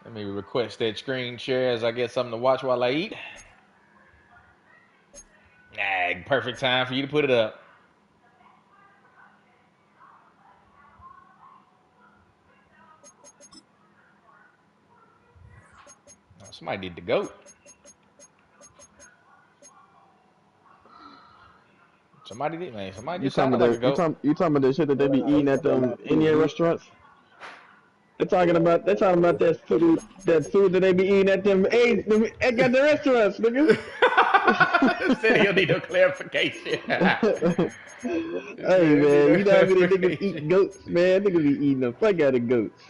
Let me request that screen share as I get something to watch while I eat. Perfect time for you to put it up. Oh, somebody did the goat. Somebody did, man. Somebody You just talking sounded about like a the goat. you talking about the shit that they be eating at them Indian restaurants? They're talking about that food that they be eating at them at the restaurants, nigga. Said he'll need no clarification. Hey Said need man, no you know how many niggas clarification. eat goats, man? Niggas be eating the fuck out of goats.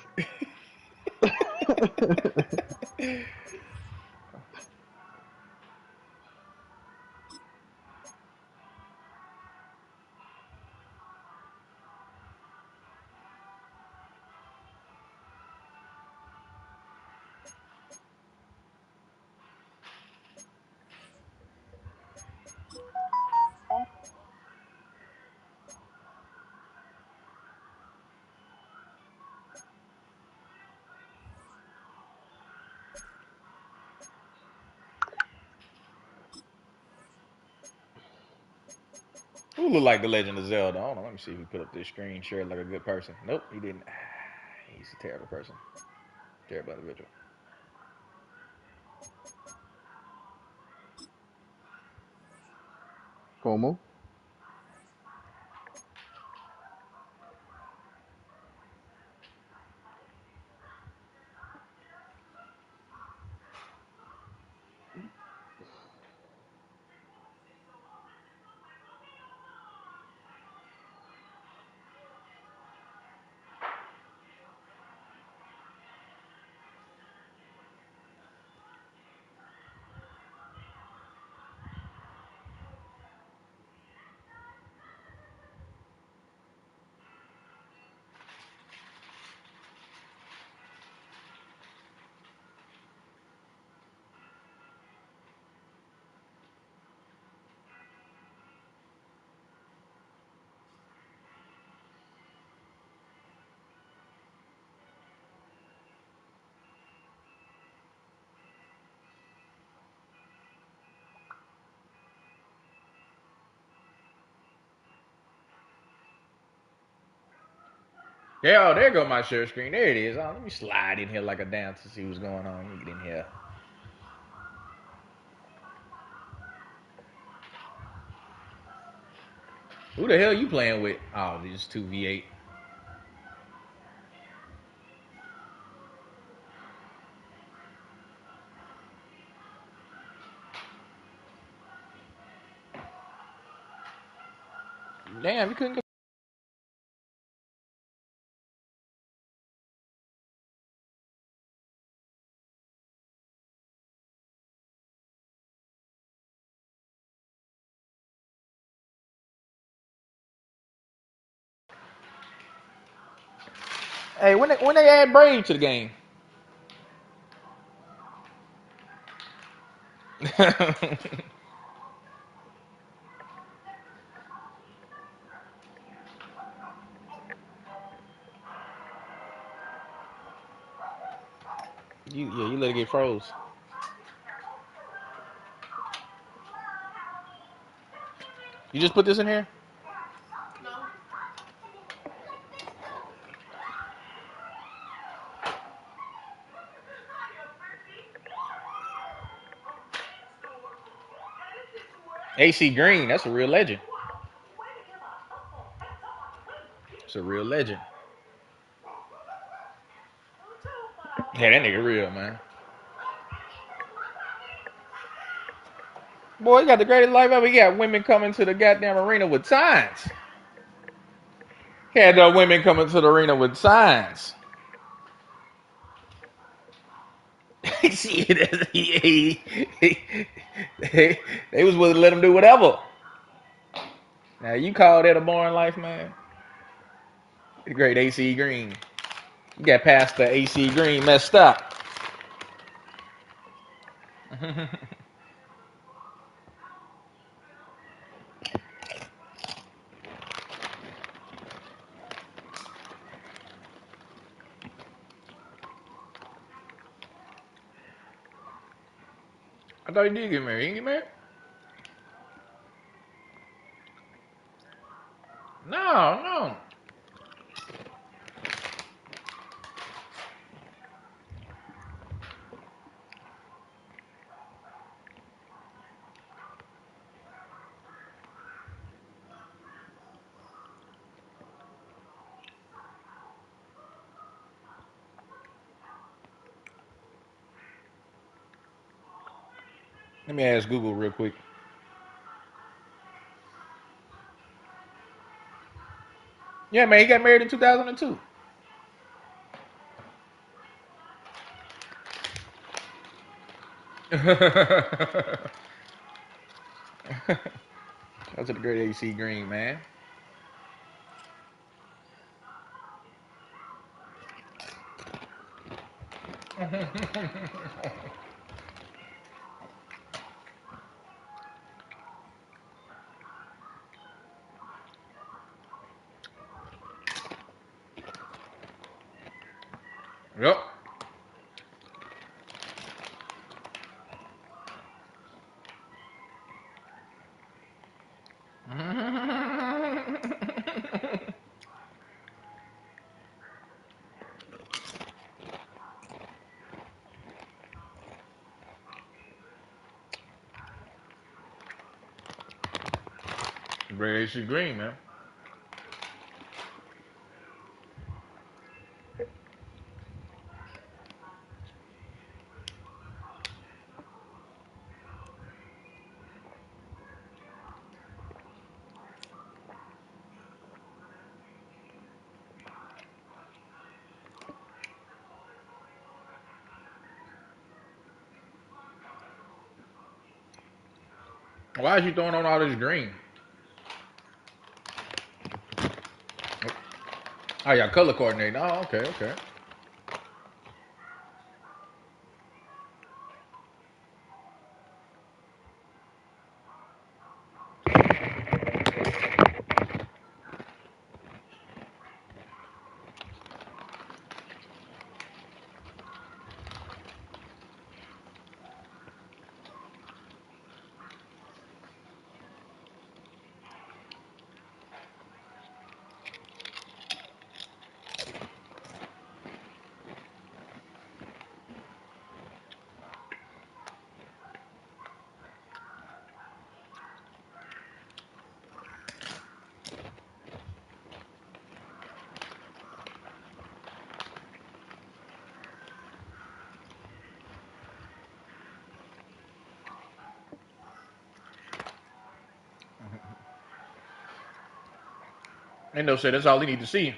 Who look like the Legend of Zelda? Hold on, let me see if he put up this screen share like a good person. Nope, he didn't. He's a terrible person. Terrible individual. Como? Yeah, oh, there go my share screen. There it is. Oh, let me slide in here like a dance to see what's going on. Let me get in here. Who the hell you playing with? Oh, these two V8. Damn, you couldn't get. Hey, when they add Brave to the game? You let it get froze. You just put this in here? AC Green, that's a real legend. It's a real legend. Yeah, that nigga real, man. Boy, he got the greatest life ever. He got women coming to the goddamn arena with signs. He had women coming to the arena with signs. Shit, they was willing to let him do whatever. Now you call that a boring life, man? The great AC Green. You got past the AC Green messed up. I thought he did get married. He didn't get married? No, no. Let me ask Google real quick. Yeah, man, he got married in 2002. That's a great AC Green, man. Yep. Great AC Green, man. Why is you throwing on all this green? Oh, yeah, color coordinating. Oh, okay, okay. And they'll say that's all he need to see.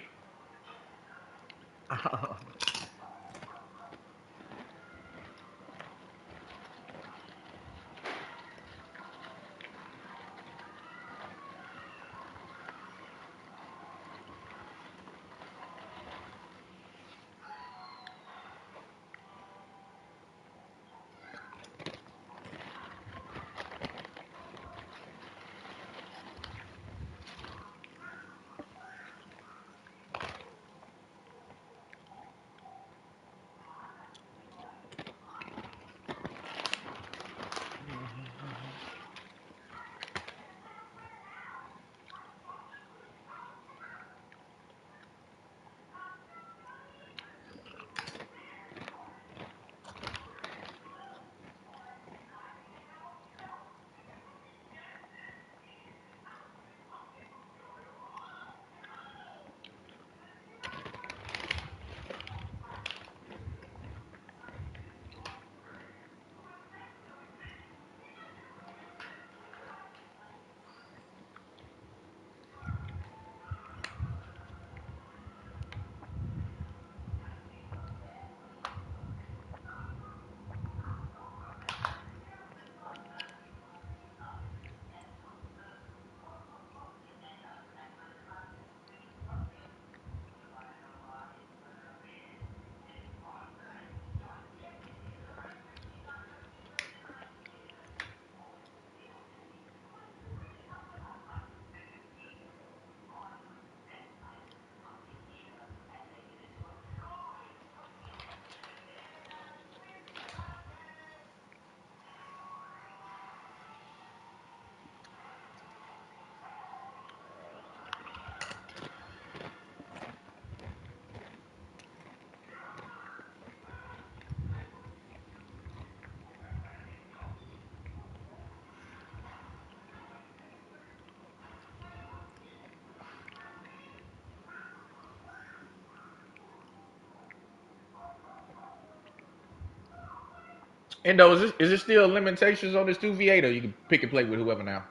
Endo, is it still limitations on this 2v8 or you can pick and play with whoever now?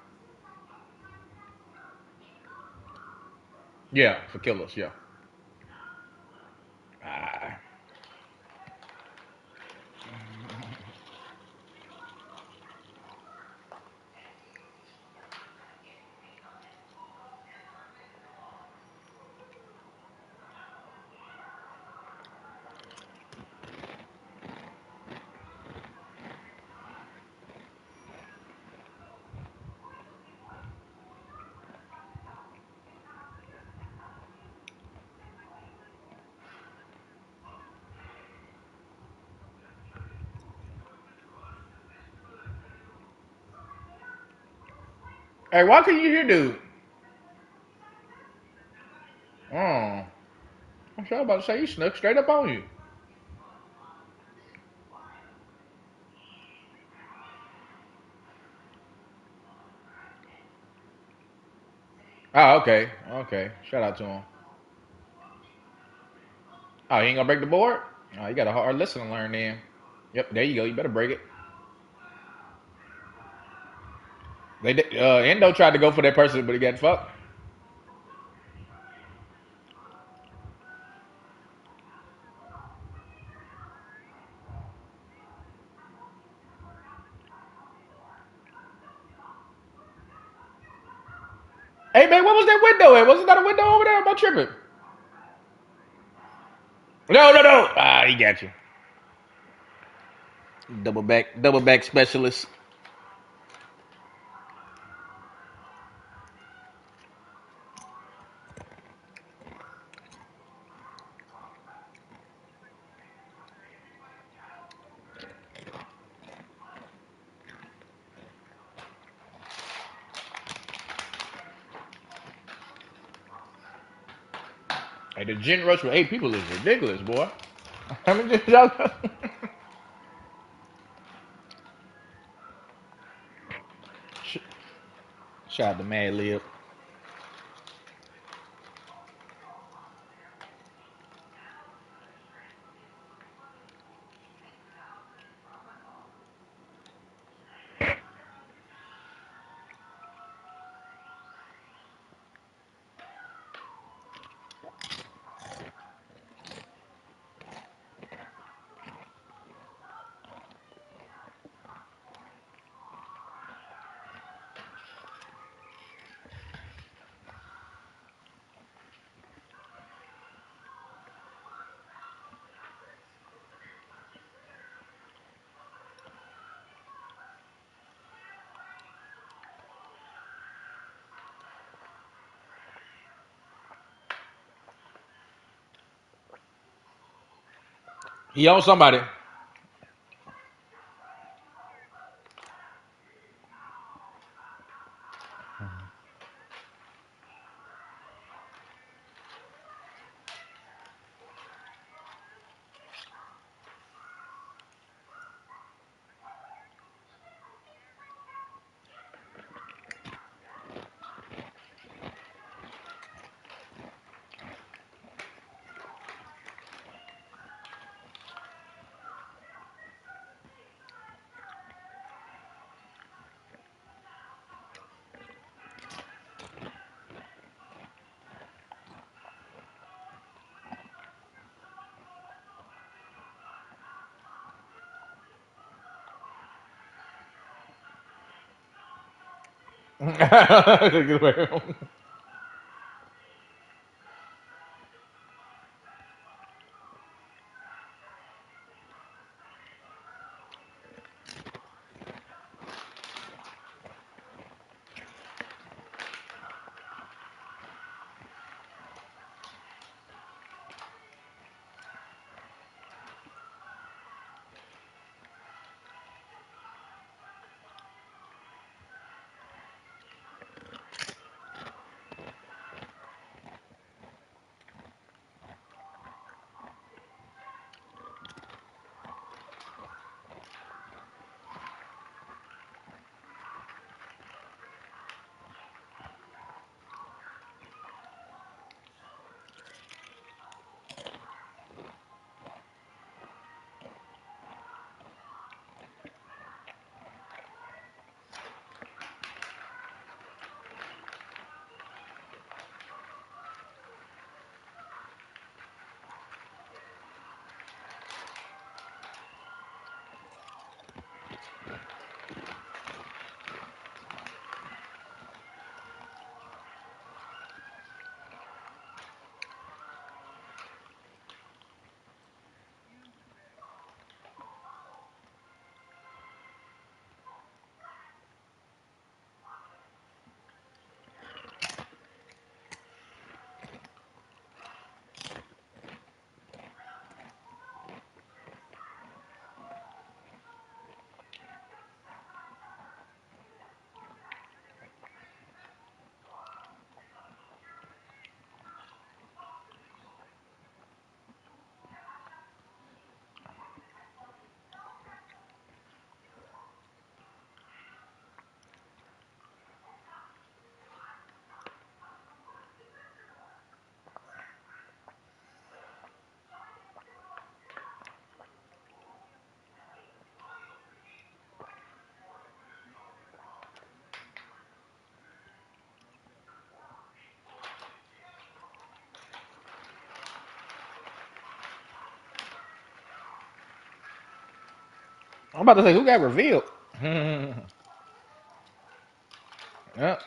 Yeah, for killers, yeah. Ah. Hey, why couldn't you hear, dude? Oh, I'm sure about to say he snuck straight up on you. Oh, okay, okay. Shout out to him. Oh, he ain't gonna break the board? Oh, you got a hard lesson to learn then. Yep, there you go. You better break it. Endo tried to go for that person, but he got fucked. Hey man, what was that window at? Wasn't that a window over there? Am I tripping? No, no, no. Ah, he got you. Double back specialist. Hey, the gen rush with 8 people is ridiculous, boy. I mean, just y'all. Shout out to Mad Lib. He on somebody. I'm about to say who got revealed. Yep,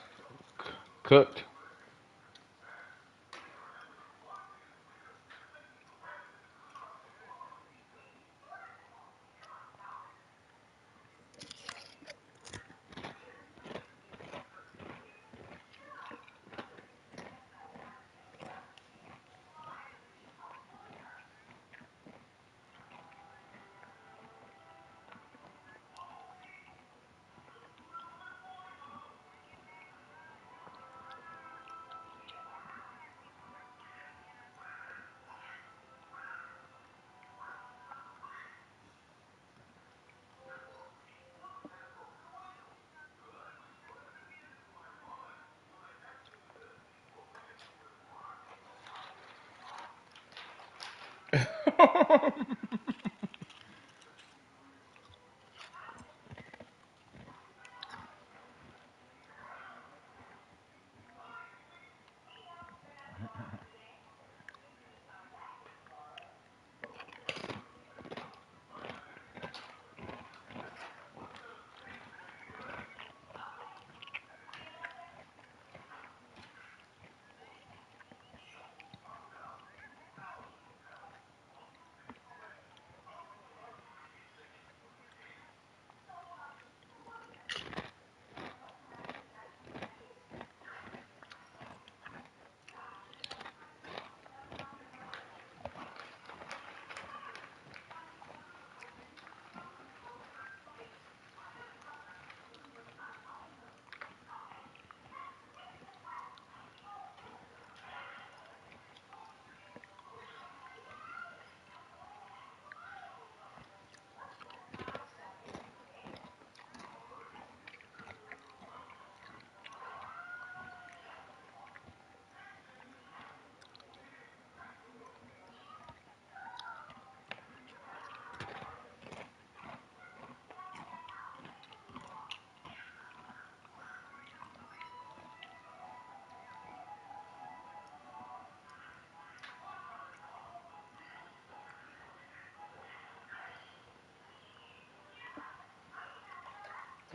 cooked.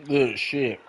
Good shit.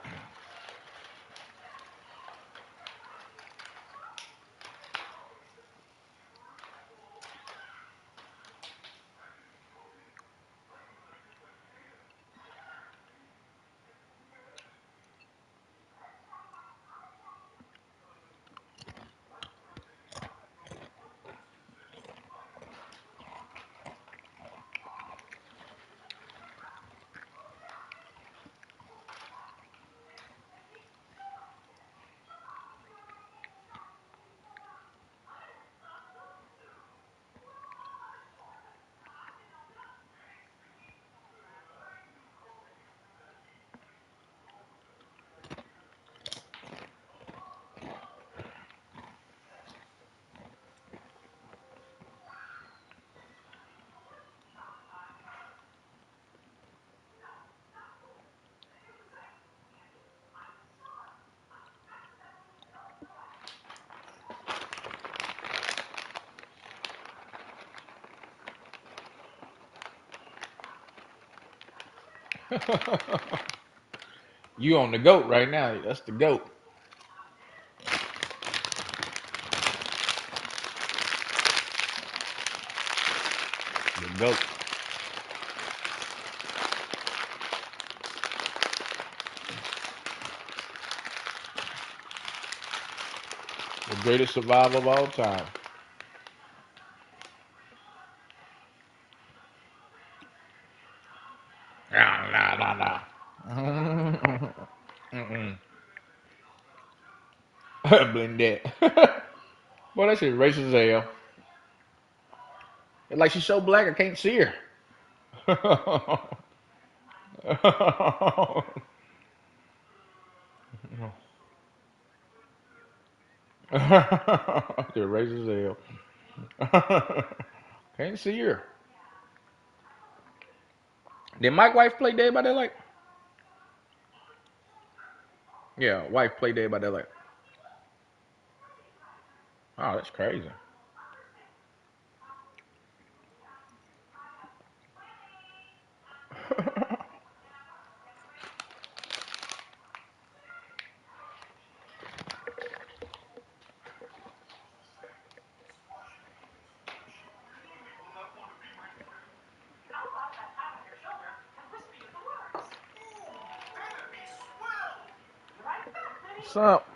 You on the goat right now. That's the goat. The goat. The greatest survivor of all time. Nah, nah, nah, nah. Mm-mm. Blend that. Boy, that shit racist as hell. It's like she's so black I can't see her. They're racist as hell. Can't see her. Did Mike wife play Dead by Daylight? Yeah, wife play Dead by Daylight. Oh, that's crazy. What's up?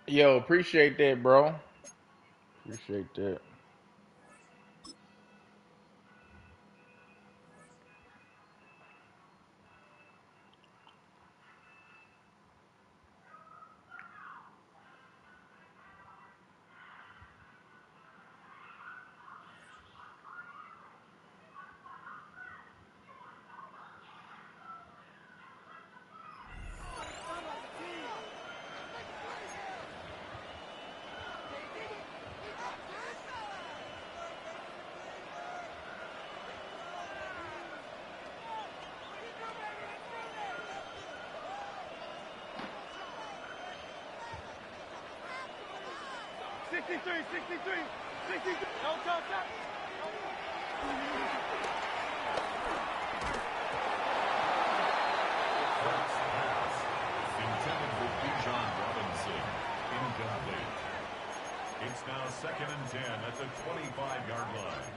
Yo, appreciate that, bro. Appreciate that. Sixty-three. Don't touch that. second and 10 at the 25-yard line.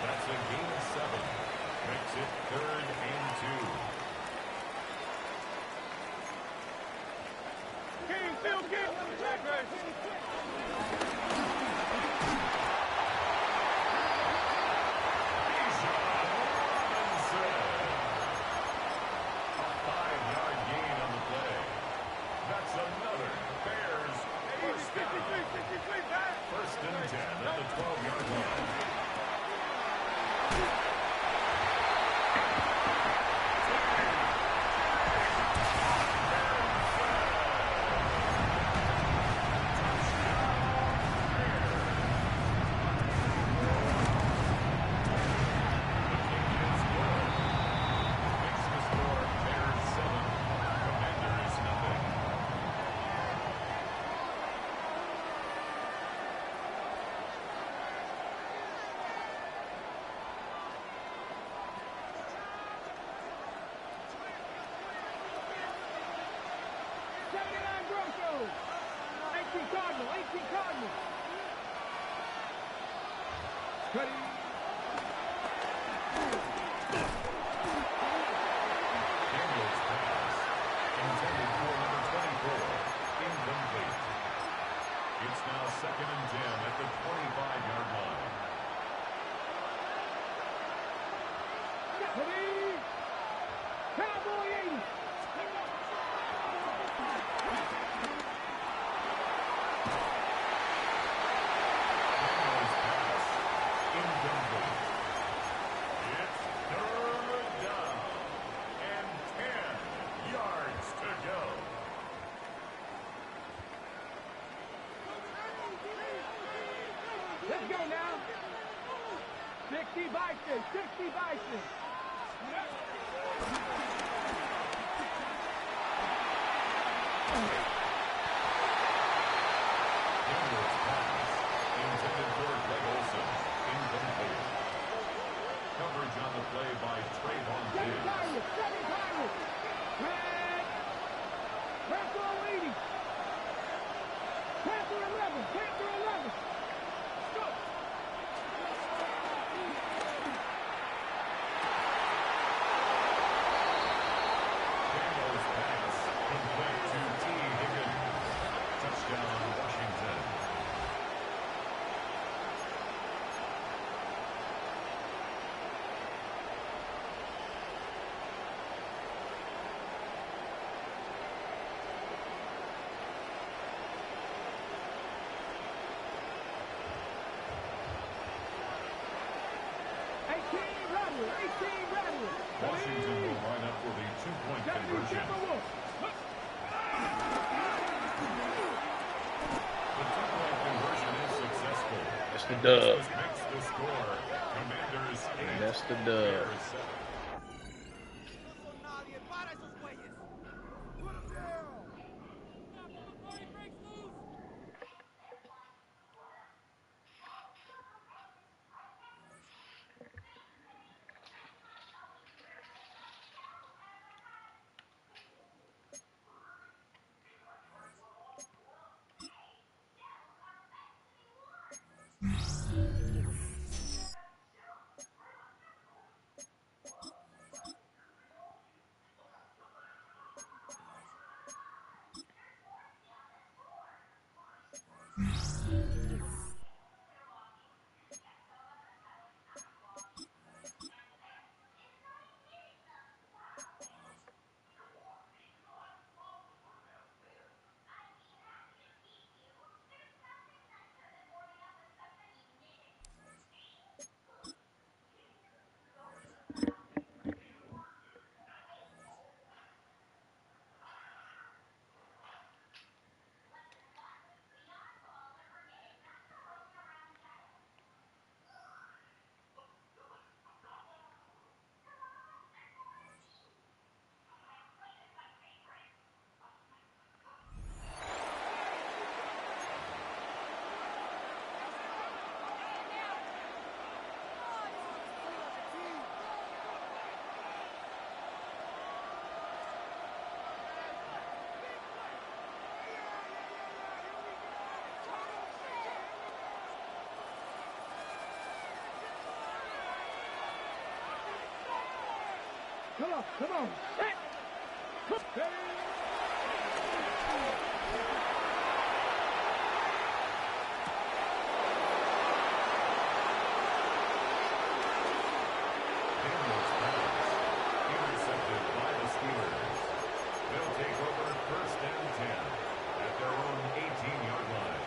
That's a gain of 7. Makes it 3rd and 2. King, field kick. A 5-yard gain on the play. That's another Bears first down. First and 10 at the 12-yard line. It's now second and 10 at the 25-yard line. Cowboy 80. Camero's pass incomplete. It's 3rd down and 10 yards to go. Let's go now. 60 Bison, 60 Bison. Camero's pass intended for Greg Olsen. Incomplete. Coverage on the play by Trayvon Diggs. Seven Pirates. Red. Panther 80. Panther 11. Panther 11. Go. Camero's pass complete to T. Higgins. Touchdown, Washington. Washington will line up for the two-point conversion. The two-point conversion is successful. That's the And dub. this makes the score. Commanders 8. That's the dub. Bears 7. Come on, come on. Hey. Intercepted by the Steelers. They'll take over 1st and 10 at their own 18-yard line.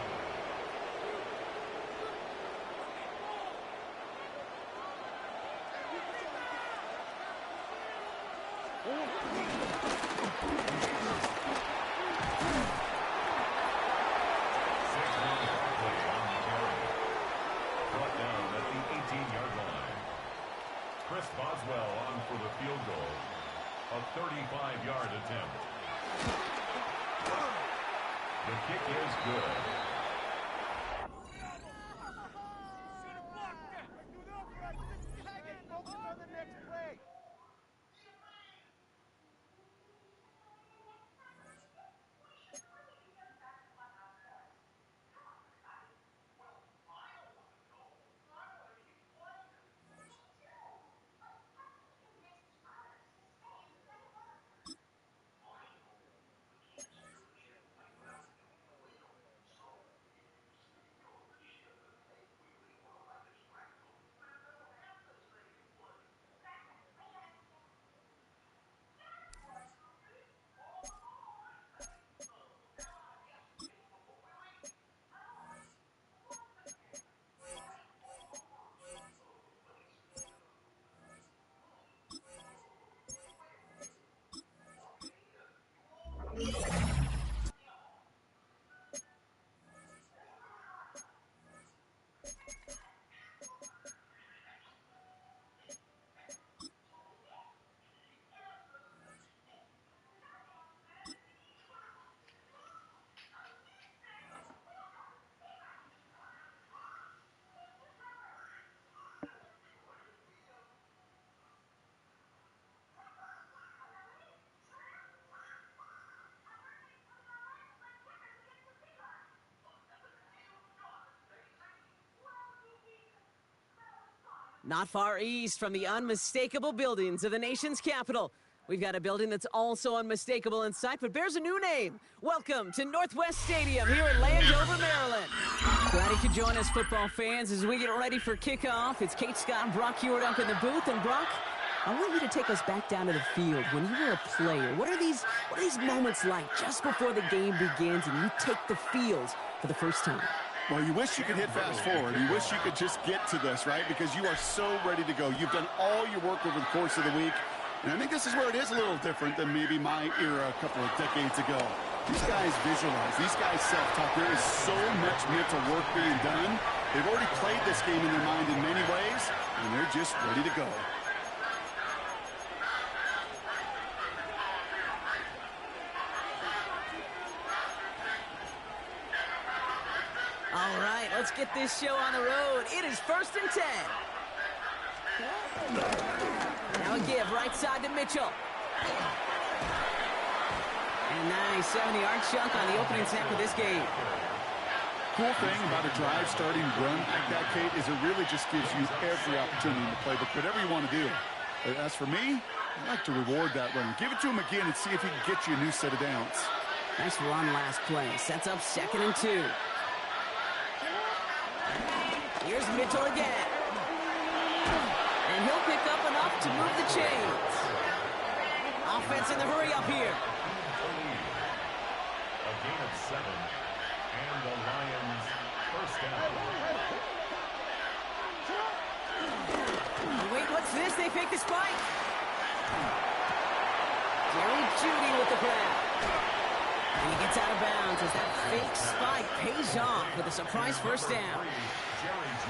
Chris Boswell on for the field goal. A 35-yard attempt. The kick is good. Focus on the next play. Not far east from the unmistakable buildings of the nation's capital, we've got a building that's also unmistakable in sight, but bears a new name. Welcome to Northwest Stadium here in Landover, Maryland. Glad you could join us, football fans, as we get ready for kickoff. It's Kate Scott and Brock Hewitt up in the booth. And Brock, I want you to take us back down to the field. When you were a player, what are these moments like just before the game begins and you take the field for the first time? Well, you wish you could hit fast forward. You wish you could just get to this, right? Because you are so ready to go. You've done all your work over the course of the week. And I think this is where it is a little different than maybe my era a couple of decades ago. These guys visualize. These guys self-talk. There is so much mental work being done. They've already played this game in their mind in many ways, and they're just ready to go. All right, let's get this show on the road. It is 1st and 10. Now a give, right side to Mitchell. And nice 70-yard chunk on the opening snap of this game. Cool thing about a drive starting run like that, Kate, is it really just gives you every opportunity in the playbook, whatever you want to do. But as for me, I like to reward that run. Give it to him again and see if he can get you a new set of downs. Nice run last play. Sets up 2nd and 2. Here's Mitchell again. And he'll pick up enough to move the chains. Offense in the hurry up here. A gain of 7. And the Lions first down. Wait, what's this? They fake the spike. Jerry Jeudy with the grab. And he gets out of bounds as that fake spike pays off with a surprise first down.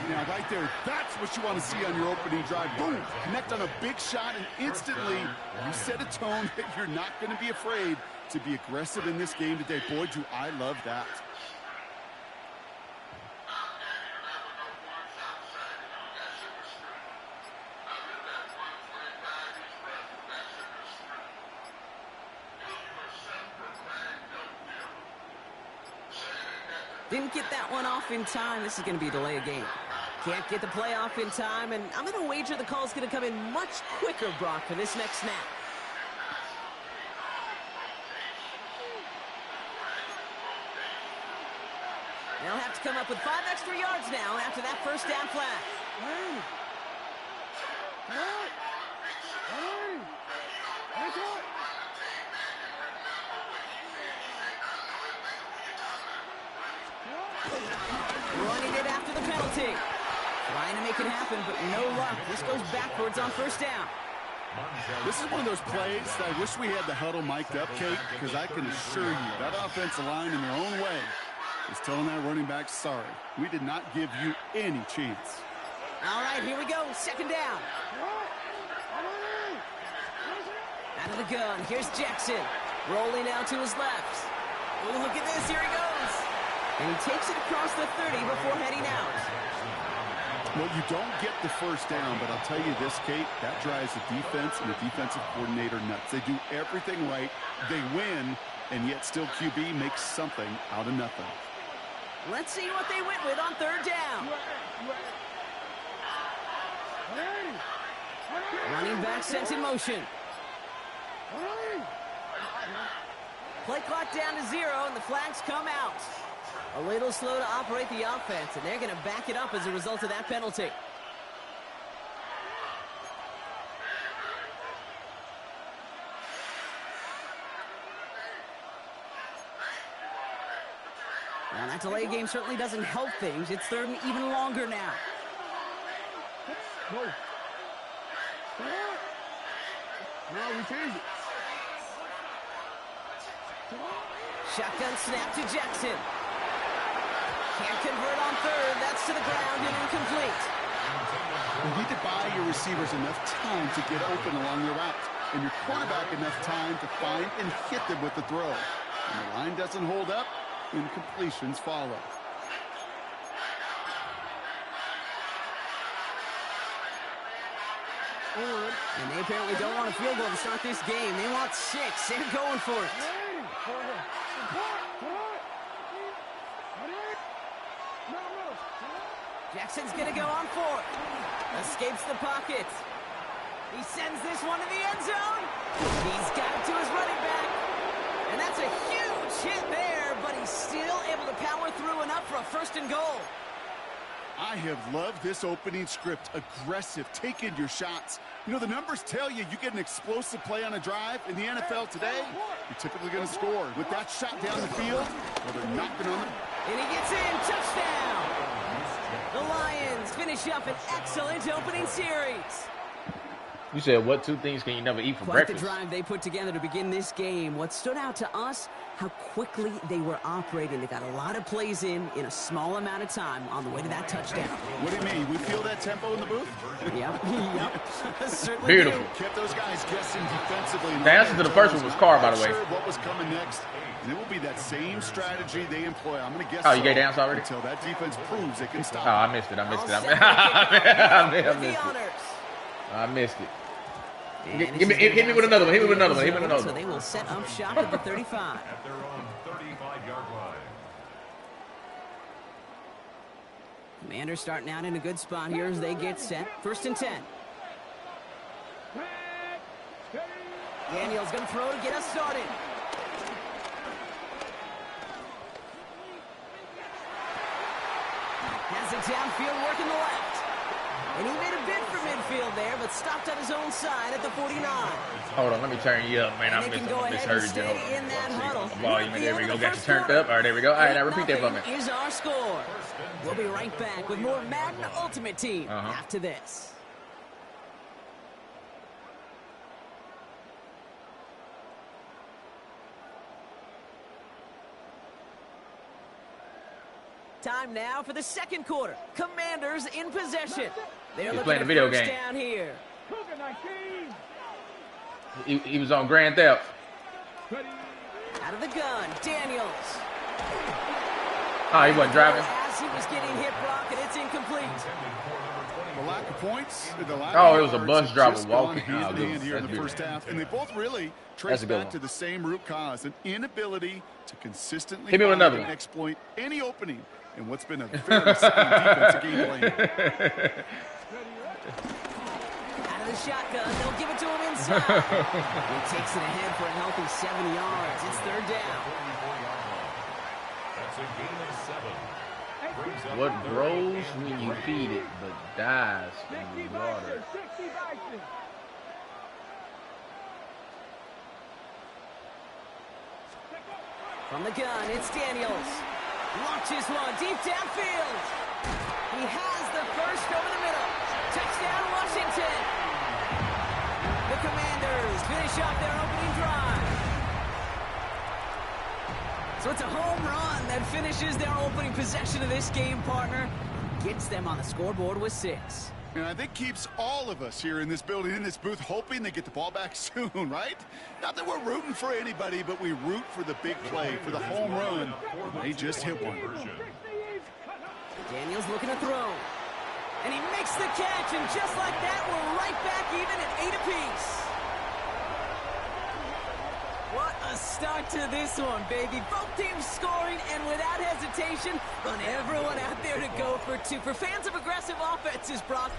Now, right there, that's what you want to see on your opening drive. Boom! Connect on a big shot, and instantly you set a tone that you're not going to be afraid to be aggressive in this game today. Boy, do I love that. Didn't get that one off in time. This is going to be a delay of game. Can't get the play off in time, and I'm going to wager the call's going to come in much quicker, Brock, for this next snap. They'll have to come up with 5 extra yards now after that first down flag. Running it after the penalty. Trying to make it happen, but no luck. This goes backwards on first down. This is one of those plays that I wish we had the huddle mic'd up, Kate, because I can assure you that offensive line in their own way is telling that running back, sorry, we did not give you any chance. All right, here we go. Second down. Out of the gun. Here's Jackson. Rolling out to his left. Oh, look at this. Here he goes. And he takes it across the 30 before heading out. Well, you don't get the first down, but I'll tell you this, Kate, that drives the defense and the defensive coordinator nuts. They do everything right. They win, and yet still QB makes something out of nothing. Let's see what they went with on third down. Running back sent in motion. Play clock down to 0, and the flags come out. A little slow to operate the offense, and they're going to back it up as a result of that penalty. Now, that delay game certainly doesn't help things. It's third and even longer now. No, we change it. Shotgun snap to Jackson. Can't convert on third. That's to the ground and incomplete. You need to buy your receivers enough time to get open along the route, and your quarterback enough time to find and hit them with the throw. When the line doesn't hold up, incompletions follow. And they apparently don't want a field goal to start this game. They want 6. They're going for it. Jackson's going to go on fourth. Escapes the pocket. He sends this one to the end zone. He's got it to his running back. And that's a huge hit there, but he's still able to power through enough for a first and goal. I have loved this opening script. Aggressive, taking your shots. You know, the numbers tell you get an explosive play on a drive. In the NFL today, you're typically going to score. With that shot down the field, well, they're knocking on it. And he gets in. Touchdown. The Lions finish up an excellent opening series. You said, what 2 things can you never eat for Quite breakfast? the drive they put together to begin this game. What stood out to us, how quickly they were operating. They got a lot of plays in a small amount of time on the way to that touchdown. What do you mean? We feel that tempo in the booth? Yep. Certainly Beautiful. do. Kept those guys guessing defensively. The answer to the first one was car, by the way. Not sure what was coming next. And it will be that same strategy they employ. I'm going to guess. Oh, you gave the answer already? Until that defense proves it can stop. Oh, I missed it. I missed it. All set to kick off with the honors. I missed it. And Hit this me is gonna with another one. Hit me with have another one. Hit me with another So one. they will set up shop at the 35. At their own 35-yard line. Commanders starting out in a good spot here as they get set. First and 10. Daniel's going to throw to get us started. Has it downfield, working the left. And he made a bid for midfield there, but stopped on his own side at the 49. Hold on, let me turn you up, man. And I they can missed go it. ahead and stay in that huddle. Volume, there we At the go. end Got of you the turned first up. All right, there we go. All right, now repeat that for me. 8-0 is our score. We'll be right back with more Madden Ultimate Team after this. Time now for the second quarter. Commanders in possession. They're looking playing at a video first game. down here. He was on Grand Theft. Out of the gun, Daniels. Oh, he wasn't driving. As he was getting hit, Brock, and it's incomplete. The lack of points, the lack Oh, of it was a yards bus have driver just gone walking. hand Oh, in good. hand here in That's the first beautiful. half, and they both really That's trace a good back one. to the same root cause, an inability to consistently Hit me with find another and one. exploit any opening in what's been a very sound defensive game plan. Out of the shotgun, they'll give it to him inside. He takes it ahead for a healthy 7 yards. It's third down. That's a gain of 7. Brings up What third grows and when you 3. feed it, but dies when you water it. 60 Bison. From the gun, it's Daniels. Launches one deep downfield. He has the first over the middle. Touchdown, Washington. The Commanders finish off their opening drive. So it's a home run that finishes their opening possession of this game, partner. Gets them on the scoreboard with 6. And I think keeps all of us here in this building, in this booth, hoping they get the ball back soon, right? Not that we're rooting for anybody, but we root for the big play, for the home run. They just hit one. Daniels looking to throw. And he makes the catch, and just like that, we're right back even at 8 apiece. What a start to this one, baby. Both teams scoring, and without hesitation, on everyone out there to go for 2. For fans of aggressive offenses, Brock,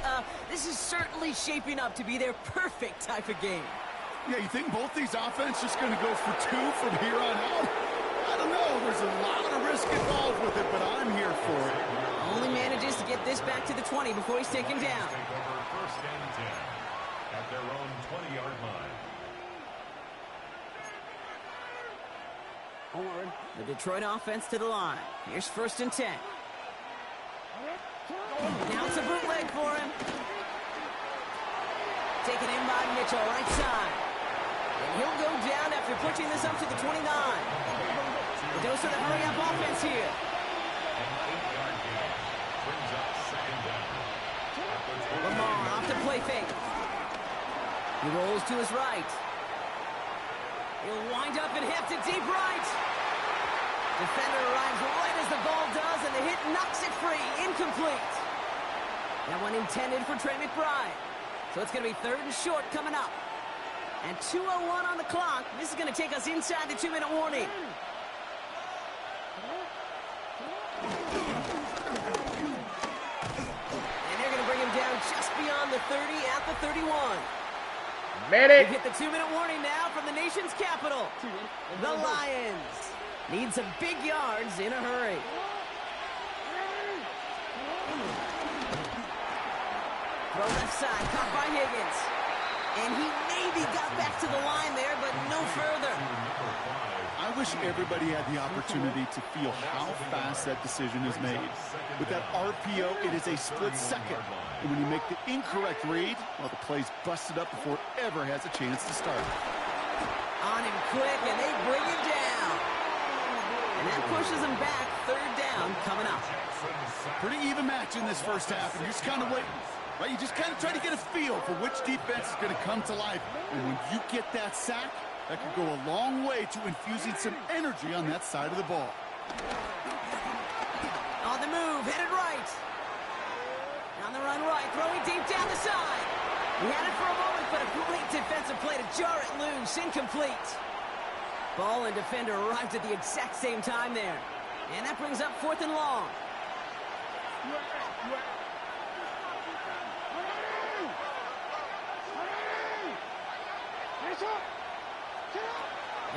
this is certainly shaping up to be their perfect type of game. Yeah, you think both these offenses just going to go for 2 from here on out? I don't know. There's a lot of risk involved with it, but I'm here for it. Only manages to get this back to the 20 before he's taken down. Take over first and 10 at their own 20-yard line. The Detroit offense to the line. Here's first and 10. Now it's a bootleg for him. Taken in by Mitchell, right side. And he'll go down after pushing this up to the 29. The dose of the hurry-up offense here. Lamar off to play fake. He rolls to his right. He'll wind up and hit to deep right. Defender arrives right as the ball does, and the hit knocks it free. Incomplete. That one intended for Trey McBride. So it's going to be third and short coming up. And 2:01 on the clock. This is going to take us inside the 2-minute warning. And they're going to bring him down just beyond the 30 at the 31. Medic! We hit the 2-minute warning now from the nation's capital. The Lions need some big yards in a hurry. Throw left side, caught by Higgins. And he maybe got back to the line there, but no further. I wish everybody had the opportunity to feel how fast that decision is made. With that RPO, it is a split second. And when you make the incorrect read, well, the play's busted up before it ever has a chance to start. On him quick, and they bring him down. And that pushes him back. Third down coming up. Pretty even match in this first half, and you're just kind of waiting. Right? You just kind of try to get a feel for which defense is going to come to life. And when you get that sack, that could go a long way to infusing some energy on that side of the ball. On the move, headed right. On the run right, throwing deep down the side. He had it for a moment, but a great defensive play to jar it loose. Incomplete. Ball and defender arrived at the exact same time there. And that brings up 4th and long.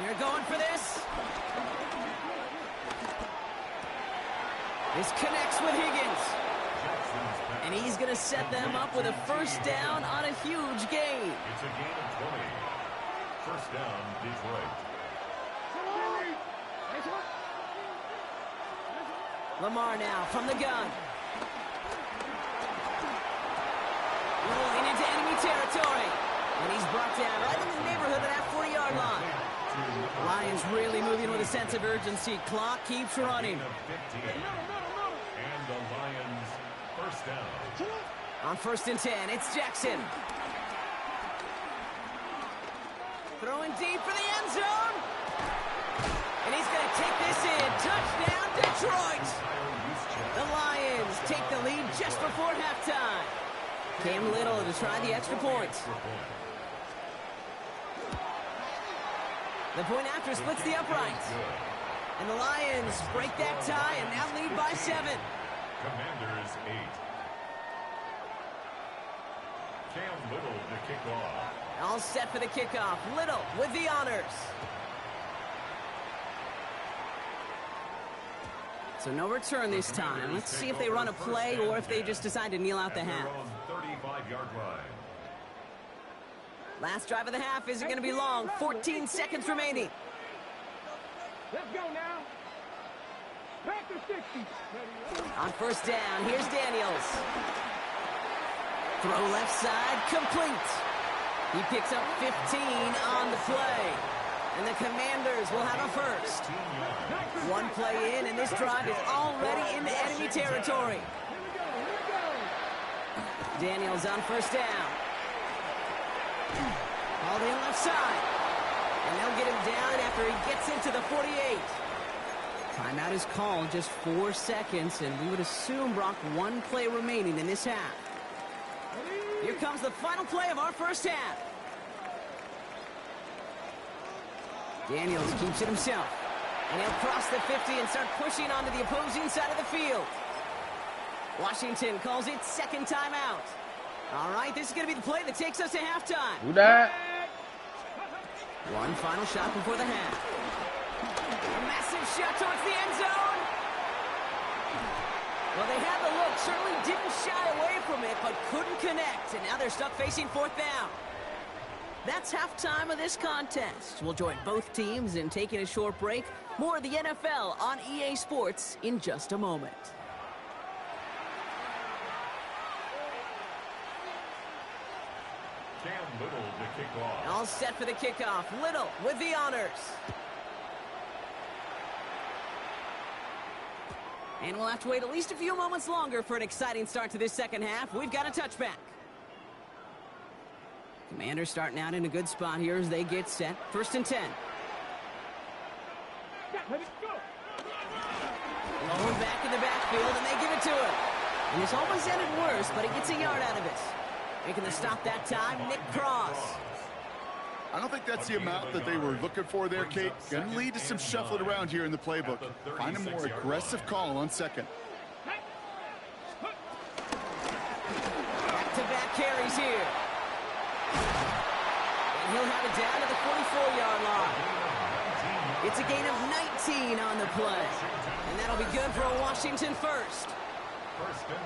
You're going for this. This connects with Higgins. And he's going to set them up with a first down on a huge gain. It's a gain of 20. First down, Detroit. Lamar now from the gun. Rolling into enemy territory. And he's brought down right in the neighborhood of that 40-yard line. Lions really moving with a sense of urgency. Clock keeps running. And the Lions first down. On 1st and 10, it's Jackson. Throwing deep for the end zone. And he's going to take this in. Touchdown, Detroit. The Lions take the lead just before halftime. Cam Little to try the extra point. The point after splits the uprights. And the Lions break that tie and now lead by 7. Commanders 8. Cam Little to kick off. All set for the kickoff. Little with the honors. So no return this time. Let's see if they run a play or if they just decide to kneel out the half. 35-yard line. Last drive of the half isn't going to be long. 14 seconds remaining. Let's go now. Back to 60. On first down, here's Daniels. Throw left side, complete. He picks up 15 on the play. And the Commanders will have a first. One play in, and this drive is already into enemy territory. Daniels on first down. All in left side. And they'll get him down after he gets into the 48. Timeout is called, just 4 seconds, and we would assume, Brock, one play remaining in this half. Here comes the final play of our first half. Daniels keeps it himself. And he'll cross the 50 and start pushing onto the opposing side of the field. Washington calls it second timeout. All right, this is going to be the play that takes us to halftime. Who that? One final shot before the half. A massive shot towards the end zone. Well, they had the look, certainly didn't shy away from it, but couldn't connect. And now they're stuck facing fourth down. That's halftime of this contest. We'll join both teams in taking a short break. More of the NFL on EA Sports in just a moment. Cam Little to kick off. All set for the kickoff. Little with the honors. And we'll have to wait at least a few moments longer for an exciting start to this second half. We've got a touchback. Commanders starting out in a good spot here as they get set. First and 10. Going back in the backfield, and they give it to him. And this almost ended worse, but he gets a yard out of it. Making the stop that time, Nick Cross. I don't think that's the amount that they were looking for there, Kate. Going to lead to some shuffling around here in the playbook. Find a more aggressive call on second. Back-to-back carries here. And he'll have it down to the 44-yard line. It's a gain of 19 on the play. And that'll be good for a Washington first.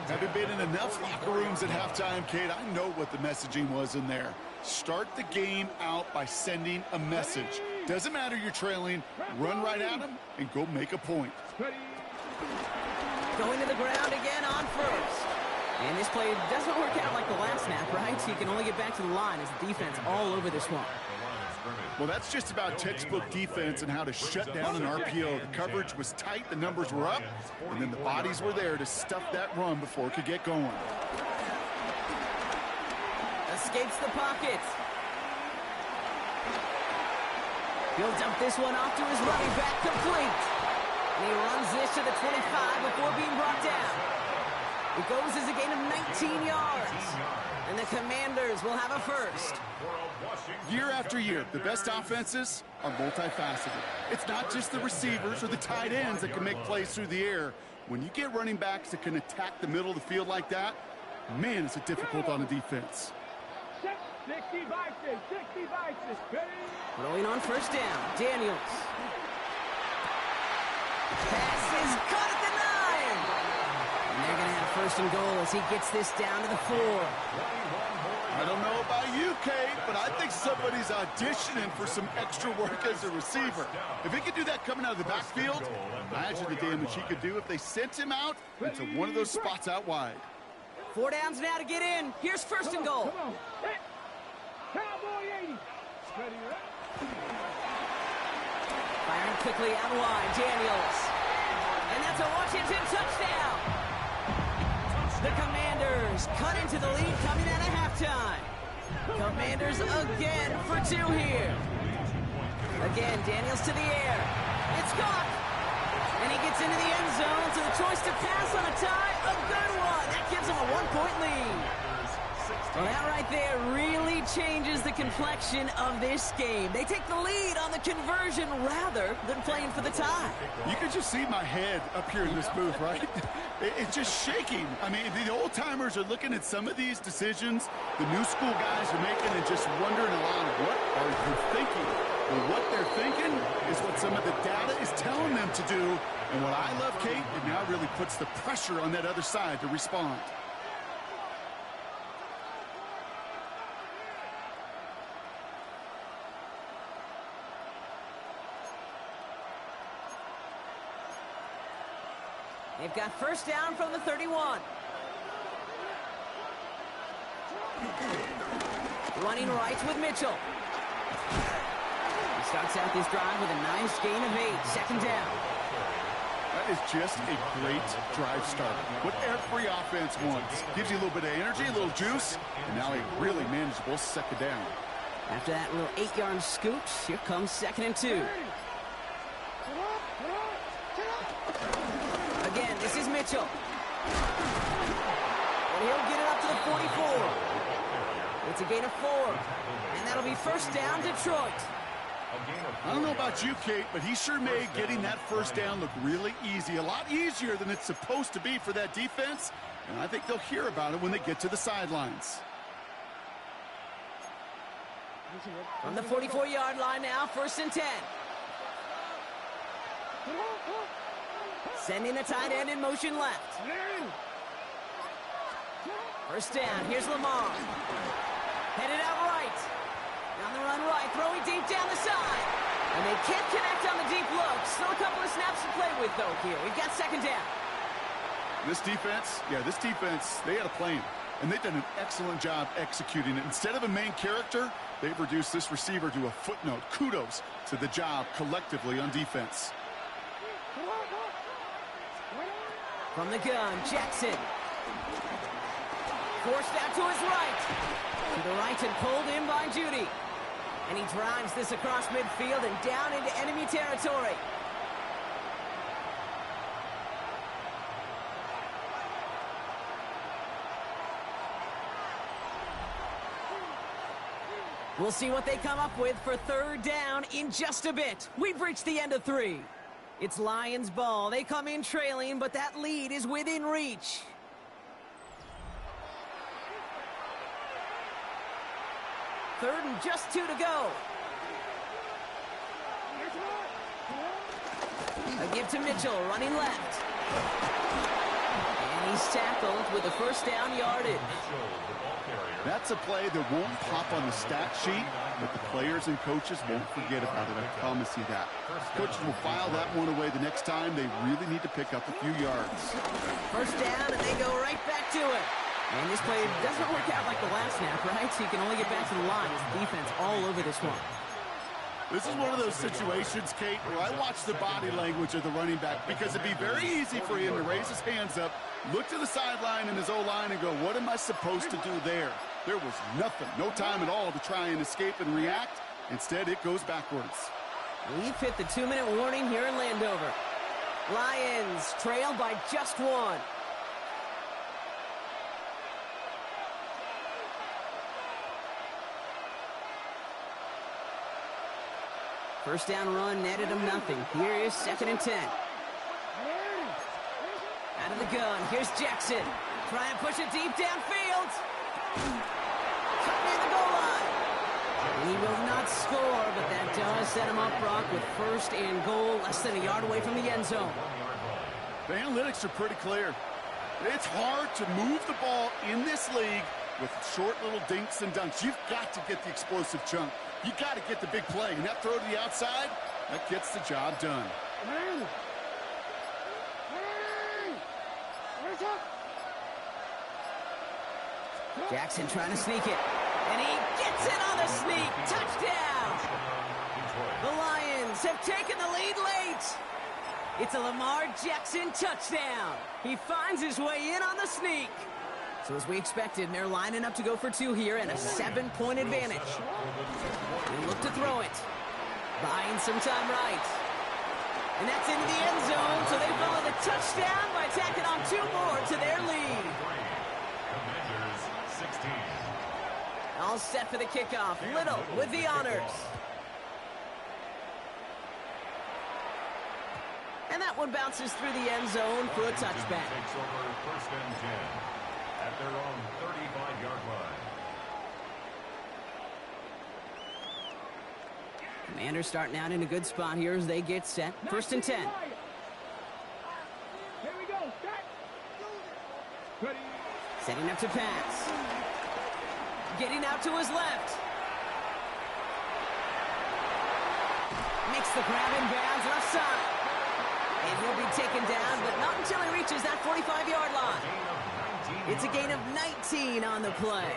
Having been in enough locker rooms at halftime, Kate, I know what the messaging was in there. Start the game out by sending a message. Doesn't matter you're trailing, run right at them and go make a point. Going to the ground again on first. And this play doesn't work out like the last snap, right? So you can only get back to the line as the defense all over this one. Well, that's just about textbook defense and how to shut down an RPO. The coverage was tight, the numbers were up, and then the bodies were there to stuff that run before it could get going. Escapes the pocket. He'll dump this one off to his running back, complete. And he runs this to the 25 before being brought down. It goes as a gain of 19 yards. And the Commanders will have a first. Year after year, the best offenses are multifaceted. It's not just the receivers or the tight ends that can make plays through the air. When you get running backs that can attack the middle of the field like that, man, it's difficult on a defense. 60 vices, 60 vices. Throwing on first down, Daniels. Pass is caught at the 9. And they're going to have first and goal as he gets this down to the 4. I don't know about you, Kate, but I think somebody's auditioning for some extra work as a receiver. If he could do that coming out of the backfield, imagine the damage he could do if they sent him out into one of those spots out wide. 4 downs now to get in. Here's first and goal. Come on. Cowboy 80. Firing quickly out wide, Daniels. And that's a Washington touchdown. The Commanders cut into the lead coming out of halftime. Commanders again for 2 here. Again, Daniels to the air. It's caught. And he gets into the end zone, so the choice to pass on a tie, a good one. That gives him a 1-point lead. Well, that right there really changes the complexion of this game. They take the lead on the conversion rather than playing for the tie. You can just see my head up here in this booth, right? It's just shaking. I mean, the old-timers are looking at some of these decisions the new school guys are making and just wondering aloud, what are you thinking? Well, what they're thinking is what some of the data is telling them to do. And what I love, Kate, it now really puts the pressure on that other side to respond. They've got first down from the 31. Running right with Mitchell. He starts out this drive with a nice gain of 8. Second down. That is just a great drive start. What every offense wants. Gives you a little bit of energy, a little juice, and now a really manageable second down. After that little 8-yard scoot, here comes 2nd and 2. Again, this is Mitchell. And he'll get it up to the 44. It's a gain of 4. And that'll be first down, Detroit. I don't know about you, Kate, but he sure made getting that first down look really easy. A lot easier than it's supposed to be for that defense. And I think they'll hear about it when they get to the sidelines. From the 44-yard line now, 1st and 10. Sending the tight end in motion left. First down, here's Lamar. Headed out right. Down the run right, throwing deep down the side. And they can't connect on the deep look. Still a couple of snaps to play with, though, here. We've got 2nd down. This defense, they had a plan. And they've done an excellent job executing it. Instead of a main character, they've reduced this receiver to a footnote. Kudos to the job collectively on defense. From the gun, Jackson. Forced out to his right. To the right and pulled in by Judy. And he drives this across midfield and down into enemy territory. We'll see what they come up with for 3rd down in just a bit. We've reached the end of 3. It's Lions ball. They come in trailing, but that lead is within reach. Third and just 2 to go. A give to Mitchell, running left. And he's tackled with a first down yardage. That's a play that won't pop on the stat sheet, but the players and coaches won't forget about it. I promise you that. Coaches will file that one away the next time. They really need to pick up a few yards. First down, and they go right back to it. And this play doesn't work out like the last snap, right? So you can only get back to the line. Defense all over this one. This is one of those situations, Kate, where I watch the body language of the running back because it'd be very easy for him to raise his hands up, look to the sideline in his O-line and go, what am I supposed to do there? There was nothing, no time at all to try and escape and react. Instead, it goes backwards. We've hit the 2-minute warning here in Landover. Lions trail by just 1. First down run netted him nothing. Here is 2nd and 10. Out of the gun, here's Jackson. Trying to push it deep downfield. Cut near the goal line. He will not score, but that does set him up, Brock, with 1st and goal, less than a yard away from the end zone. The analytics are pretty clear. It's hard to move the ball in this league with short little dinks and dunks. You've got to get the explosive chunk. You got to get the big play. And that throw to the outside, that gets the job done. Jackson trying to sneak it. And he gets it on the sneak. Touchdown! The Lions have taken the lead late. It's a Lamar Jackson touchdown. He finds his way in on the sneak. So as we expected, they're lining up to go for 2 here and a 7-point advantage. They look to throw it. Buying some time right. And that's into the end zone, so they follow the touchdown by tacking on 2 more to their lead. Avengers 16. All set for the kickoff. Little with the honors. And that one bounces through the end zone for a touchback. Takes over first and 10 at their own 35-yard line. Commanders starting out in a good spot here as they get set. First and 10. Here we go. Set. Ready. Setting up to pass. Getting out to his left. Makes the grab in bounds left side. And he'll be taken down, but not until he reaches that 45-yard line. It's a gain of 19 on the play.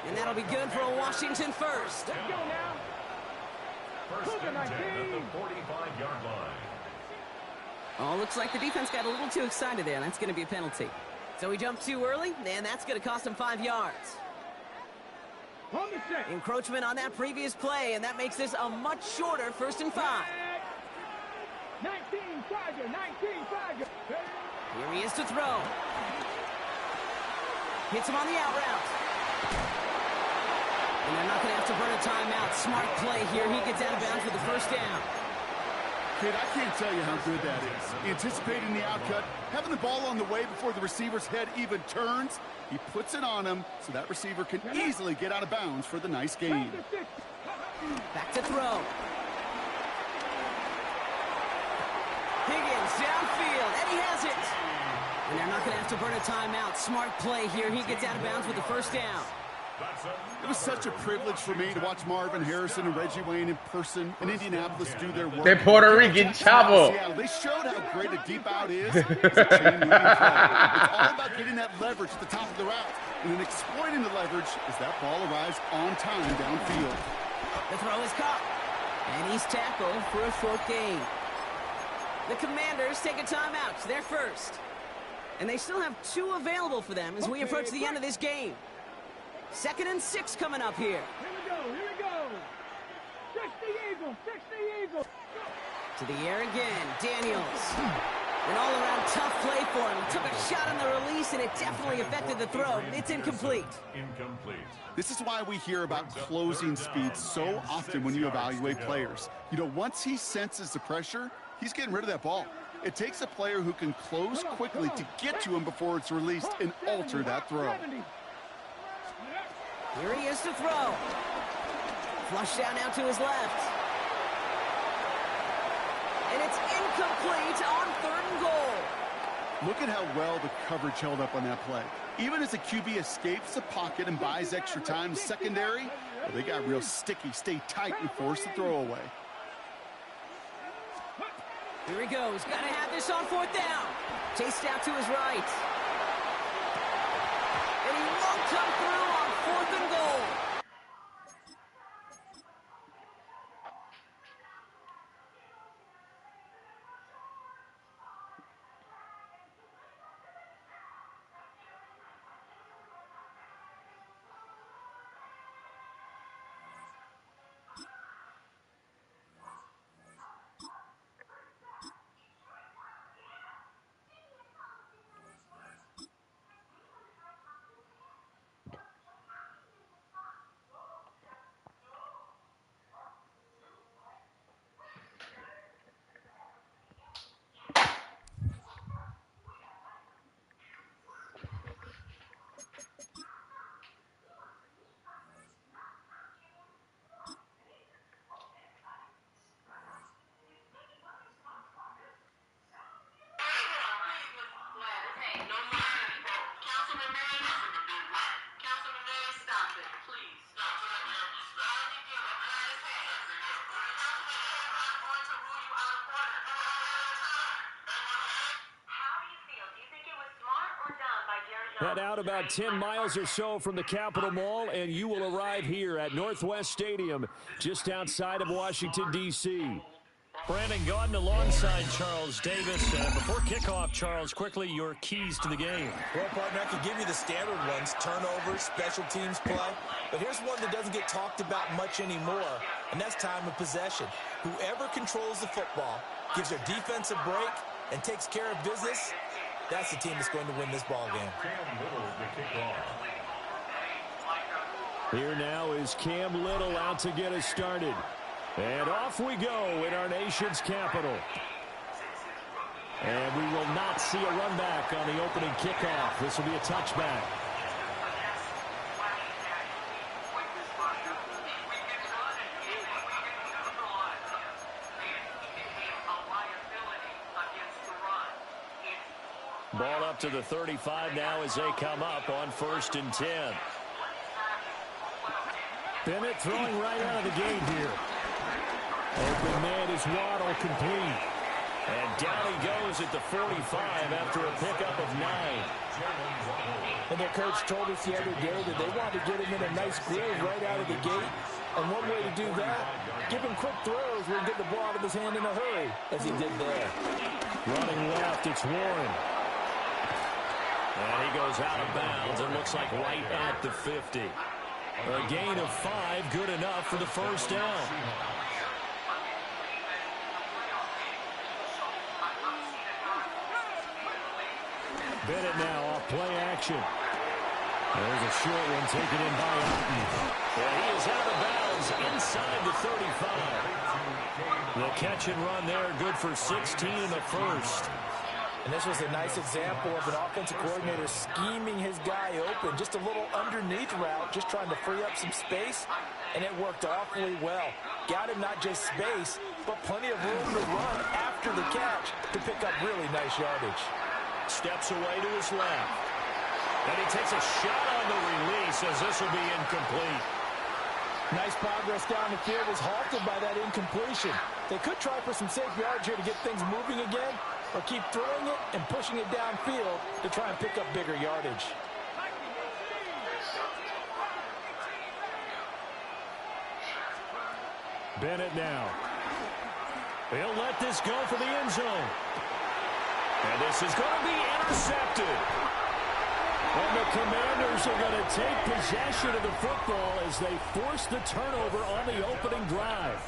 And that'll be good for a Washington first. Let's go now. First and 10 at the 45-yard line. Oh, looks like the defense got a little too excited there. That's going to be a penalty. So he jumped too early, and that's going to cost him 5 yards. On the set. Encroachment on that previous play, and that makes this a much shorter first and 5. 19 Tiger, 19 Tiger. Here he is to throw. Hits him on the out route. And they're not going to have to burn a timeout. Smart play here. He gets out of bounds for the first down. Kid, I can't tell you how good that is. Anticipating the outcut, having the ball on the way before the receiver's head even turns. He puts it on him so that receiver can easily get out of bounds for the nice gain. Back to throw. Higgins downfield, and he has it. And they're not going to have to burn a timeout. Smart play here. He gets out of bounds with the first down. It was such a privilege for me to watch Marvin Harrison and Reggie Wayne in person in Indianapolis do their work. That Puerto Rican chavo. Seattle, they showed how great a deep out is. It's a chain moving play. It's all about getting that leverage at the top of the route. And then exploiting the leverage as that ball arrives on time downfield. The throw is caught. And he's tackled for a short gain. The Commanders take a timeout. They're first. And they still have 2 available for them as we approach the end of this game. 2nd and 6 coming up here. Here we go, here we go. 60 Eagles, 60 Eagles. To the air again, Daniels. An all-around tough play for him. He took a shot on the release, and it definitely affected the throw. It's incomplete. This is why we hear about closing speed so often when you evaluate players. You know, once he senses the pressure, he's getting rid of that ball. It takes a player who can close quickly to get to him before it's released and alter that throw. Here he is to throw. Flush down now to his left. And it's incomplete on 3rd and goal. Look at how well the coverage held up on that play. Even as the QB escapes the pocket and buys extra time secondary, well, they got real sticky, stay tight, and force the throw away. Here he goes. Got to have this on 4th down. Chased out to his right. And he won't come through on 4th and goal. Head out about 10 miles or so from the Capitol Mall, and you will arrive here at Northwest Stadium, just outside of Washington, D.C. Brandon Gaudin alongside Charles Davis. Before kickoff, Charles, quickly your keys to the game. Well, partner, I can give you the standard ones, turnovers, special teams play. But here's one that doesn't get talked about much anymore, and that's time of possession. Whoever controls the football, gives their defense a break, and takes care of business, that's the team that's going to win this ball game. Here now is Cam Little out to get us started. And off we go in our nation's capital. And we will not see a run back on the opening kickoff. This will be a touchback. Ball up to the 35 now as they come up on 1st and 10. Bennett throwing right out of the gate here. Open man is Waddle, complete. And down he goes at the 45 after a pickup of 9. And their coach told us the other day that they wanted to get him in a nice groove right out of the gate. And one way to do that, give him quick throws where he can get the ball out of his hand in a hurry, as he did there. Running left, it's Warren. And he goes out of bounds and looks like right at the 50. A gain of 5, good enough for the first down. Bennett now off play action. There's a short one taken in by Otten. And he is out of bounds inside the 35. The catch and run there, good for 16 in the first. And this was a nice example of an offensive coordinator scheming his guy open. Just a little underneath route, just trying to free up some space. And it worked awfully well. Got him not just space, but plenty of room to run after the catch to pick up really nice yardage. Steps away to his left. And he takes a shot on the release as this will be incomplete. Nice progress down the field was halted by that incompletion. They could try for some safe yards here to get things moving again, or keep throwing it and pushing it downfield to try and pick up bigger yardage. Bennett now. He'll let this go for the end zone. And this is going to be intercepted. And the Commanders are going to take possession of the football as they force the turnover on the opening drive.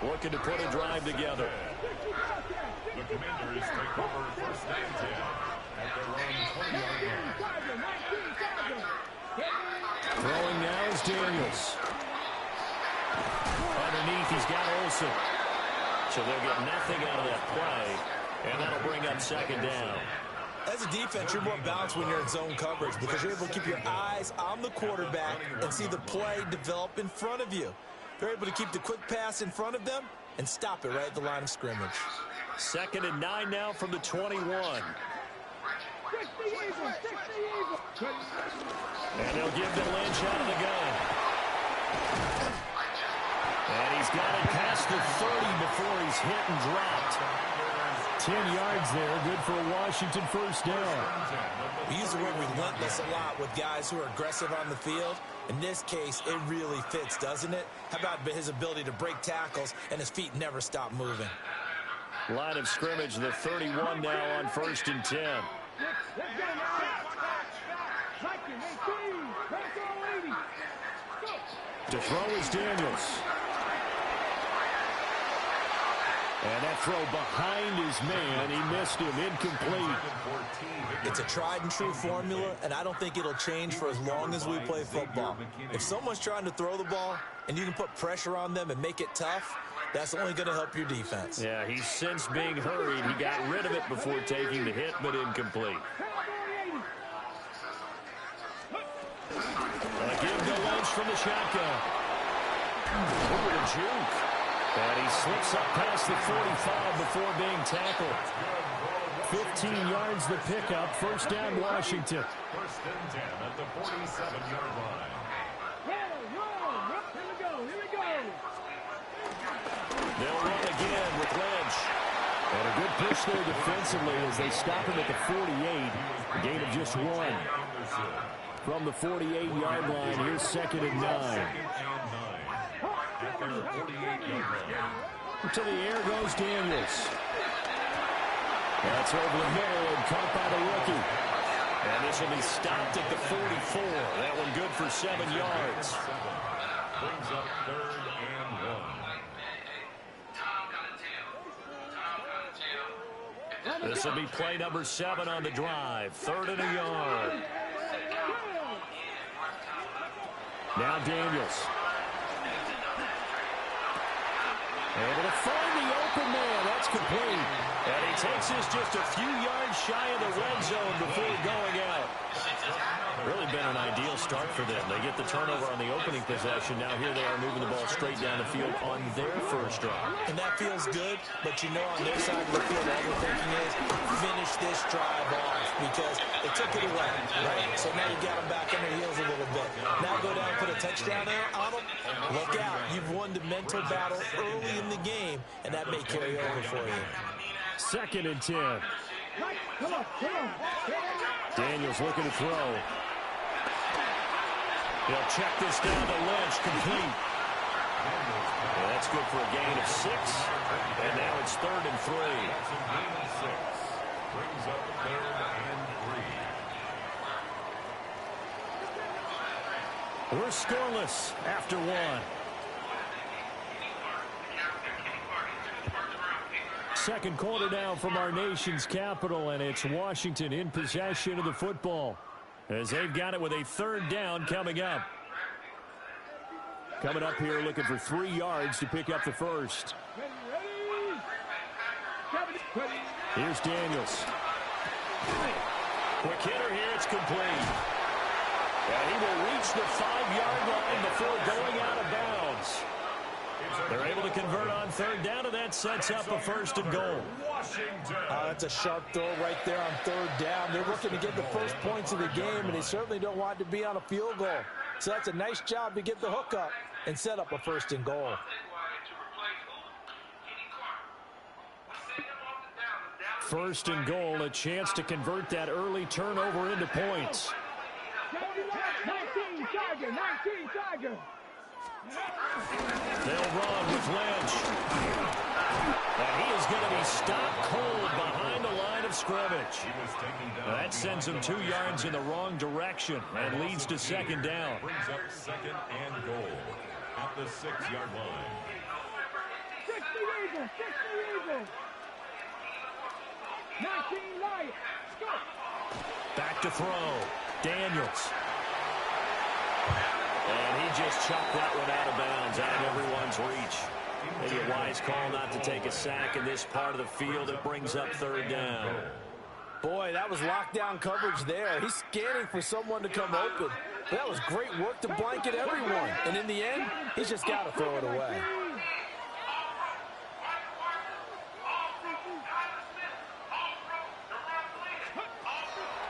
Looking to put a drive together. The Commanders take over 1st and 10 at their own 20-yard line. Throwing now is Daniels. Underneath, he's got Olsen. So they'll get nothing out of that play, and that'll bring up 2nd down. As a defense, you're more balanced when you're in zone coverage because you're able to keep your eyes on the quarterback and see the play develop in front of you. They're able to keep the quick pass in front of them and stop it right at the line of scrimmage. 2nd and 9 now from the 21. And they'll give to Lynch out of the gun. And he's got it past the 30 before he's hit and dropped. 10 yards there, good for a Washington first down. We use the word relentless a lot with guys who are aggressive on the field. In this case, it really fits, doesn't it? How about his ability to break tackles and his feet never stop moving? Line of scrimmage, the 31 now on 1st and 10. To throw is Daniels. And that throw behind his man, he missed him, incomplete. It's a tried and true formula, and I don't think it'll change for as long as we play football. If someone's trying to throw the ball and you can put pressure on them and make it tough, that's only going to help your defense. Yeah, he's since being hurried. He got rid of it before taking the hit, but incomplete. A give to Lynch from the shotgun. Over to Juke. And he slips up past the 45 before being tackled. 15 yards the pickup. First down, Washington. 1st and 10 at the 47-yard line. Here we go. They'll run again with Lynch. And a good push there defensively as they stop him at the 48. A gain of just 1. From the 48-yard line, here's 2nd and 9. To the air goes Daniels. That's over the middle and caught by the rookie. And this will be stopped at the 44. That one good for 7 yards. Brings up 3rd and 1. This will be play number 7 on the drive. 3rd and a yard. Now Daniels. Able to find the open man. That's complete. And he takes this just a few yards shy of the red zone before going out. Really been an ideal start for them. They get the turnover on the opening possession. Now here they are moving the ball straight down the field on their first drive. And that feels good, but you know on their side of the field, all they're thinking is finish this drive off because they took it away, right? So now you got them back on their heels a little bit. Now go down and put a touchdown on them. Look out. You've won the mental battle early in the game, and that may carry over for you. 2nd and 10. Daniels looking to throw. He'll check this down to Lynch, complete. Well, that's good for a gain of 6. And now it's 3rd and 3. Brings up 3rd and 3. We're scoreless after 1. Second quarter now from our nation's capital, and it's Washington in possession of the football as they've got it with a 3rd down coming up. Coming up here looking for 3 yards to pick up the first. Here's Daniels. Quick hitter here, it's complete. And he will reach the 5-yard line before going out of bounds. They're able to convert on 3rd down, and that sets up a 1st and goal. That's a sharp throw right there on 3rd down. They're looking to get the first points of the game, and they certainly don't want it to be on a field goal. So that's a nice job to get the hook up and set up a 1st and goal. First and goal, a chance to convert that early turnover into points. 19 Tiger. They'll run with Lynch. And he is going to be stopped cold behind the line of scrimmage. That sends him 2 yards in the wrong direction and leads to 2nd down. Brings up 2nd and goal at the 6-yard line. 60 Eagles. 19 Lions. Back to throw. Daniels. And he just chucked that one out of bounds, out of everyone's reach. Maybe a wise call not to take a sack in this part of the field. It brings up 3rd down. Boy, that was lockdown coverage there. He's scanning for someone to come open. That was great work to blanket everyone. And in the end, he's just got to throw it away.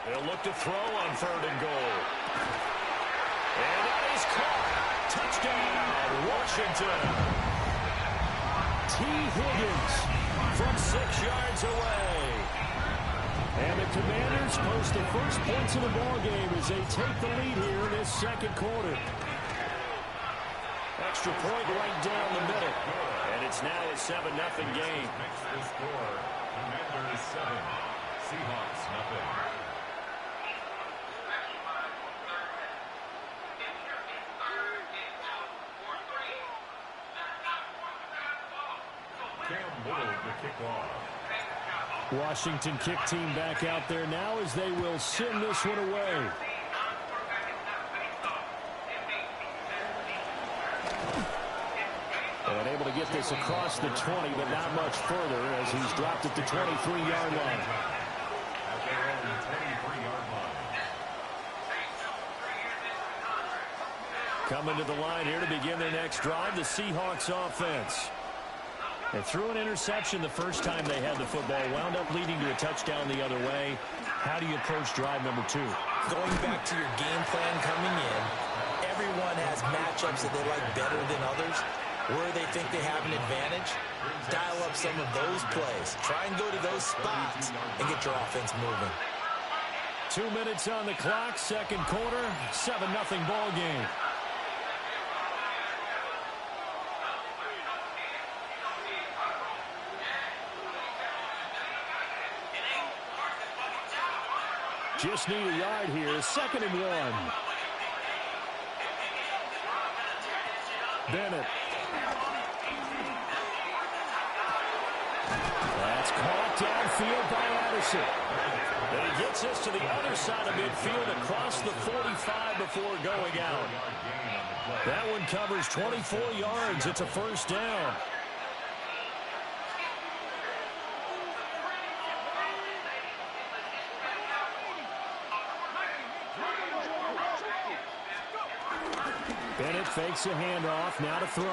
They'll look to throw on 3rd and goal. And that is caught. Touchdown, Washington. T. Higgins from 6 yards away. And the Commanders post the first points of the ball game as they take the lead here in this 2nd quarter. Extra point right down the middle. And it's now a 7-0 game. Makes the score. Commanders 7, Seahawks nothing. Washington kick team back out there now as they will send this one away. And able to get this across the 20, but not much further as he's dropped at the 23-yard line. Coming to the line here to begin their next drive, the Seahawks offense. They threw an interception the first time they had the football, wound up leading to a touchdown the other way. How do you approach drive number 2? Going back to your game plan coming in, everyone has matchups that they like better than others. Where they think they have an advantage, dial up some of those plays. Try and go to those spots and get your offense moving. 2 minutes on the clock, 2nd quarter, 7-0 ball game. Just need a yard here. 2nd and 1. Bennett. That's caught downfield by Addison. And he gets us to the other side of midfield across the 45 before going out. That one covers 24 yards. It's a first down. Bennett fakes a handoff, now to throw.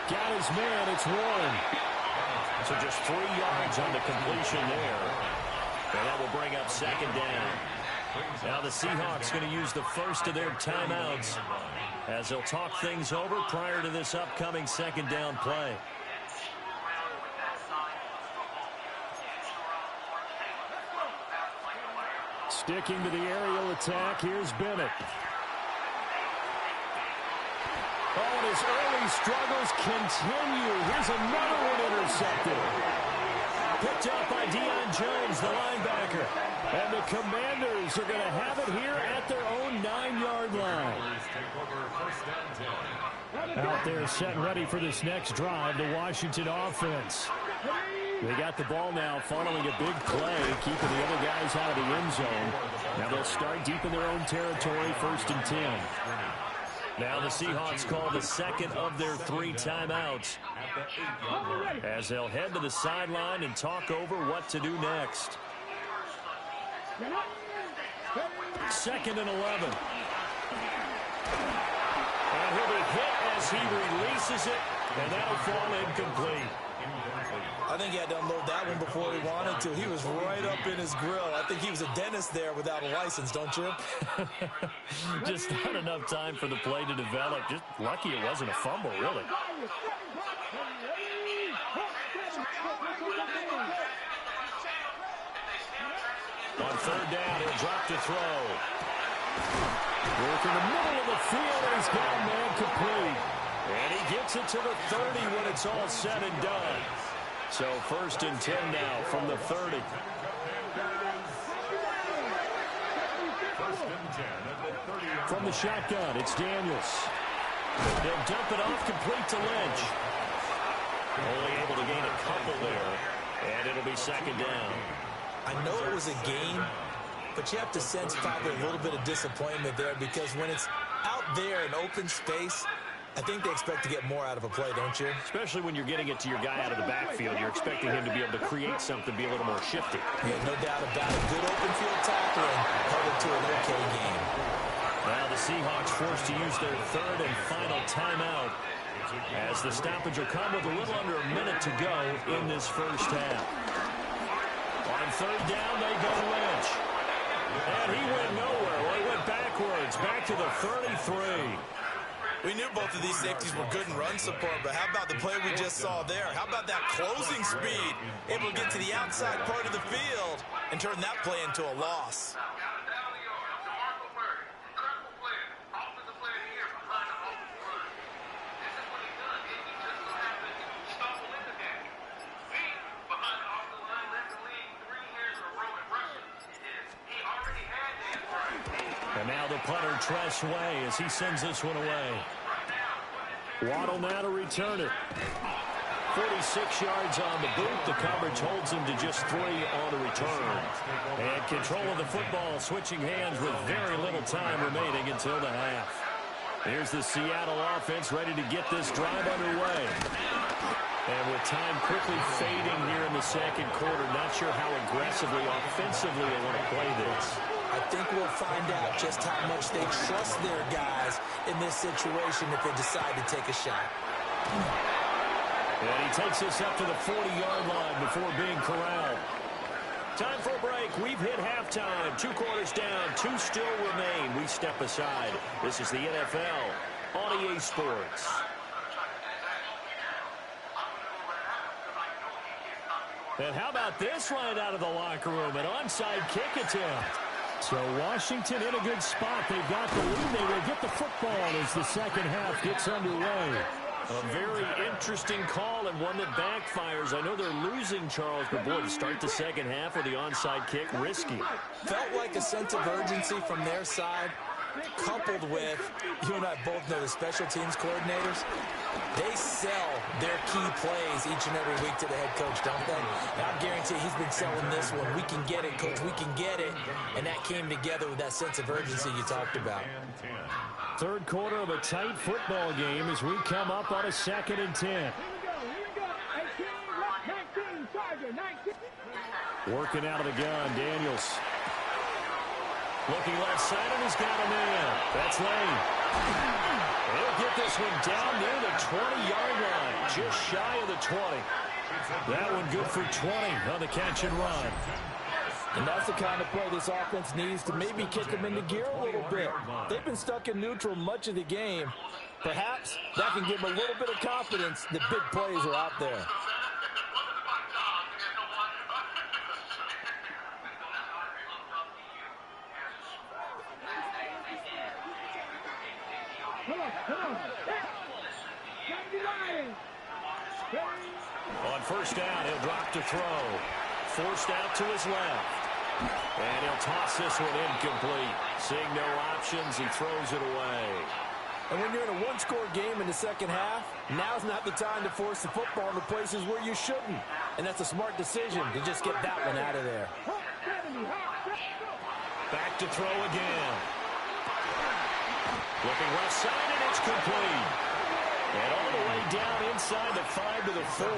Got his man, it's Warren. So just 3 yards on the completion there. And that will bring up second down. Now the Seahawks going to use the first of their timeouts as they'll talk things over prior to this upcoming second down play. Sticking to the aerial attack, here's Bennett. Oh, and his early struggles continue. Here's another one intercepted. Picked up by Deion Jones, the linebacker. And the Commanders are going to have it here at their own 9-yard line. Out there set and ready for this next drive, the Washington offense. They got the ball now following a big play, keeping the other guys out of the end zone. Now they'll start deep in their own territory, 1st and 10. Now the Seahawks call the second of their 3 timeouts as they'll head to the sideline and talk over what to do next. 2nd and 11. And he'll be hit as he releases it, and that'll fall incomplete. I think he had to unload that one before he wanted to. He was right up in his grill. I think he was a dentist there without a license, don't you? Just not enough time for the play to develop. Just lucky it wasn't a fumble, really. On 3rd down, he'll drop to throw. Work in the middle of the field, and he's got a man complete. And he gets it to the 30 when it's all said and done. So 1st and 10 now from the 30. From the shotgun, it's Daniels. They'll dump it off complete to Lynch. Only able to gain a couple there, and it'll be 2nd down. I know it was a game, but you have to sense probably a little bit of disappointment there because when it's out there in open space, I think they expect to get more out of a play, don't you? Especially when you're getting it to your guy out of the backfield. You're expecting him to be able to create something, be a little more shifty. Yeah, no doubt about it. Good open field tackling, headed to an okay game. Now the Seahawks forced to use their 3rd and final timeout as the stoppage will come with a little under a minute to go in this first half. On 3rd down, they go Lynch. And he went nowhere. Well, he went backwards, back to the 33. We knew both of these safeties were good in run support, but how about the play we just saw there? How about that closing speed? Able to get to the outside part of the field and turn that play into a loss. And now the punter, Tress Way, as he sends this one away. Waddle now to return it. 46 yards on the boot. The coverage holds him to just 3 on the return. And control of the football switching hands with very little time remaining until the half. Here's the Seattle offense ready to get this drive underway. And with time quickly fading here in the 2nd quarter, not sure how aggressively, offensively they want to play this. I think we'll find out just how much they trust their guys in this situation if they decide to take a shot. And he takes us up to the 40-yard line before being corralled. Time for a break. We've hit halftime. 2 quarters down. 2 still remain. We step aside. This is the NFL on EA Sports. And how about this right out of the locker room? An onside kick attempt. So Washington in a good spot. They've got the lead. They will get the football as the second half gets underway. A very interesting call and one that backfires. I know they're losing, Charles, but boy, to start the second half with the onside kick, risky. Felt like a sense of urgency from their side. coupled with, you and I both know the special teams coordinators, they sell their key plays each and every week to the head coach, don't they? And I guarantee he's been selling this one. We can get it, coach. We can get it. And that came together with that sense of urgency you talked about. Third quarter of a tight football game as we come up on a 2nd and 10. Here we go. 18, 19, Charger, 19. Working out of the gun, Daniels. Looking left side, and he's got a man. That's Lane. He'll get this one down near the 20-yard line, just shy of the 20. That one good for 20 on the catch and run. And that's the kind of play this offense needs to maybe kick them into gear a little bit. They've been stuck in neutral much of the game. Perhaps that can give them a little bit of confidence that big plays are out there. On first down, he'll drop to throw. Forced out to his left. And he'll toss this one incomplete. Seeing no options, he throws it away. And when you're in a one-score game in the second half, now's not the time to force the football into places where you shouldn't. And that's a smart decision to just get that one out of there. Back to throw again. Looking left side, and it's complete. And all the way down inside the 5 to the 4.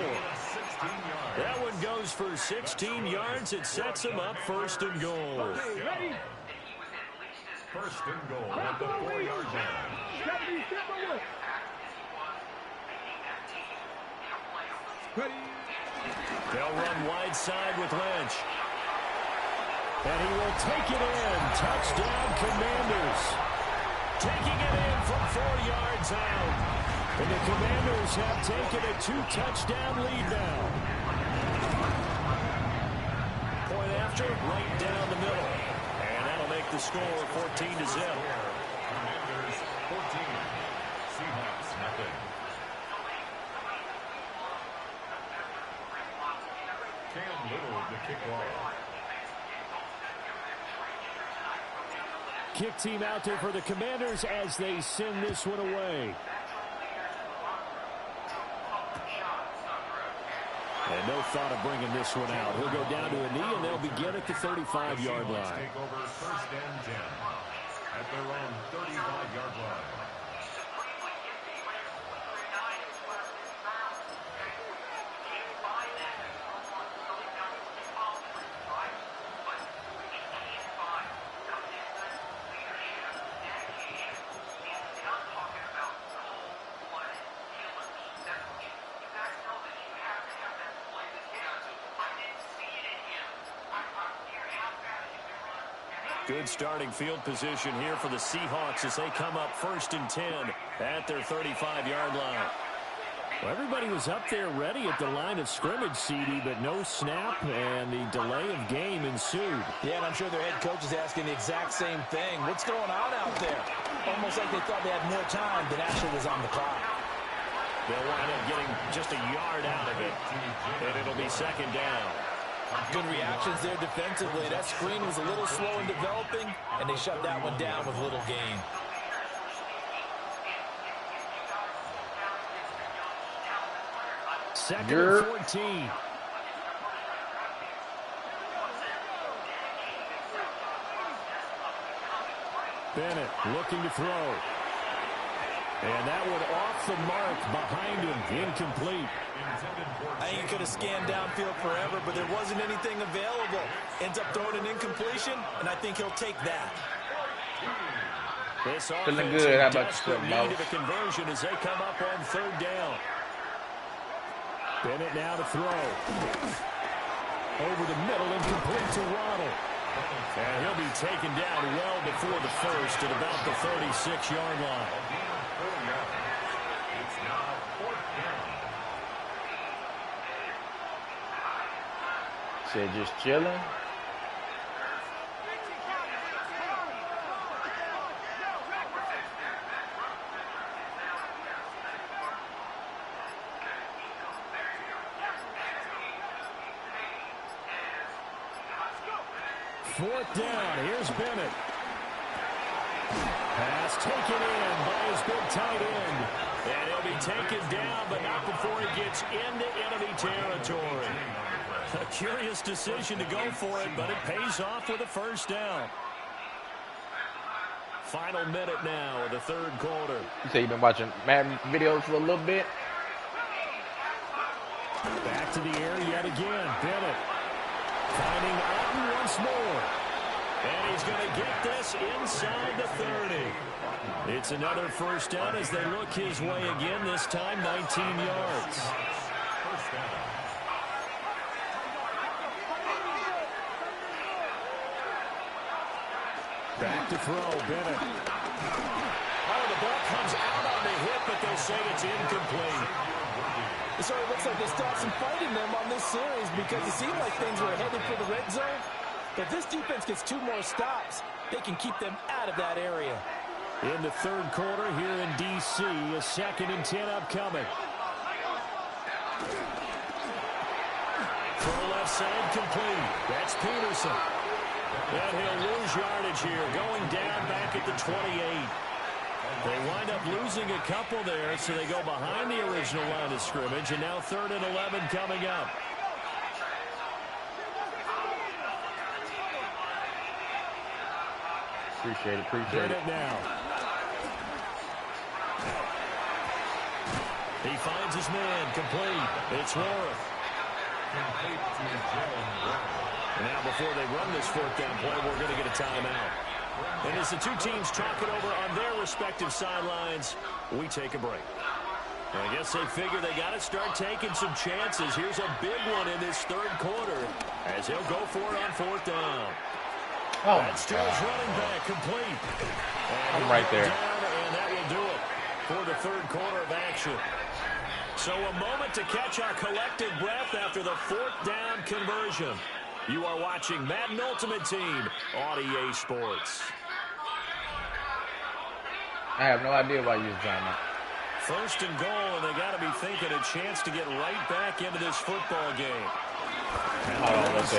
That one goes for 16 yards. It sets him up 1st and goal. First and goal at the 4-yard line. They'll run wide side with Lynch. And he will take it in. Touchdown, Commanders. Taking it in from 4 yards out. And the Commanders have taken a 2-touchdown lead now. Point after, right down the middle. And that'll make the score 14-0. Commanders 14. Seahawks nothing. Cam Little the kickoff. Kick team out there for the Commanders as they send this one away. And no thought of bringing this one out. He'll go down to a knee, and they'll begin at the 35-yard line. Take over 1st and 10 at their own 35-yard line. Good starting field position here for the Seahawks as they come up 1st and 10 at their 35-yard line. Well, everybody was up there ready at the line of scrimmage, CD, but no snap, and the delay of game ensued. Yeah, and I'm sure their head coach is asking the exact same thing. What's going on out there? Almost like they thought they had more time than actually was on the clock. They'll wind up getting just a yard out of it, and it'll be 2nd down. Good reactions there defensively. That screen was a little slow in developing, and they shut that one down with little gain. Second and 14. Bennett looking to throw. And that one off the mark behind him, incomplete. I think he could have scanned downfield forever, but there wasn't anything available. Ends up throwing an incompletion, and I think he'll take that. This Feeling good. How about desperate yourself, need of a conversion as they come up on 3rd down. Bennett now to throw. Over the middle, incomplete to Waddle. And he'll be taken down well before the 1st at about the 36-yard line. It's now 4th down. Said just chilling. Fourth down. Here's Bennett. is taken in by his big tight end. And he'll be taken down, but not before he gets into enemy territory. A curious decision to go for it, but it pays off with a first down. Final minute now of the third quarter. You say you've been watching Madden videos for a little bit? Back to the air yet again. Bennett finding Alton once more. And he's going to get this inside the 30. It's another first down as they look his way again, this time 19 yards. First down. Back to throw, Bennett. Oh, the ball comes out on the hit, but they say it's incomplete. It sort of looks like they still have some fight in them on this series because it seemed like things were headed for the red zone. But this defense gets 2 more stops. They can keep them out of that area. In the third quarter here in D.C., a 2nd and 10 upcoming. Throw left side complete. That's Peterson. And he'll lose yardage here, going down back at the 28. They wind up losing a couple there, so they go behind the original line of scrimmage, and now 3rd and 11 coming up. Appreciate Get it. it now. He finds his man, complete. It's Warren. Now before they run this 4th down play, we're going to get a timeout. And as the two teams talk it over on their respective sidelines, we take a break. I guess they figure they got to start taking some chances. Here's a big one in this third quarter as he'll go for it on 4th down. Oh, that's to his running back, complete. And I'm right there. And that will do it for the third quarter of action. So a moment to catch our collective breath after the 4th down conversion. You are watching Madden Ultimate Team on EA Sports. I have no idea why you're trying that. 1st and goal, and they got to be thinking a chance to get right back into this football game. Hold on, let's see.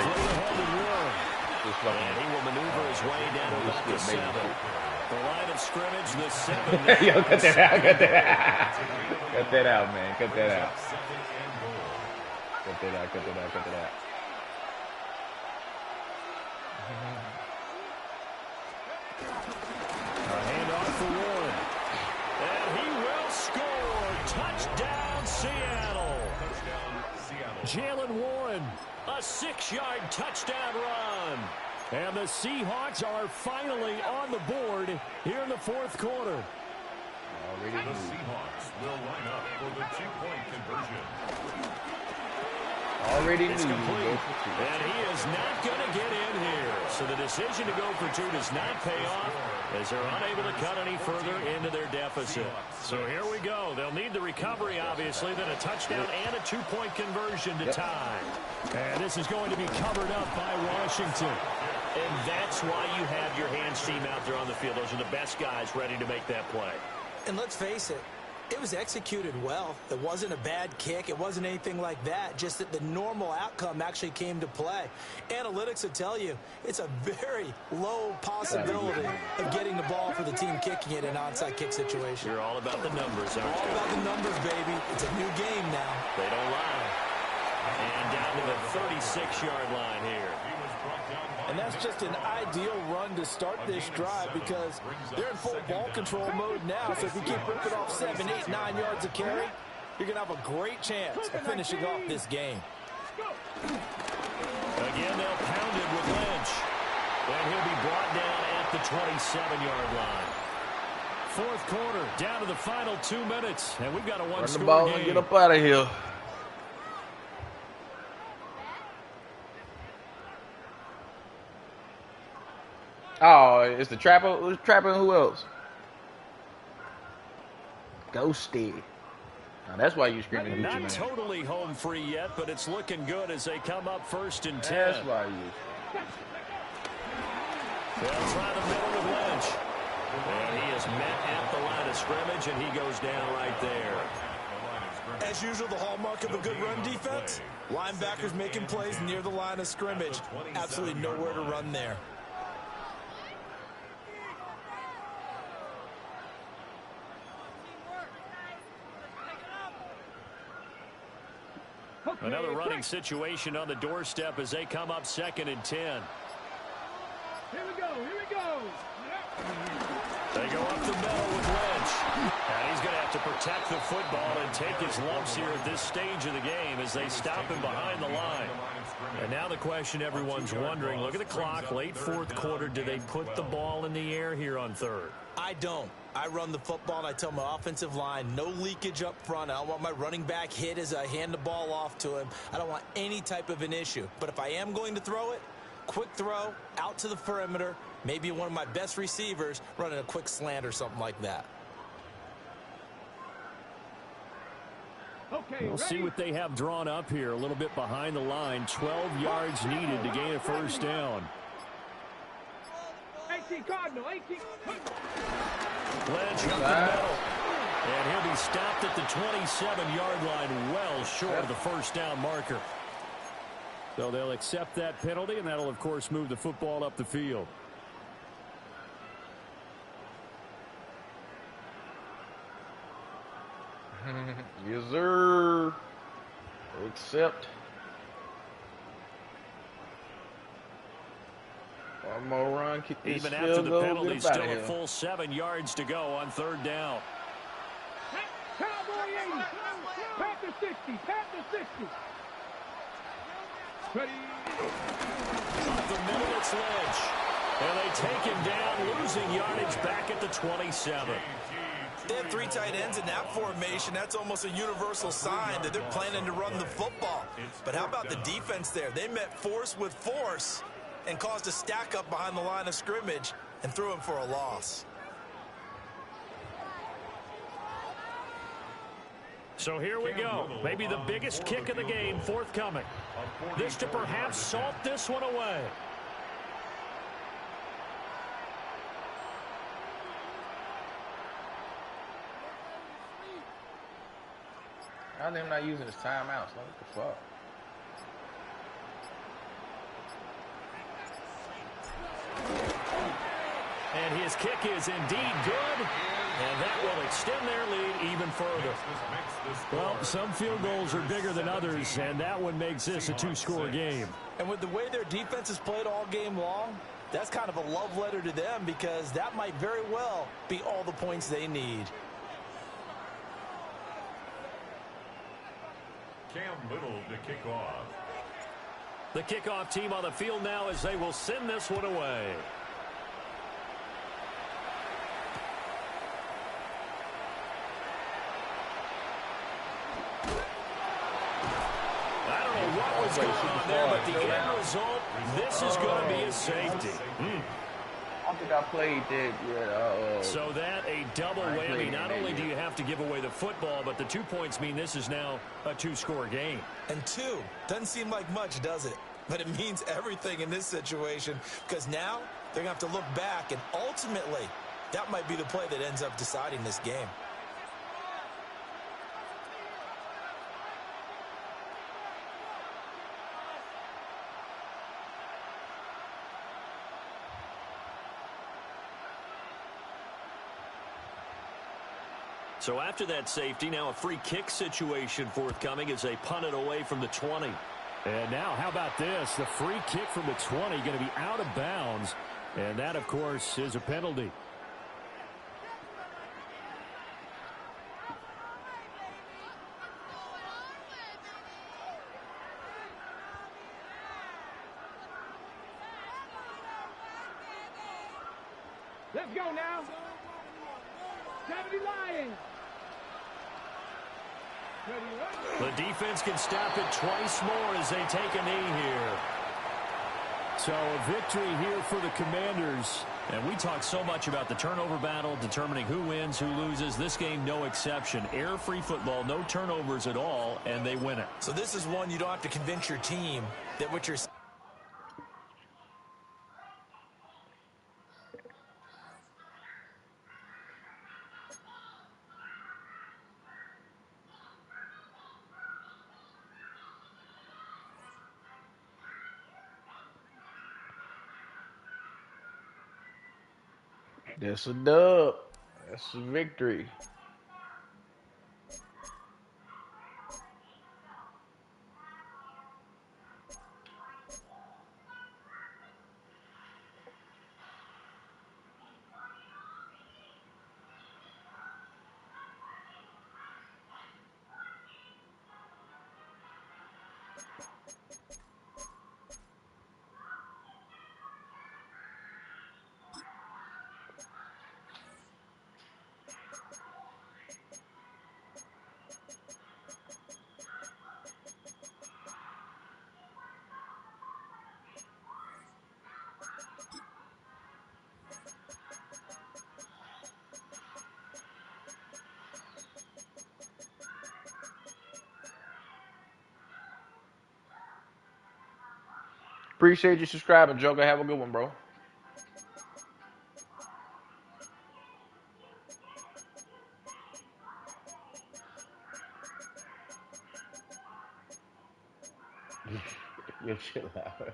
And he will maneuver his way down to about the 7. The line of scrimmage, the 7. Yo, cut that out, cut that out. Cut that out, man, cut that out. Cut that out, cut that out, cut that out. A handoff for Warren. And he will score. Touchdown, Seattle. Jalen Warren, a 6-yard touchdown run. And the Seahawks are finally on the board here in the 4th quarter. The Seahawks will line up for the 2-point conversion. Already It's knew. complete. And he is not going to get in here. So the decision to go for 2 does not pay off as they're unable to cut any further into their deficit. So here we go. They'll need the recovery, obviously, then a touchdown and a 2-point conversion to tie. And this is going to be covered up by Washington. And that's why you have your hands team out there on the field. Those are the best guys ready to make that play. And let's face it, it was executed well. It wasn't a bad kick. It wasn't anything like that. Just that the normal outcome actually came to play. Analytics will tell you it's a very low possibility of getting the ball for the team kicking it in an onside kick situation. You're all about the numbers, aren't you? All about the numbers, baby. It's a new game now. They don't lie. And down to the 36-yard line here. And that's just an ideal run to start this drive because they're in full ball control mode now. So if you keep ripping off 7, 8, 9 yards of carry, you're going to have a great chance of finishing off this game. Again, they'll pound it with Lynch. And he'll be brought down at the 27-yard line. 4th quarter, down to the final 2 minutes. And we've got a one-score game. Run the ball and get up out of here. Oh, it's the Trapper. Who's Trapper and who else? Ghosty. Now that's why you screaming Gucci Not Man. totally home free yet, but it's looking good as they come up 1st and 10. That's why you. They'll try the middle with Lynch. And he is met at the line of scrimmage, and he goes down right there. As usual, the hallmark of a good run defense, linebackers making plays near the line of scrimmage. Absolutely nowhere to run there. Another running situation on the doorstep as they come up 2nd and 10. Here we go. They go up the middle with Lynch. And he's going to have to protect the football and take his lumps here at this stage of the game as they stop him behind the line. And now the question everyone's wondering, look at the clock, late 4th quarter, do they put the ball in the air here on 3rd? I don't. I run the football, and I tell my offensive line, no leakage up front. I don't want my running back hit as I hand the ball off to him. I don't want any type of an issue. But if I am going to throw it, quick throw, out to the perimeter, maybe one of my best receivers running a quick slant or something like that. Okay, we'll see what they have drawn up here. A little bit behind the line. 12 yards needed to gain a first down. 18 Cardinal, 18. Lynch up the middle. And he'll be stopped at the 27-yard line, well short of the first down marker. So they'll accept that penalty, and that'll, of course, move the football up the field. Yes, sir. Accept. One more run. Kick this Even field after the goal, penalty, get up still outta a here. full 7 yards to go on 3rd down. Cowboy 80. Panther 60. Panther 60. Ready. Up the middle, it's Lynch. And they take him down, losing yardage back at the 27. They have 3 tight ends in that formation. That's almost a universal sign that they're planning to run the football. But how about the defense there? They met force with force and caused a stack up behind the line of scrimmage and threw him for a loss. So here we go. Maybe the biggest kick of the game forthcoming. This to perhaps salt this one away. How them not using his timeouts? What the fuck? And his kick is indeed good. And that will extend their lead even further. Well, some field goals are bigger than others, and that one makes this a 2-score game. And with the way their defense has played all game long, that's kind of a love letter to them because that might very well be all the points they need. Cam Little to kick off. The kickoff team on the field now as they will send this one away. I don't know what was going on there, but the end result, this is going to be a safety. I don't think I played that yet. So that a double whammy. Not only do you have to give away the football, but the 2 points mean this is now a 2-score game. And 2 doesn't seem like much, does it? But it means everything in this situation because now they're going to have to look back, and ultimately that might be the play that ends up deciding this game. So after that safety, now a free kick situation forthcoming as they punt it away from the 20. And now, how about this? The free kick from the 20 going to be out of bounds. And that, of course, is a penalty. Let's go now. 70 Lions. The defense can stop it twice more as they take a knee here. So a victory here for the Commanders. And we talk so much about the turnover battle, determining who wins, who loses. This game, no exception. Error-free football, no turnovers at all, and they win it. So this is one you don't have to convince your team that what you're That's a dub. That's a victory. Appreciate you subscribing, Joker. Have a good one, bro. You chill out.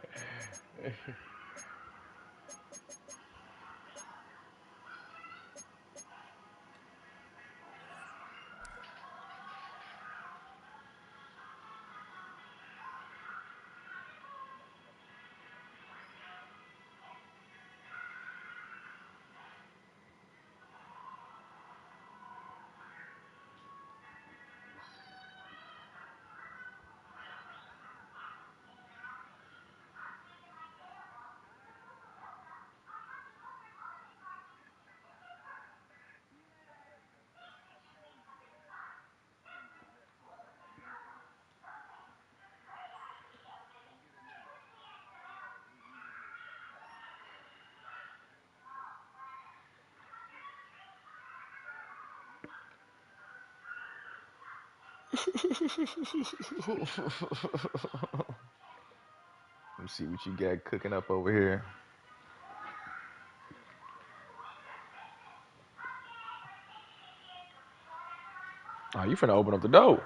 Let me see what you got cooking up over here. Oh, you finna open up the door.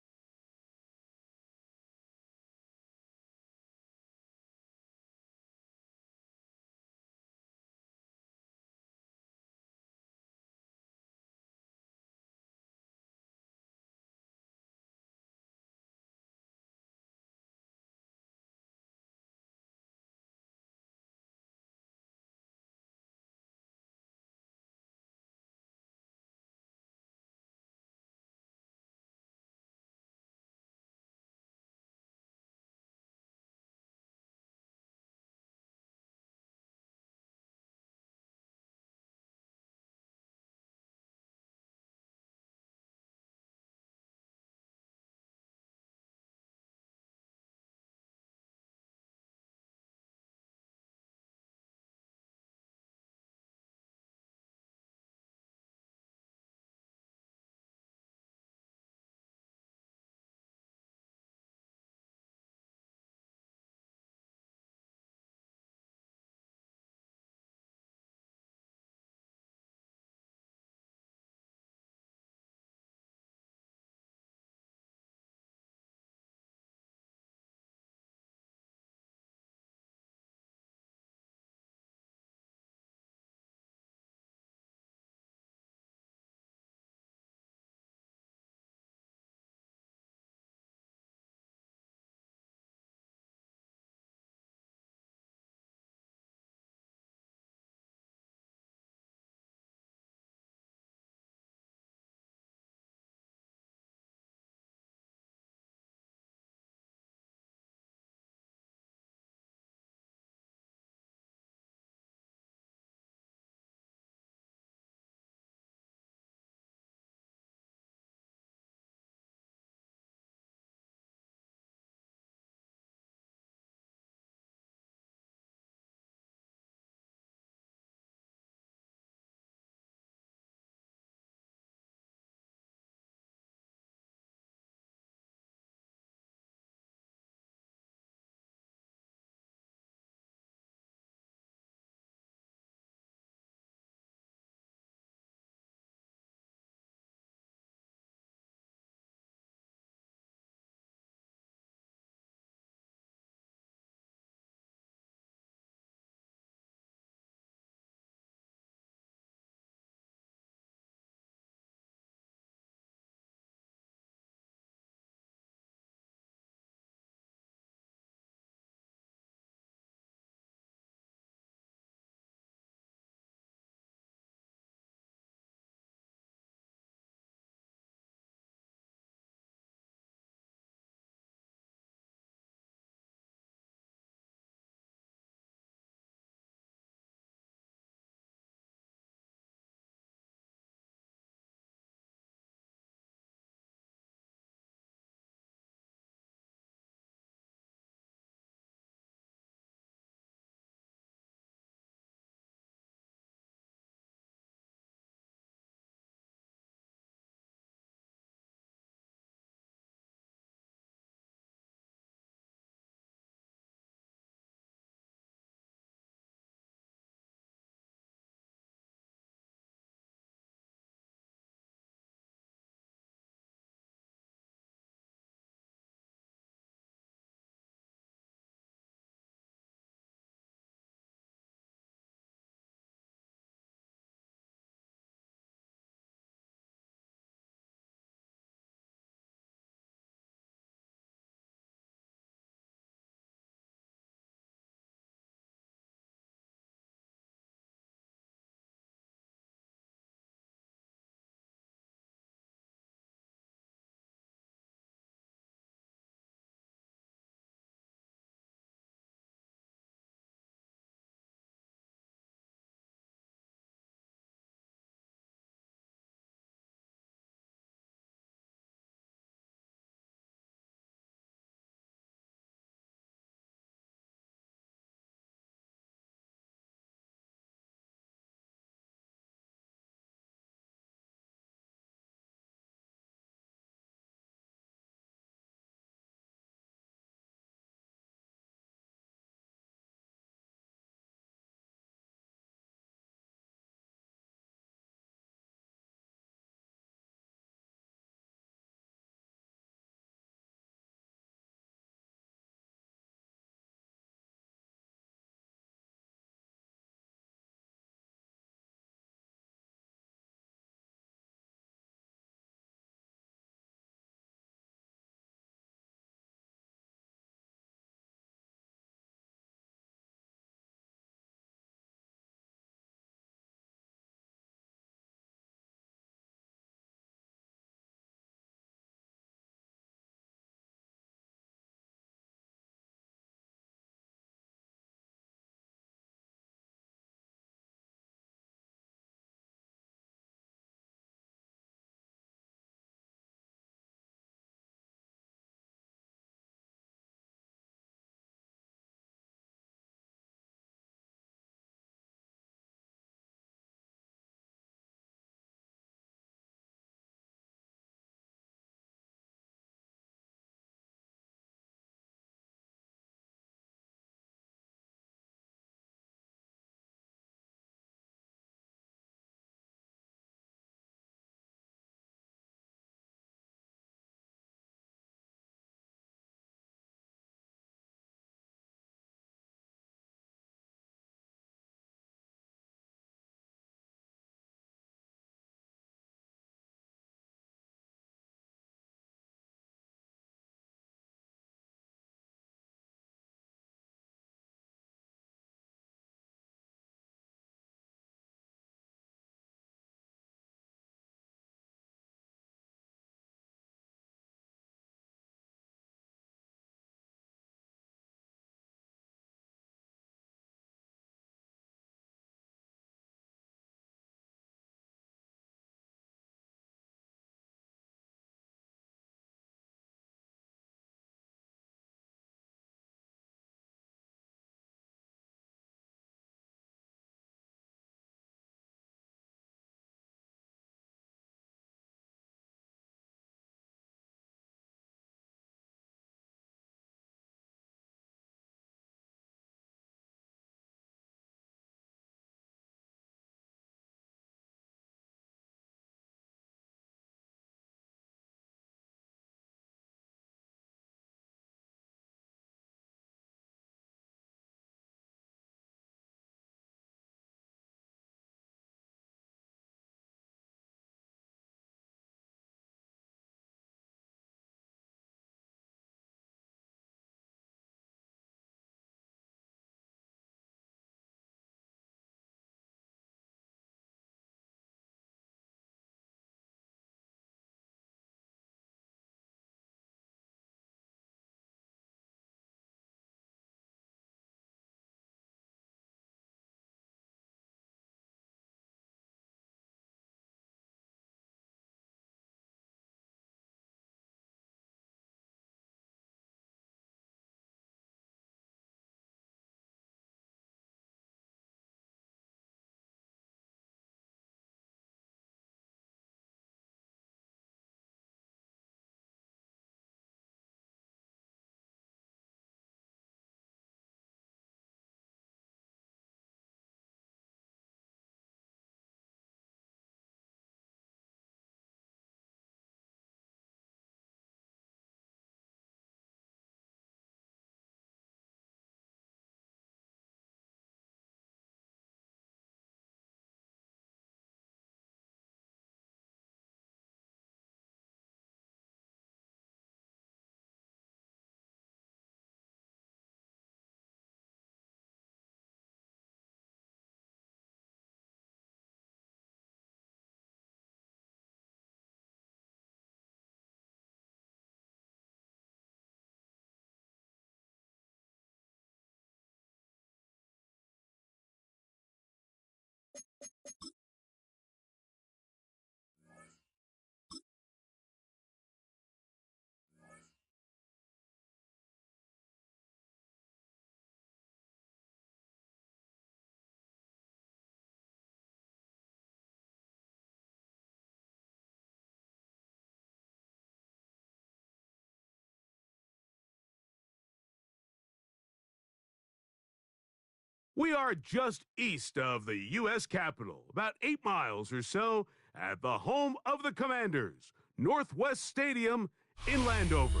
We are just east of the U.S. Capitol, about 8 miles or so, at the home of the Commanders, Northwest Stadium in Landover.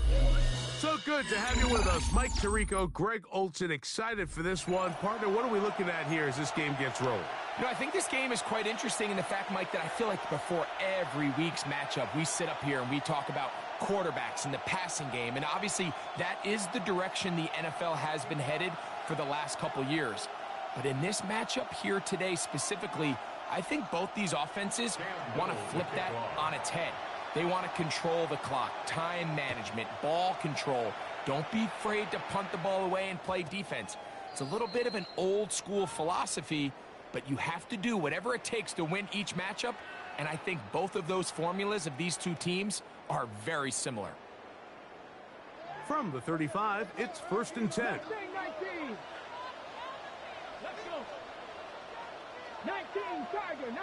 So good to have you with us. Mike Tirico, Greg Olson, excited for this one. Partner, what are we looking at here as this game gets rolling? You know, I think this game is quite interesting in the fact, Mike, that I feel like before every week's matchup, we sit up here and we talk about quarterbacks and the passing game. And obviously, that is the direction the NFL has been headed for the last couple years. But in this matchup here today specifically, I think both these offenses want to flip that on its head. They want to control the clock, time management, ball control. Don't be afraid to punt the ball away and play defense. It's a little bit of an old school philosophy, but you have to do whatever it takes to win each matchup, and I think both of those formulas of these two teams are very similar. From the 35, it's 1st and 10. 19. Let's go. 19, Tiger, 19.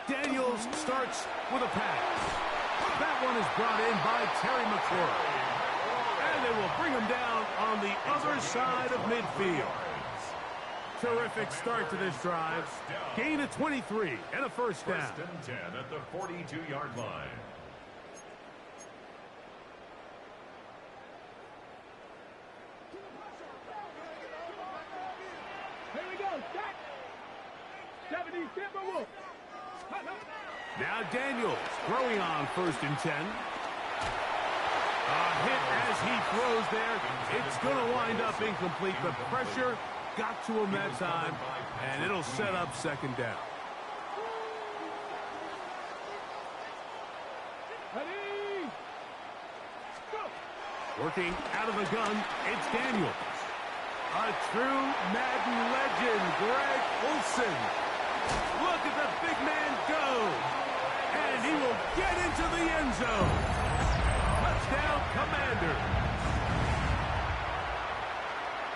Daniels starts with a pass. That one is brought in by Terry McLaurin. And they will bring him down on the other side of midfield. Terrific start to this drive. Gain of 23 and a first down. 1st and 10 at the 42-yard line. Here we go, set. 70 Timberwolves. Now Daniels throwing on 1st and 10. A hit as he throws there. It's going to wind up incomplete. The pressure got to him that time, and it'll set up 2nd down. Ready? Go. Working out of the gun, it's Daniels. A true Madden legend, Greg Olson. Look at the big man go. And he will get into the end zone. Touchdown, Commanders.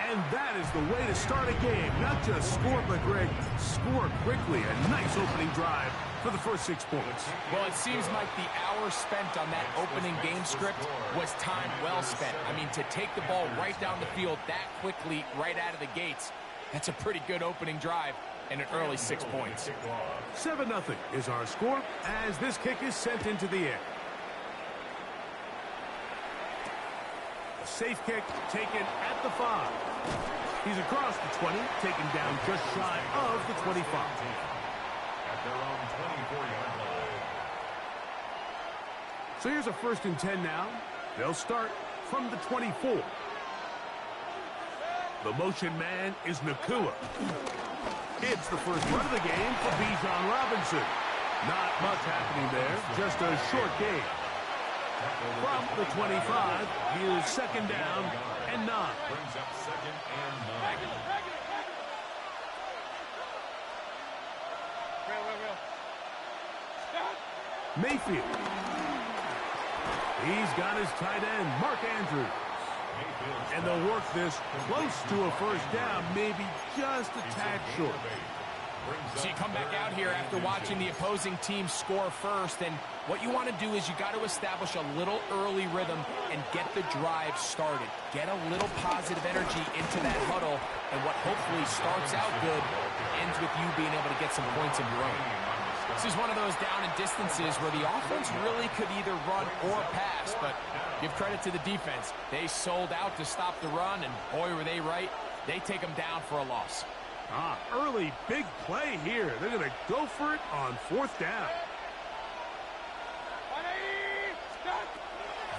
And that is the way to start a game. Not just score, but Greg, score quickly. A nice opening drive for the first 6 points. Well, it seems like the hour spent on that opening game script was time well spent. I mean, to take the ball right down the field that quickly, right out of the gates, that's a pretty good opening drive and an early 6 points. 7-0 is our score as this kick is sent into the air. A safe kick taken at the 5. He's across the 20, taken down just shy of the 25. At their own 24-yard line. So here's a 1st and 10 now. They'll start from the 24. The motion man is Nakua. It's the first run of the game for Bijan Robinson. Not much happening there, just a short gain. From the 25, here's 2nd down and 9. Brings up 2nd and 9. Mayfield. He's got his tight end, Mark Andrews. And they'll work this close to a first down, maybe just a tad short. So you come back out here after watching the opposing team score first, and what you want to do is you got to establish a little early rhythm and get the drive started. Get a little positive energy into that huddle, and what hopefully starts out good ends with you being able to get some points of your own. This is one of those down and distances where the offense really could either run or pass, but give credit to the defense. They sold out to stop the run, and boy, were they right. They take them down for a loss. Early big play here. They're going to go for it on 4th down.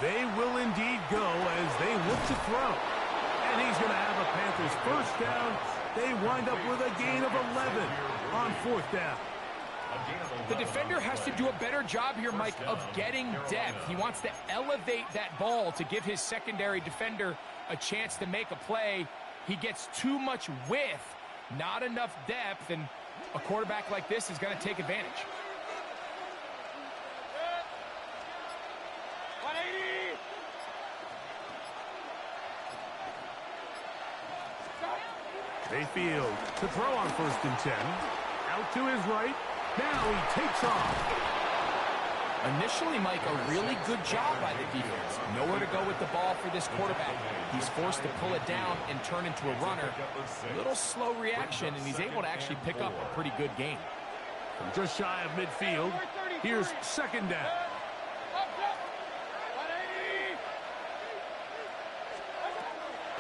They will indeed go as they look to throw. And he's going to have a Panthers first down. They wind up with a gain of 11 on 4th down. The defender has to do a better job here, Mike, of getting depth. He wants to elevate that ball to give his secondary defender a chance to make a play. He gets too much width, not enough depth, and A quarterback like this is going to take advantage. Mayfield to throw on 1st and 10. Out to his right. Now he takes off. Initially, Mike, a really good job by the defense. Nowhere to go with the ball for this quarterback. He's forced to pull it down and turn into a runner. A little slow reaction, and he's able to actually pick up a pretty good game. From just shy of midfield, here's 2nd down.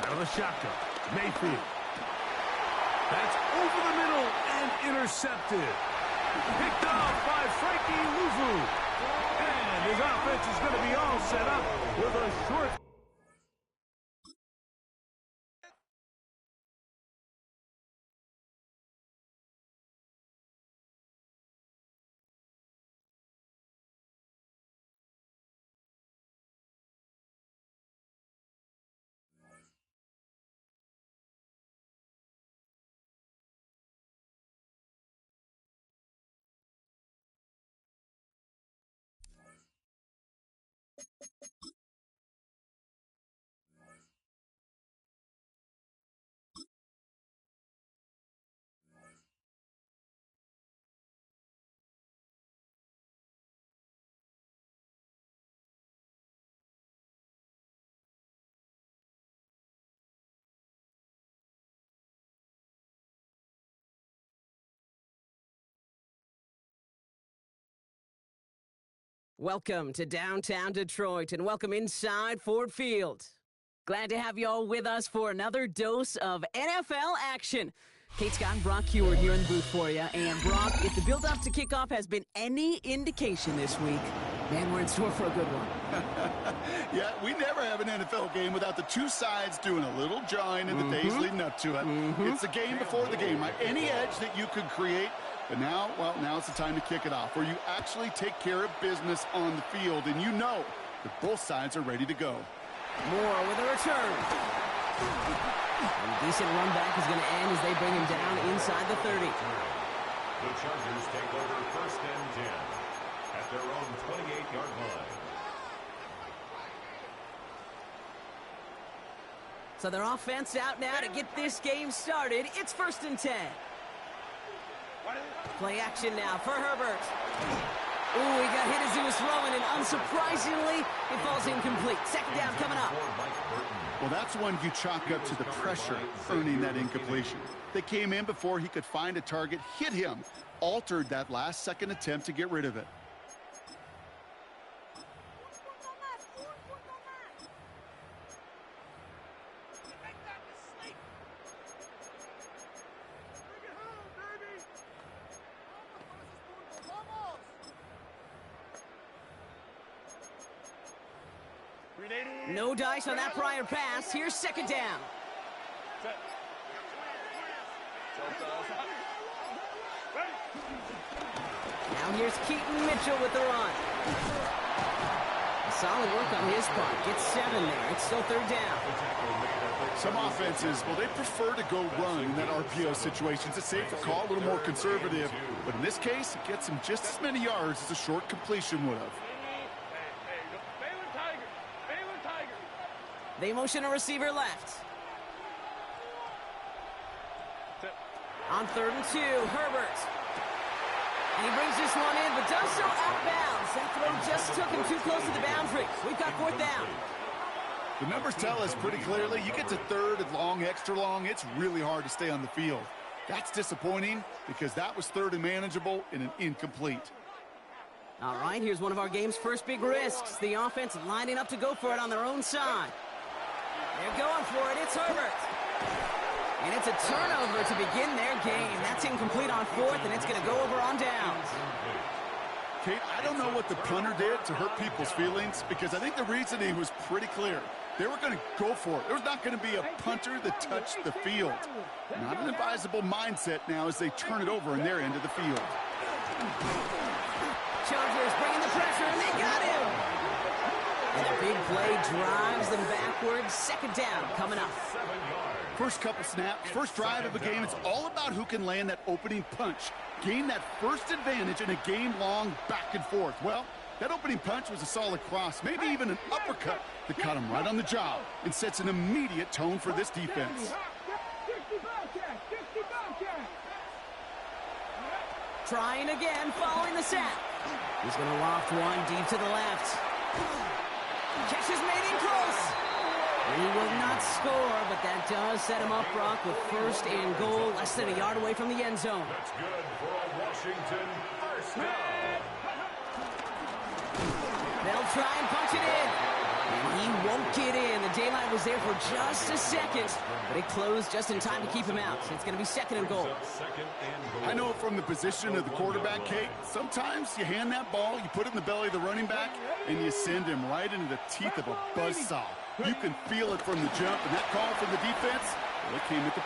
Out of the shotgun, Mayfield. That's over the middle and intercepted. Picked off by Frankie Luvu. And his offense is going to be all set up with a short. Welcome to downtown Detroit and welcome inside Ford Field. Glad to have you all with us for another dose of NFL action. Kate Scott and Brock Heward here in the booth for you. And Brock, if the build-up to kickoff has been any indication this week, man, we're in store for a good one. Yeah, we never have an NFL game without the two sides doing a little jawing in the days leading up to it. It's the game before the game, right? Any edge that you could create. But now, well, now's the time to kick it off, where you actually take care of business on the field, and you know that both sides are ready to go. Moore with a return. A decent run back is going to end as they bring him down inside the 30. The Chargers take over 1st and 10 at their own 28-yard line. So their offense out now to get this game started. It's 1st and 10. Play action now for Herbert. Ooh, he got hit as he was throwing, and unsurprisingly, it falls incomplete. 2nd down coming up. Well, that's one you chalk up to the pressure earning that incompletion. They came in before he could find a target, hit him, altered that last-second attempt to get rid of it. No dice on that prior pass. Here's 2nd down. Now here's Keaton Mitchell with the run. Solid work on his part. Gets 7 there. It's still 3rd down. Some offenses, well, they prefer to go run in that RPO situation. It's a safer call, a little more conservative. But in this case, it gets him just as many yards as a short completion would have. They motion a receiver left. On 3rd and 2, Herbert. And he brings this one in, but does so out of bounds. That throw just took him too close to the boundary. We've got 4th down. The numbers tell us pretty clearly, you get to 3rd and long, extra long, it's really hard to stay on the field. That's disappointing because that was 3rd and manageable and an incomplete. All right, here's one of our game's first big risks. The offense lining up to go for it on their own side. They're going for it. It's Herbert. And it's a turnover to begin their game. That's incomplete on 4th, and it's going to go over on downs. Kate, I don't know what the punter did to hurt people's feelings because I think the reasoning was pretty clear. They were going to go for it. There was not going to be a punter that touched the field. Not an advisable mindset now as they turn it over in their end of the field. Chargers bringing the pressure, and they got him. And a big play drives them backwards. 2nd down coming up. 7 yards. First couple snaps, first drive of a game, it's all about who can land that opening punch. Gain that first advantage in a game-long back and forth. Well, that opening punch was a solid cross, maybe even an uppercut that caught him right on the job and sets an immediate tone for this defense. Trying again, following the sack. He's going to loft one deep to the left. Catch is made in close. He will not score, but that does set him up, Brock, with first and goal, less than a yard away from the end zone. That's good for a Washington first down. They'll try and punch it in. And he won't get in. The daylight was there for just a second, but it closed just in time to keep him out. It's going to be second and goal. I know from the position of the quarterback, Kate, sometimes you hand that ball, you put it in the belly of the running back, and you send him right into the teeth of a buzzsaw. You can feel it from the jump, and that call from the defense, well, it came at the...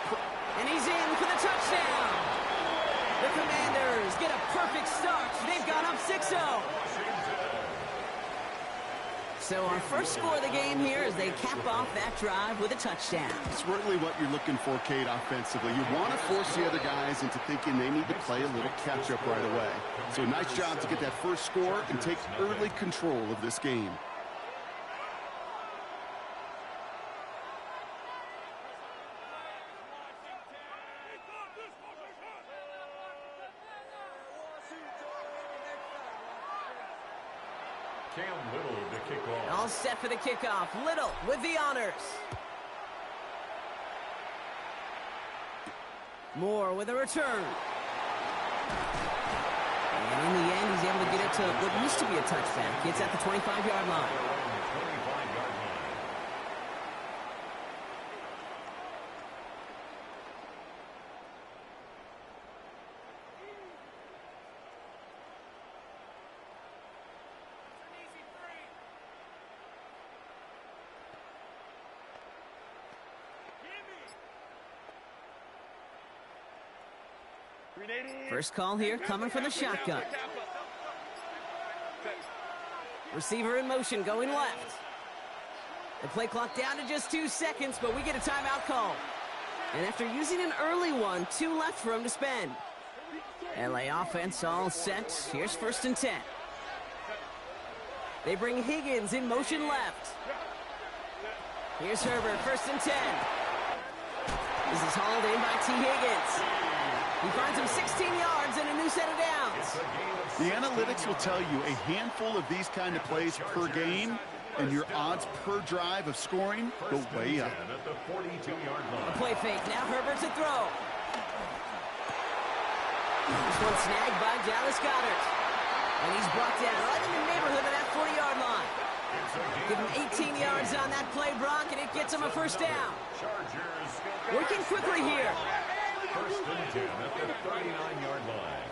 And he's in for the touchdown. The Commanders get a perfect start. They've gone up 6-0. So our first score of the game here as they cap off that drive with a touchdown. It's really what you're looking for, Kate, offensively. You want to force the other guys into thinking they need to play a little catch-up right away. So nice job to get that first score and take early control of this game. Cam Little to kick off. All set for the kickoff. Little with the honors. Moore with a return. And in the end, he's able to get it to what used to be a touchback. It's at the 25-yard line. First call here coming from the shotgun. Receiver in motion going left. The play clock down to just 2 seconds, but we get a timeout call. And after using an early one, 2 left for him to spend. LA offense all set. Here's first and 10. They bring Higgins in motion left. Here's Herbert, first and 10. This is hauled in by T. Higgins. He finds him 16 yards and a new set of downs. The analytics will tell you a handful of these kind of plays per game, and your odds per drive of scoring go way up. A play fake. Now Herbert's a throw. This one snagged by Dallas Goedert. And he's brought down right in the neighborhood of that 40-yard line. Give him 18 yards on that play, Brock, and it gets him a first down. Working quickly here. First and 10 at the 39-yard line.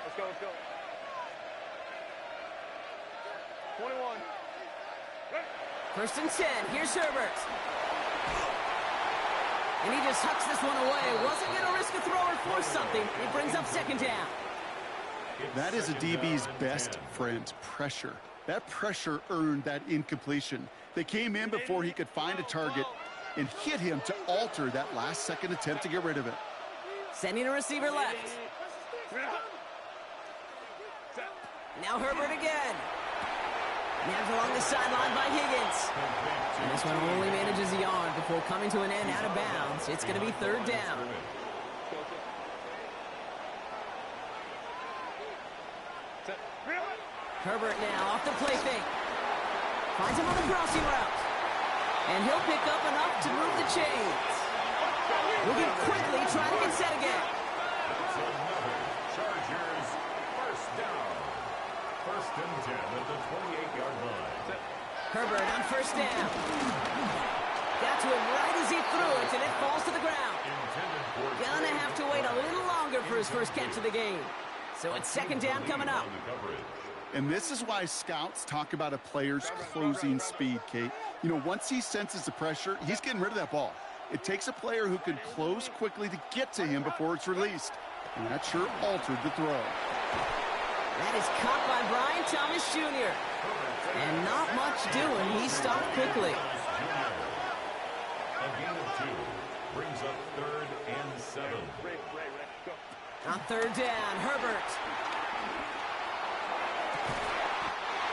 Let's go, let's go. 21. First and 10. Here's Herbert. And he just hucks this one away. Wasn't going to risk a throw or force something. It brings up second down. That is a DB's best friend, pressure. That pressure earned that incompletion. They came in before he could find a target and hit him to alter that last-second attempt to get rid of it. Sending a receiver left. Now Herbert again. Nabbed along the sideline by Higgins. And this one only manages a yard before coming to an end out of bounds. It's going to be third down. Herbert now off the play fake. Finds him on the crossing route. And he'll pick up enough to move the chains. Moving quickly, trying to get set again. Chargers first down. First and 10 at the 28-yard line. Herbert on first down. Got to him right as he threw it, and it falls to the ground. Gonna have to wait a little longer for his first catch of the game. So it's second down coming up. And this is why scouts talk about a player's closing speed, Kate. You know, once he senses the pressure, he's getting rid of that ball. It takes a player who can close quickly to get to him before it's released. And that sure altered the throw. That is caught by Brian Thomas Jr. And not much doing. He stopped quickly. A gain of 2. Brings up 3rd and 7. On 3rd down, Herbert.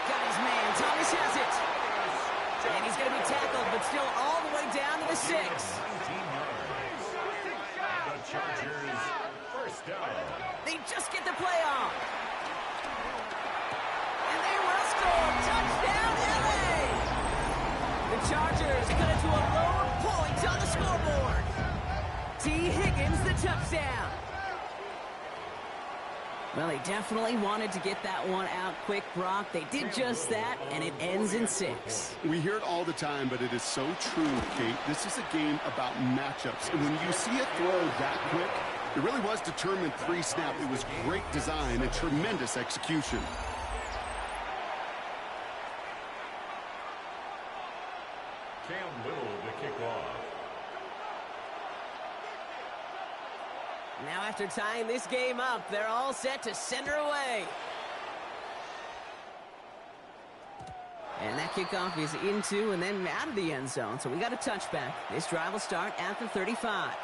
Got his man. Thomas has it. And he's going to be tackled, but still all the way down to the 6. 19 yards. The Chargers, first down. They just get the play off. And they will score. Touchdown, LA! The Chargers cut it to a lone point on the scoreboard. T. Higgins, the touchdown. Well, they definitely wanted to get that one out quick, Brock. They did just that, and it ends in 6. We hear it all the time, but it is so true, Kate. This is a game about matchups. And when you see a throw that quick, it really was determined pre-snap. It was great design and tremendous execution. Cam Little to kick off. Now after tying this game up, they're all set to send her away. And that kickoff is into and then out of the end zone. So we got a touchback. This drive will start at the 35.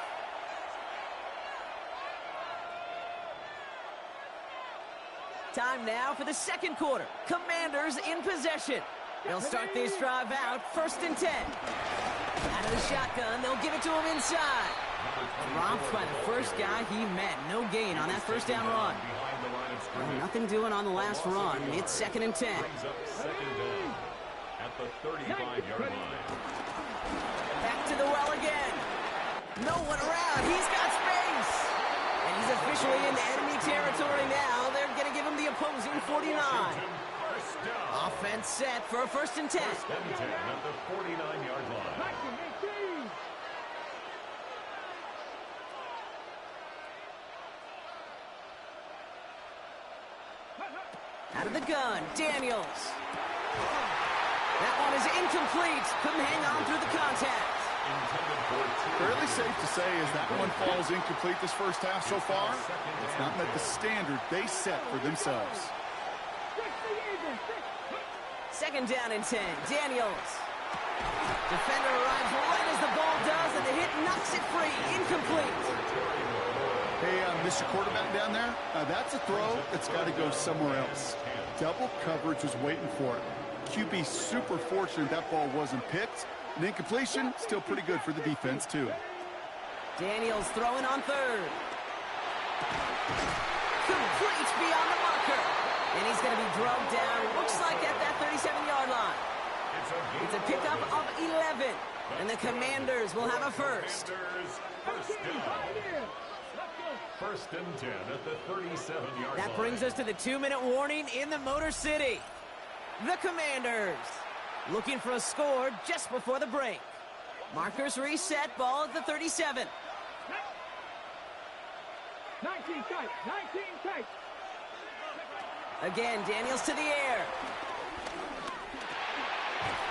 Time now for the second quarter. Commanders in possession. They'll start this drive out 1st and 10. Out of the shotgun, they'll give it to him inside. Dropped by the first guy he met. No gain on that first down run. Well, nothing doing on the last run. It's 2nd and 10. Brings up 2nd down at the 35-yard line. Back to the well again. No one around. He's got space. And he's officially in enemy territory now. They're going to give him the opposing 49. Offense set for a 1st and 10. 1st and 10 at the 49-yard line. Out of the gun, Daniels. That one is incomplete. Couldn't hang on through the contact. Fairly safe to say as that one falls incomplete this first half so far, it's not met the standard they set for themselves. 2nd down and 10. Daniels. Defender arrives right as the ball does, and the hit knocks it free. Incomplete. Hey, Mr. Quarterback down there, that's a throw that's got to go somewhere else. Double coverage was waiting for it. QB super fortunate that ball wasn't picked. And incompletion, still pretty good for the defense, too. Daniels throwing on 3rd. Complete beyond the marker. And he's going to be drugged down, looks like at that 37-yard line. It's a pickup of 11. And the Commanders will have a first. 1st and 10 at the 37-yard line. That brings us to the 2-minute warning in the Motor City. The Commanders looking for a score just before the break. Markers reset, ball at the 37. 19 tight, 19 tight. Again, Daniels to the air.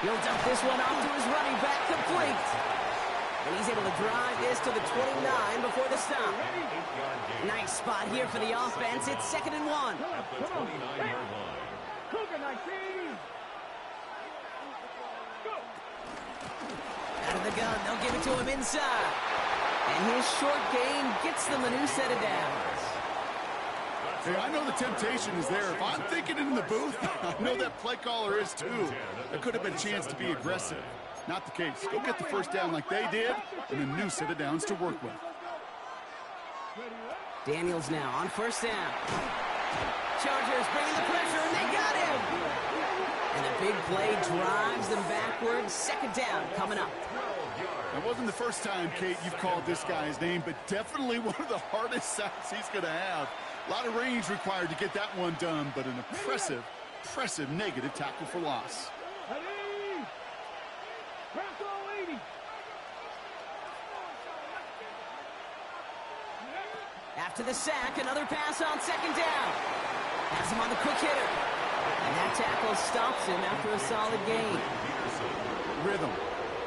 He'll dump this one off to his running back, complete. And he's able to drive this to the 29 before the stop. Nice spot here for the offense. It's 2nd and 1. At the 29-yard line. Cougar 19. Out of the gun, they'll give it to him inside. And his short gain gets them a new set of downs. Hey, I know the temptation is there. If I'm thinking in the booth, I know that play caller is too. There could have been a chance to be aggressive. Not the case. Go get the first down like they did, and a new set of downs to work with. Daniels now on 1st down. Chargers bringing the pressure, and they got him. And a big play drives them backwards. 2nd down coming up. It wasn't the first time, Kate, you've called this guy's name, but definitely one of the hardest sacks he's going to have. A lot of range required to get that one done, but an impressive negative tackle for loss. After the sack, another pass on 2nd down. Has him on the quick hitter. And that tackle stops him after a solid gain. Rhythm.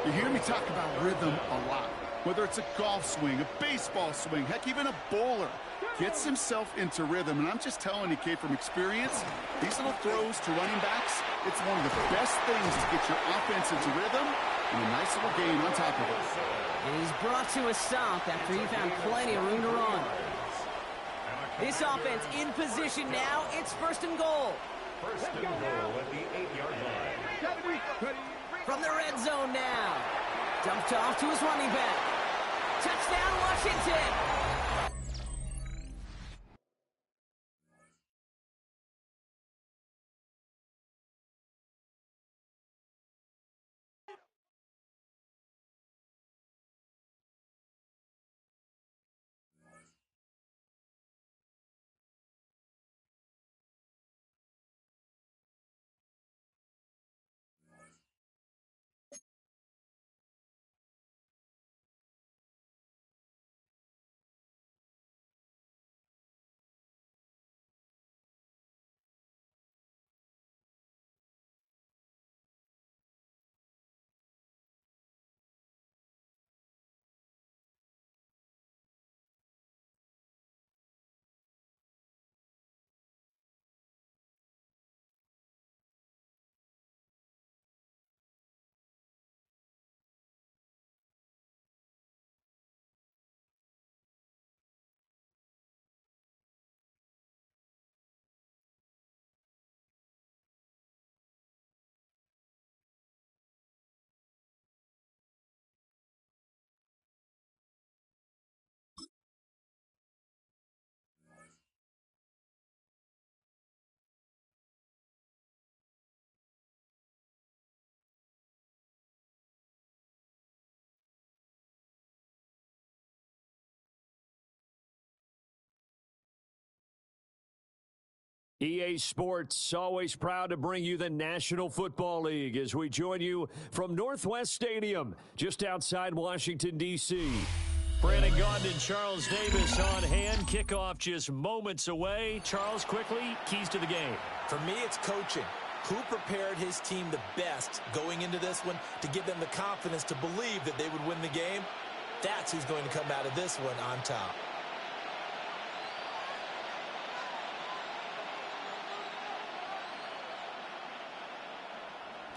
You hear me talk about rhythm a lot. Whether it's a golf swing, a baseball swing, heck, even a bowler. Gets himself into rhythm. And I'm just telling you, Kate, from experience, these little throws to running backs, it's one of the best things to get your offense into rhythm and a nice little gain on top of it. And he's brought to a stop after he found plenty of room to run. This offense in position now. It's first and goal. First and goal at the 8-yard line. From the red zone now. Dumped off to his running back. Touchdown, Washington. EA Sports, always proud to bring you the National Football League as we join you from Northwest Stadium, just outside Washington, D.C. Brandon Gaudin and Charles Davis on hand. Kickoff just moments away. Charles, quickly, keys to the game. For me, it's coaching. Who prepared his team the best going into this one to give them the confidence to believe that they would win the game? That's who's going to come out of this one on top.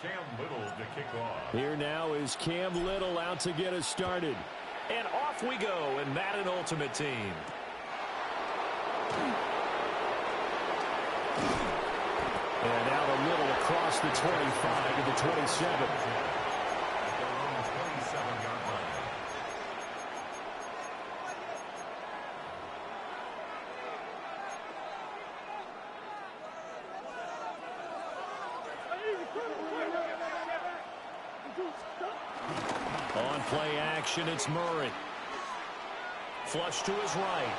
Cam Little to kick off. Here now is Cam Little out to get us started. And off we go in Madden Ultimate Team. And now the Little across the 25 to the 27. On play action, it's Murray. Flush to his right.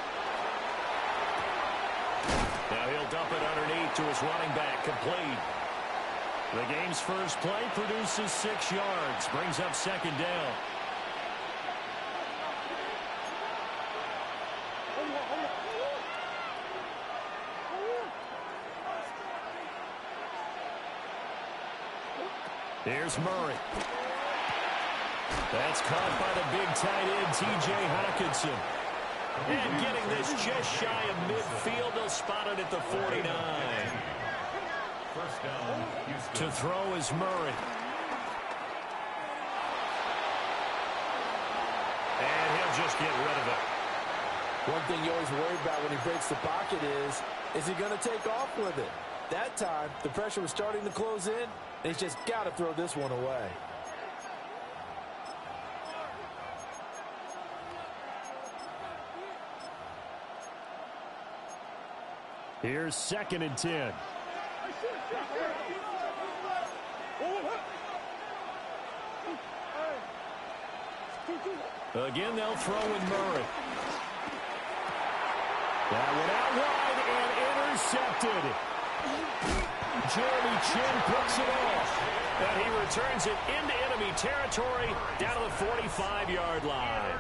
Now he'll dump it underneath to his running back, complete. The game's first play produces 6 yards, brings up second down. Here's Murray. That's caught by the big tight end, T.J. Hawkinson. And getting this just shy of midfield, they'll spot it at the 49. First down, Houston. To throw is Murray. And he'll just get rid of it. One thing you always worry about when he breaks the pocket is he going to take off with it? That time, the pressure was starting to close in, and he's just got to throw this one away. Here's 2nd and 10. Again, they'll throw in Murray. That went out wide and intercepted. Jeremy Chin picks it off. And he returns it into enemy territory down to the 45-yard line.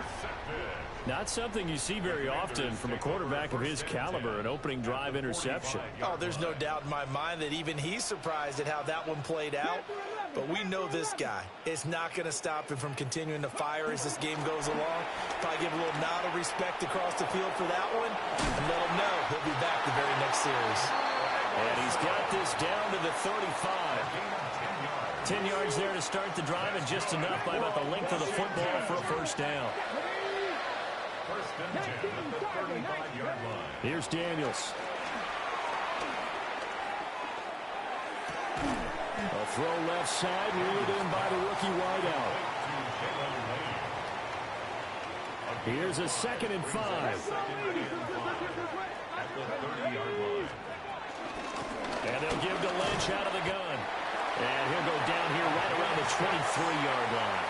Not something you see very often from a quarterback of his caliber, an opening drive interception. Oh, there's no doubt in my mind that even he's surprised at how that one played out. But we know this guy. It's not going to stop him from continuing to fire as this game goes along. Probably give a little nod of respect across the field for that one and let him know he'll be back the very next series. And he's got this down to the 35. 10 yards there to start the drive, and just enough by about the length of the football for a first down. First and 10 at the 35-yard line. Here's Daniels. A throw left side, reeled in by the rookie wideout. Here's a 2nd and 5. At the 30-yard line. And they'll give to Lynch out of the gun. And he'll go down here right around the 23-yard line.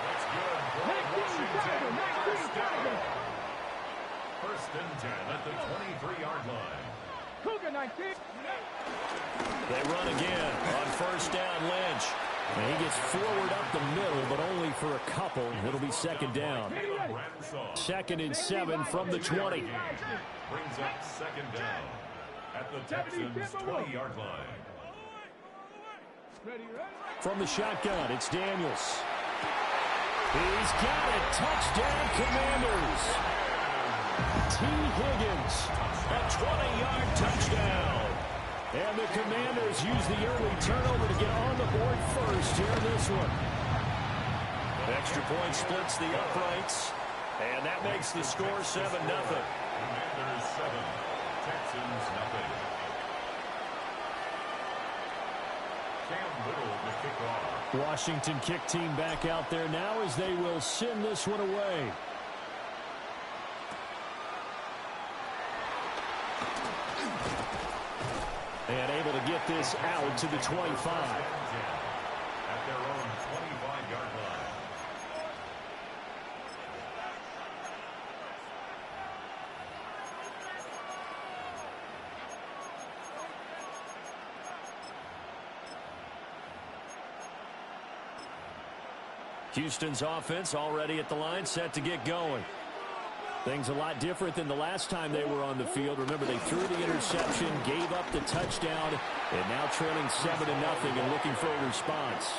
That's good for Washington. First down. First and 10 at the 23-yard line. Cougar 19. They run again on first down, Lynch. And he gets forward up the middle, but only for a couple. It'll be 2nd down. 2nd and 7 from the 20. Brings up 2nd down at the Texans' 20-yard line. From the shotgun, it's Daniels. He's got it. Touchdown, Commanders. T. Higgins, a 20-yard touchdown. And the Commanders use the early turnover to get on the board first here in this one. Extra point splits the uprights, and that makes the score 7-0. Commanders 7, Texans nothing. Cam Little to kick off. Washington kick team back out there now as they will send this one away. And able to get this out to the 25. At their own 25-yard line. Houston's offense already at the line, set to get going. Things a lot different than the last time they were on the field. Remember, they threw the interception, gave up the touchdown, and now trailing 7-0 and looking for a response.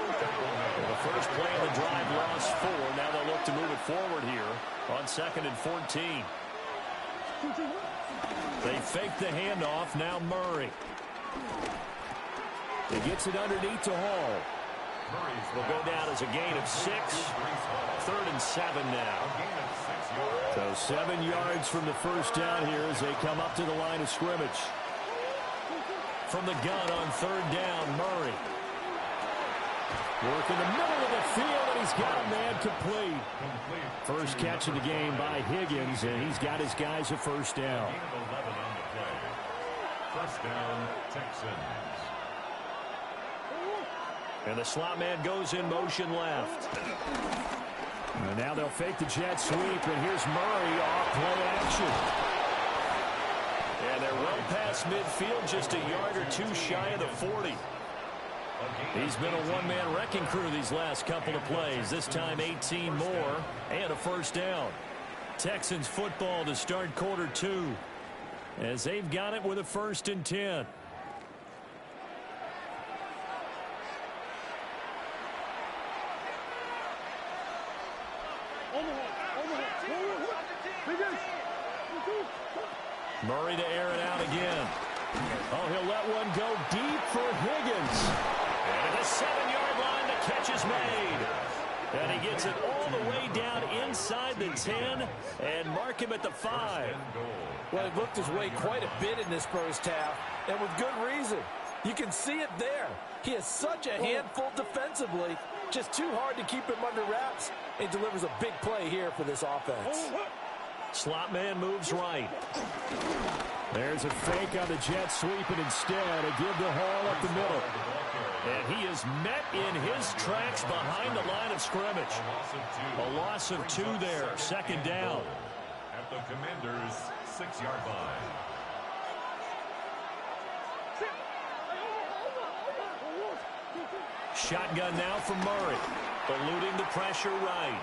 Well, the first play of the drive lost 4. Now they'll look to move it forward here on 2nd and 14. They fake the handoff. Now Murray. He gets it underneath to Hall. Will go down as a gain of 6. 3rd and 7 now. So 7 yards from the first down here as they come up to the line of scrimmage. From the gun on 3rd down, Murray. Work in the middle of the field, and he's got a man complete. First catch of the game by Higgins, and he's got his guys a first down. First down, Texans. And the slot man goes in motion left. And now they'll fake the jet sweep, and here's Murray off play action. And they're well past midfield, just a yard or 2 shy of the 40. He's been a one-man wrecking crew these last couple of plays. This time 18 more and a first down. Texans football to start quarter 2 as they've got it with a 1st and 10. Murray to air it out again. Oh, he'll let one go deep for Higgins. And at the 7-yard line, the catch is made. And he gets it all the way down inside the 10 and mark him at the 5. Well, he looked his way quite a bit in this first half, and with good reason. You can see it there. He is such a handful defensively. Just too hard to keep him under wraps. He delivers a big play here for this offense. Slot man moves right. There's a fake on the jet sweep, and instead a give to Hall up the middle. And he is met in his tracks behind the line of scrimmage. A loss of 2 there. 2nd down. At the Commanders' 6-yard line. Shotgun now from Murray. Eluding the pressure right.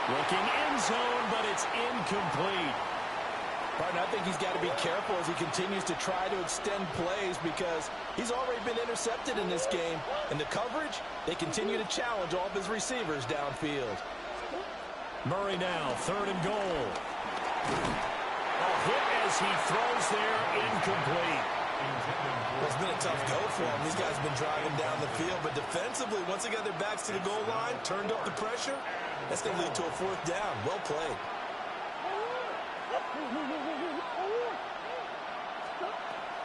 Looking end zone, but it's incomplete. Martin, I think he's got to be careful as he continues to try to extend plays because he's already been intercepted in this game. And the coverage, they continue to challenge all of his receivers downfield. Murray now, 3rd and goal. A hit as he throws there, incomplete. Well, it's been a tough go for them. These guys have been driving down the field, but defensively, once they got their backs to the goal line, turned up the pressure, that's going to lead to a fourth down. Well played.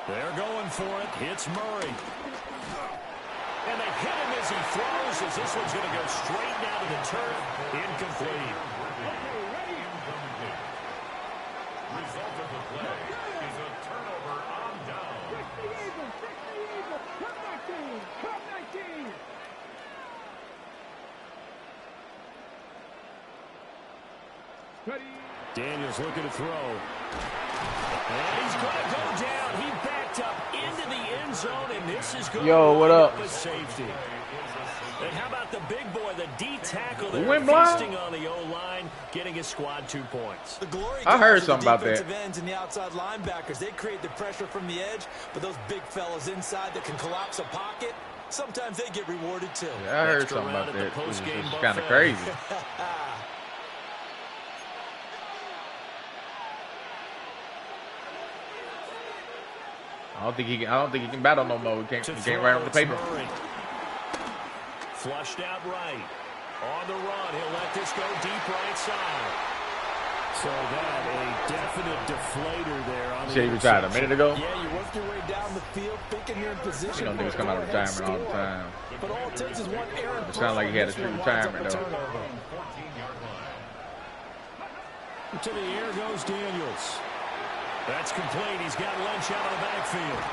They're going for it. Hits Murray. And they hit him as he throws, as this one's going to go straight down to the turf. Incomplete. Result of the play is a turnover on down. Come 19! Come 19! Daniels looking to throw. And he's going to go down. He backed up into the end zone, and this is going Yo, what up? a safety. And how about the big boy, the D tackle We there, went blind? feasting on the O-line, getting his squad 2 points. The glory I heard goes to something the about that. defensive ends and the outside linebackers. They create the pressure from the edge, but those big fellas inside that can collapse a pocket, sometimes they get rewarded too. Yeah, I heard Extra something round about at the that. It's post-game kind of buffet. crazy. I don't think he can battle no more. He can't write on the paper. Murray. Flushed out right. On the run, he'll let this go deep right side. So that a definite deflator there on He retired a minute ago. Yeah, you work your way down the field, thinking you're in position. You know niggas come out of retirement all the time. But all it takes is one error. It sounded like he had a true retirement though. 14-yard line. To the air goes Daniels. That's complete. He's got Lynch out of the backfield.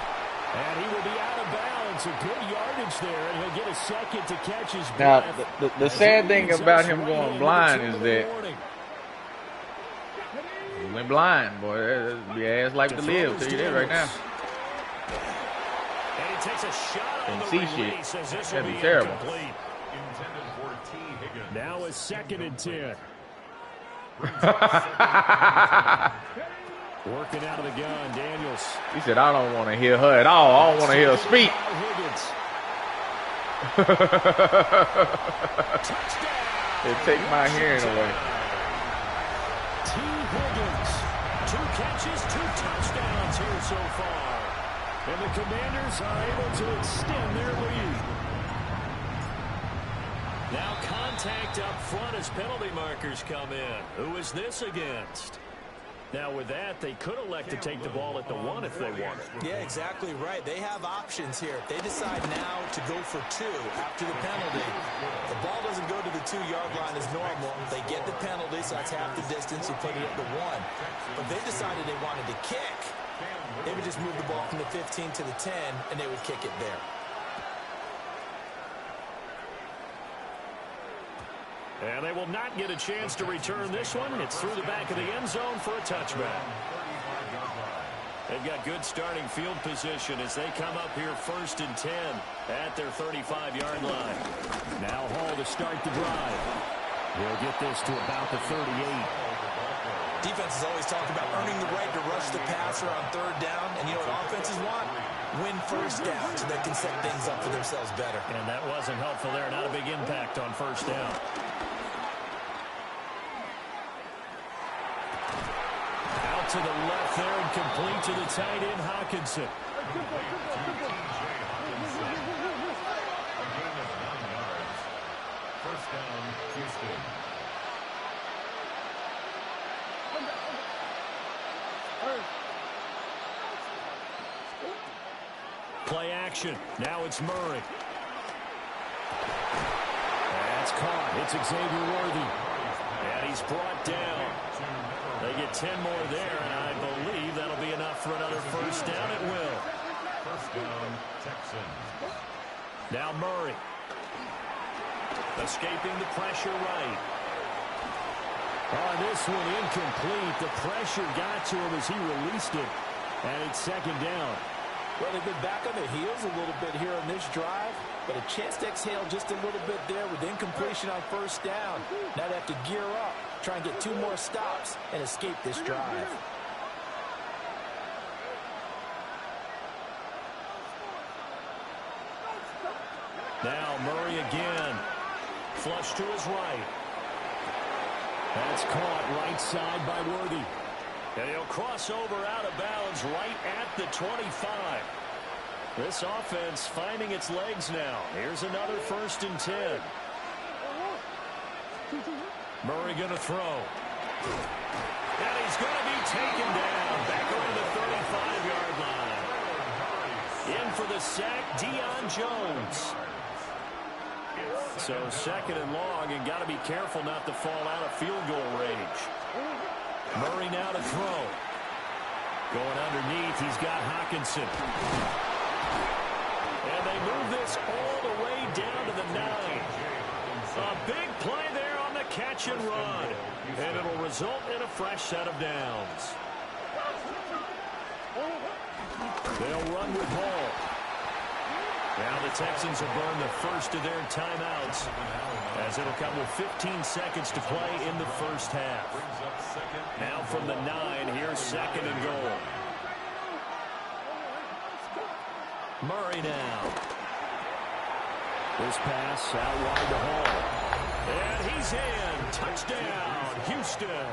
And he will be out of bounds. A good yardage there, and he'll get a second to catch his breath. Now, the sad thing about him going blind is that he went blind, boy. That'd be ass like to live. Tell you that right now. And he takes a shot on the Can't see release shit. as this will That'd be be terrible. incomplete. Intended for T. Higgins. Now a 2nd and 10. Working out of the gun, Daniels. He said, I don't want to hear her at all. I don't want to hear her speak. Higgins. It take my hearing away. T. Higgins. 2 catches, 2 touchdowns here so far. And the Commanders are able to extend their lead. Now contact up front as penalty markers come in. Who is this against? Now with that, they could elect to take the ball at the 1 if they wanted. Yeah, exactly right. They have options here. If they decide now to go for 2 after the penalty, the ball doesn't go to the 2-yard line as normal. They get the penalty, so that's half the distance. You put it at the 1. But if they decided they wanted to kick, they would just move the ball from the 15 to the 10, and they would kick it there. And they will not get a chance to return this one. It's through the back of the end zone for a touchback. They've got good starting field position as they come up here 1st and 10 at their 35-yard line. Now Hall to start the drive. He'll get this to about the 38. Defense has always talked about earning the right to rush the passer on 3rd down. And you know what offenses want? Win 1st down so they can set things up for themselves better. And that wasn't helpful there. Not a big impact on 1st down. Out to the left there and complete to the tight end, Hawkinson. A gain of 9 yards. 1st down, Houston. Play action. Now it's Murray. That's caught. It's Xavier Worthy. And he's brought down. They get 10 more there, and I believe that'll be enough for another 1st down. It will. 1st down, Texans. Now Murray. Escaping the pressure right. Oh, this one incomplete. The pressure got to him as he released it. And it's 2nd down. Well, they've been back on their heels a little bit here on this drive, but a chance to exhale just a little bit there with incompletion on 1st down. Now they have to gear up, try and get 2 more stops, and escape this drive. Now Murray again. Flush to his right. That's caught right side by Worthy. And he'll cross over out of bounds right at the 25. This offense finding its legs now. Here's another 1st and 10. Murray going to throw. And he's going to be taken down. Back over the 35-yard line. In for the sack, Deion Jones. So 2nd and long, and got to be careful not to fall out of field goal range. Murray now to throw. Going underneath, he's got Hockenson. And they move this all the way down to the 9. A big play there on the catch and run. And it'll result in a fresh set of downs. They'll run with Hall. Now the Texans have burned the first of their timeouts, as it'll come with 15 seconds to play in the first half. Now from the 9, here's 2nd and goal. Murray now. This pass out wide to Hall. And he's in. Touchdown, Houston.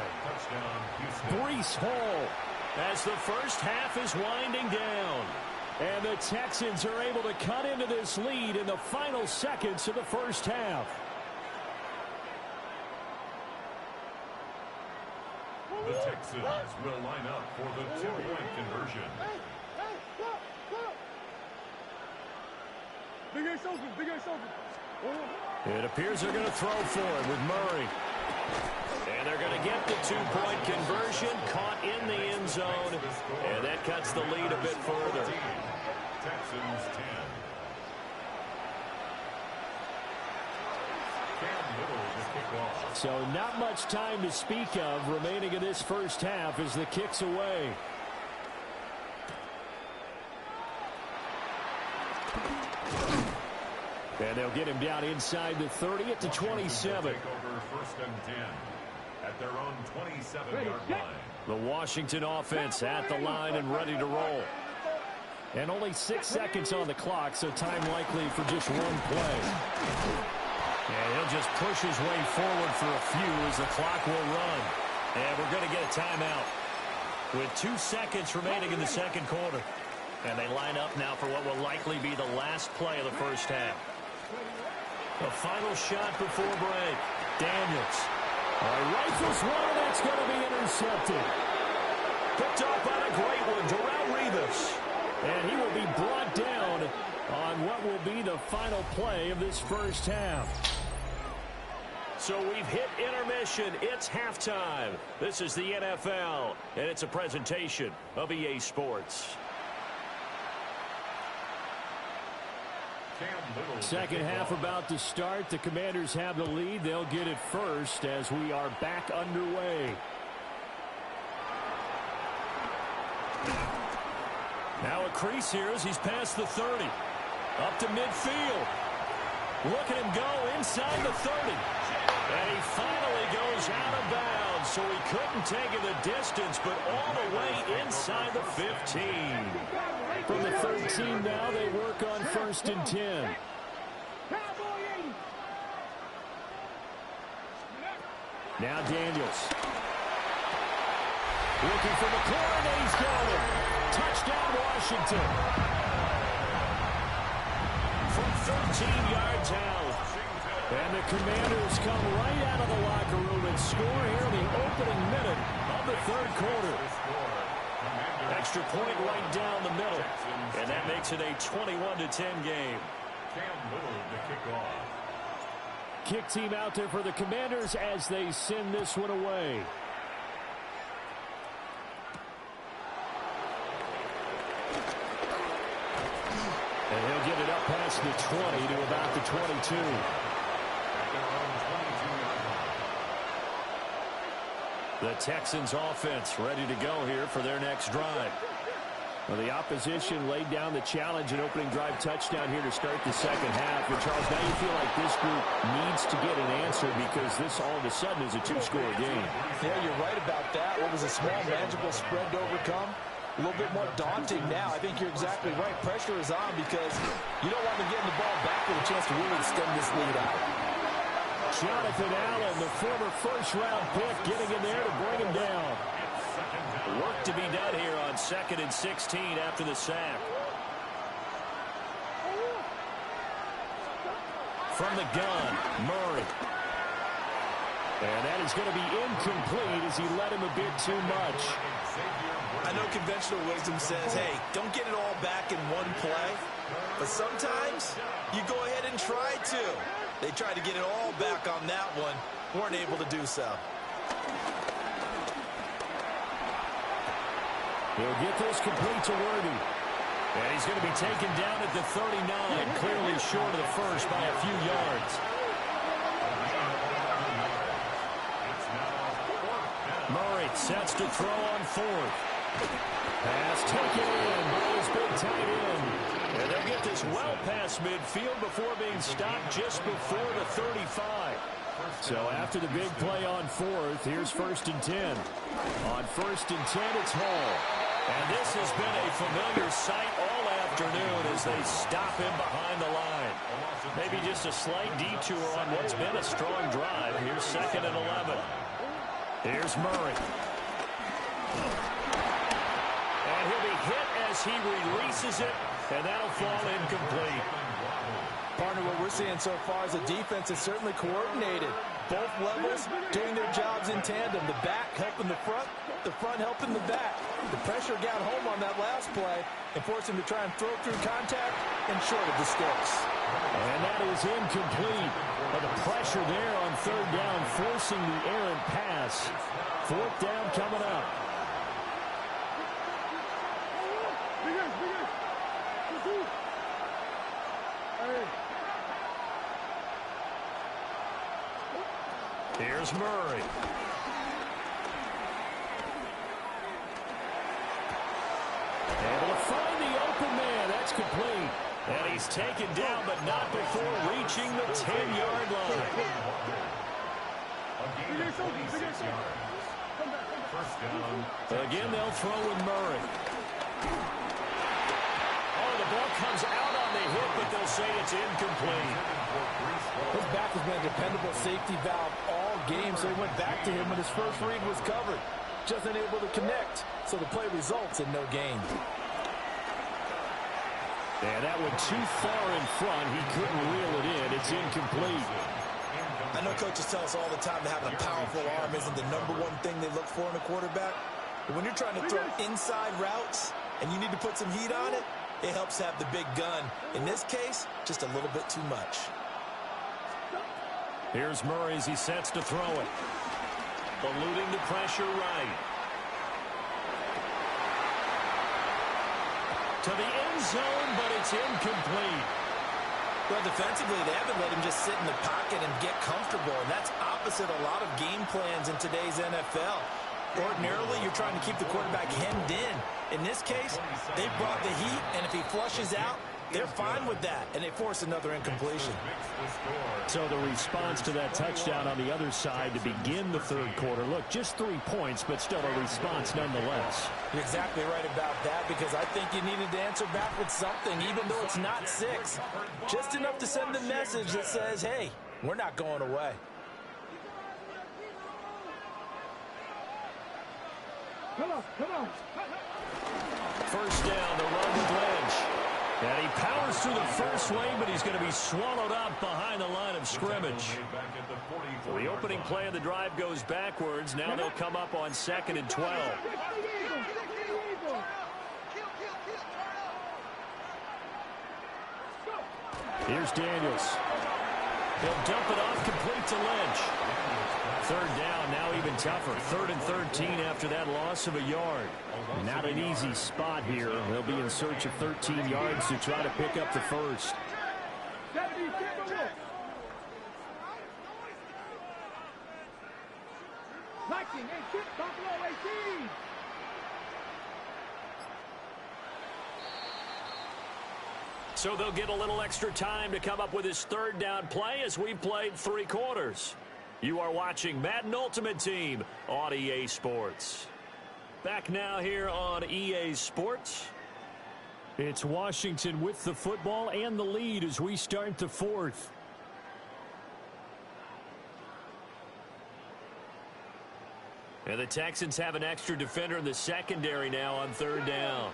Breece Hall, as the first half is winding down. And the Texans are able to cut into this lead in the final seconds of the first half. The Texans will line up for the 2-point conversion. It appears they're going to throw for it with Murray. And they're going to get the 2-point conversion, caught in the end zone, and that cuts the lead a bit further. Texans 10. So not much time to speak of remaining in this first half as the kick's away. And they'll get him down inside the 30 at the 27. Take over 1st and 10 at their own 27-yard line. The Washington offense at the line and ready to roll. And only 6 seconds on the clock, so time likely for just one play. And he'll just push his way forward for a few as the clock will run. And we're going to get a timeout with 2 seconds remaining in the second quarter. And they line up now for what will likely be the last play of the first half. The final shot before break. Daniels. Rifles one, and that's going to be intercepted. Picked off by a great one, Darrelle Revis. And he will be brought down on what will be the final play of this first half. So we've hit intermission. It's halftime. This is the NFL, and it's a presentation of EA Sports. Second half about to start. The Commanders have the lead. They'll get it first as we are back underway. Now a crease here as he's past the 30. Up to midfield. Look at him go inside the 30. And he finally goes out of bounds, so he couldn't take it the distance, but all the way inside the 15. From the 13 now, they work on 1st and 10. Now Daniels. Looking for McLaurin, and he's got it. Touchdown, Washington. From 13 yards out. And the Commanders come right out of the locker room and score here in the opening minute of the third quarter. Extra point right down the middle. And that makes it a 21-10 game. Cam Little to kick off. Kick team out there for the Commanders as they send this one away. And he'll get it up past the 20 to about the 22. The Texans offense ready to go here for their next drive. Well, the opposition laid down the challenge and opening drive touchdown here to start the second half. And Charles, now you feel like this group needs to get an answer because this all of a sudden is a two-score game. Yeah, you're right about that. What was a small, manageable spread to overcome? A little bit more daunting now. I think you're exactly right. Pressure is on because you don't want them getting the ball back with a chance to really extend this lead out. Jonathan Allen, the former first-round pick, getting in there to bring him down. 2nd and 16 after the sack. From the gun, Murray. And that is going to be incomplete as he led him a bit too much. I know conventional wisdom says, hey, don't get it all back in one play. But sometimes you go ahead and try to. They tried to get it all back on that one. Weren't able to do so. He'll get this complete to Worthy. And he's going to be taken down at the 39, clearly short of the first by a few yards. Murray sets to throw on 4th. Pass taken in by his big tight end. And they'll get this well past midfield before being stopped just before the 35. So after the big play on 4th, here's 1st and 10. On 1st and 10, it's Hall. And this has been a familiar sight all afternoon as they stop him behind the line. Maybe just a slight detour on what's been a strong drive. Here's 2nd and 11. Here's Murray. And he'll be hit as he releases it, and that'll fall incomplete. Partner, what we're seeing so far is the defense is certainly coordinated. Both levels doing their jobs in tandem. The back helping the front helping the back. The pressure got home on that last play and forced him to try and throw through contact and short of the sticks. And that is incomplete. But the pressure there on 3rd down, forcing the errant pass. 4th down coming up. Here's Murray. Able to find the open man. That's complete. And he's taken down, but not before reaching the 10-yard line. Again, they'll throw with Murray. Oh, the ball comes out on the hit, but they'll say it's incomplete. His back has been a dependable safety valve all game, so he went back to him when his first read was covered. Just unable to connect, so the play results in no gain. And that one too far in front. He couldn't reel it in. It's incomplete. I know coaches tell us all the time that having a powerful arm isn't the #1 thing they look for in a quarterback. But when you're trying to throw inside routes and you need to put some heat on it, it helps have the big gun. In this case, just a little bit too much. Here's Murray as he sets to throw it. Eluding the pressure right. To the end zone, but it's incomplete. Well, defensively, they haven't let him just sit in the pocket and get comfortable, and that's opposite a lot of game plans in today's NFL. Ordinarily, you're trying to keep the quarterback hemmed in. In this case, they brought the heat, and if he flushes out, they're fine with that, and they force another incompletion. So the response to that touchdown on the other side to begin the 3rd quarter. Look, just 3 points, but still a response nonetheless. You're exactly right about that, because I think you needed to answer back with something, even though it's not 6. Just enough to send the message that says, hey, we're not going away. Come on. 1st down, the run with Lynch. And he powers through the first wave, but he's going to be swallowed up behind the line of scrimmage. So the opening play of the drive goes backwards. Now they'll come up on 2nd and 12. Here's Daniels. He'll dump it off complete to Lynch. 3rd down, now even tougher. 3rd and 13 after that loss of a yard. Not an easy spot here. They'll be in search of 13 yards to try to pick up the first. So they'll get a little extra time to come up with his 3rd down play as we played 3 quarters. You are watching Madden Ultimate Team on EA Sports. Back now here on EA Sports. It's Washington with the football and the lead as we start the 4th. And the Texans have an extra defender in the secondary now on third down.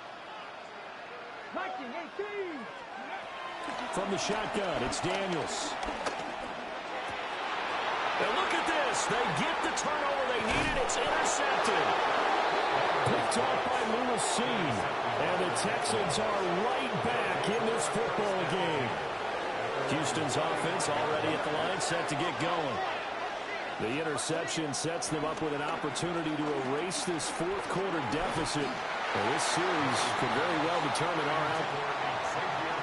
From the shotgun, it's Daniels. And look at this. They get the turnover they needed. It's intercepted. Picked off by Lewis. And the Texans are right back in this football game. Houston's offense already at the line, set to get going. The interception sets them up with an opportunity to erase this fourth quarter deficit. Well, this series could very well determine our outcome.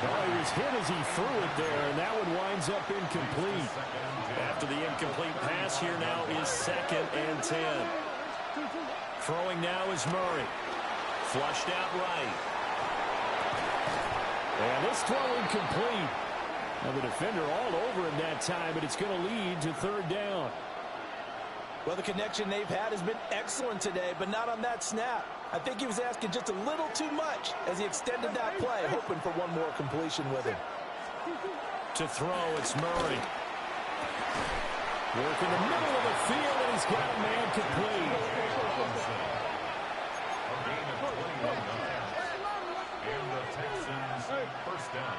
Well, he was hit as he threw it there, and that one winds up incomplete. After the incomplete pass, here now is 2nd and 10. Throwing now is Murray. Flushed out right. And this throw incomplete. Now the defender all over him that time, but it's going to lead to third down. Well, the connection they've had has been excellent today, but not on that snap. I think he was asking just a little too much as he extended that play, hoping for one more completion with him. To throw, it's Murray. Work in the middle of the field, and he's got a man complete. First down.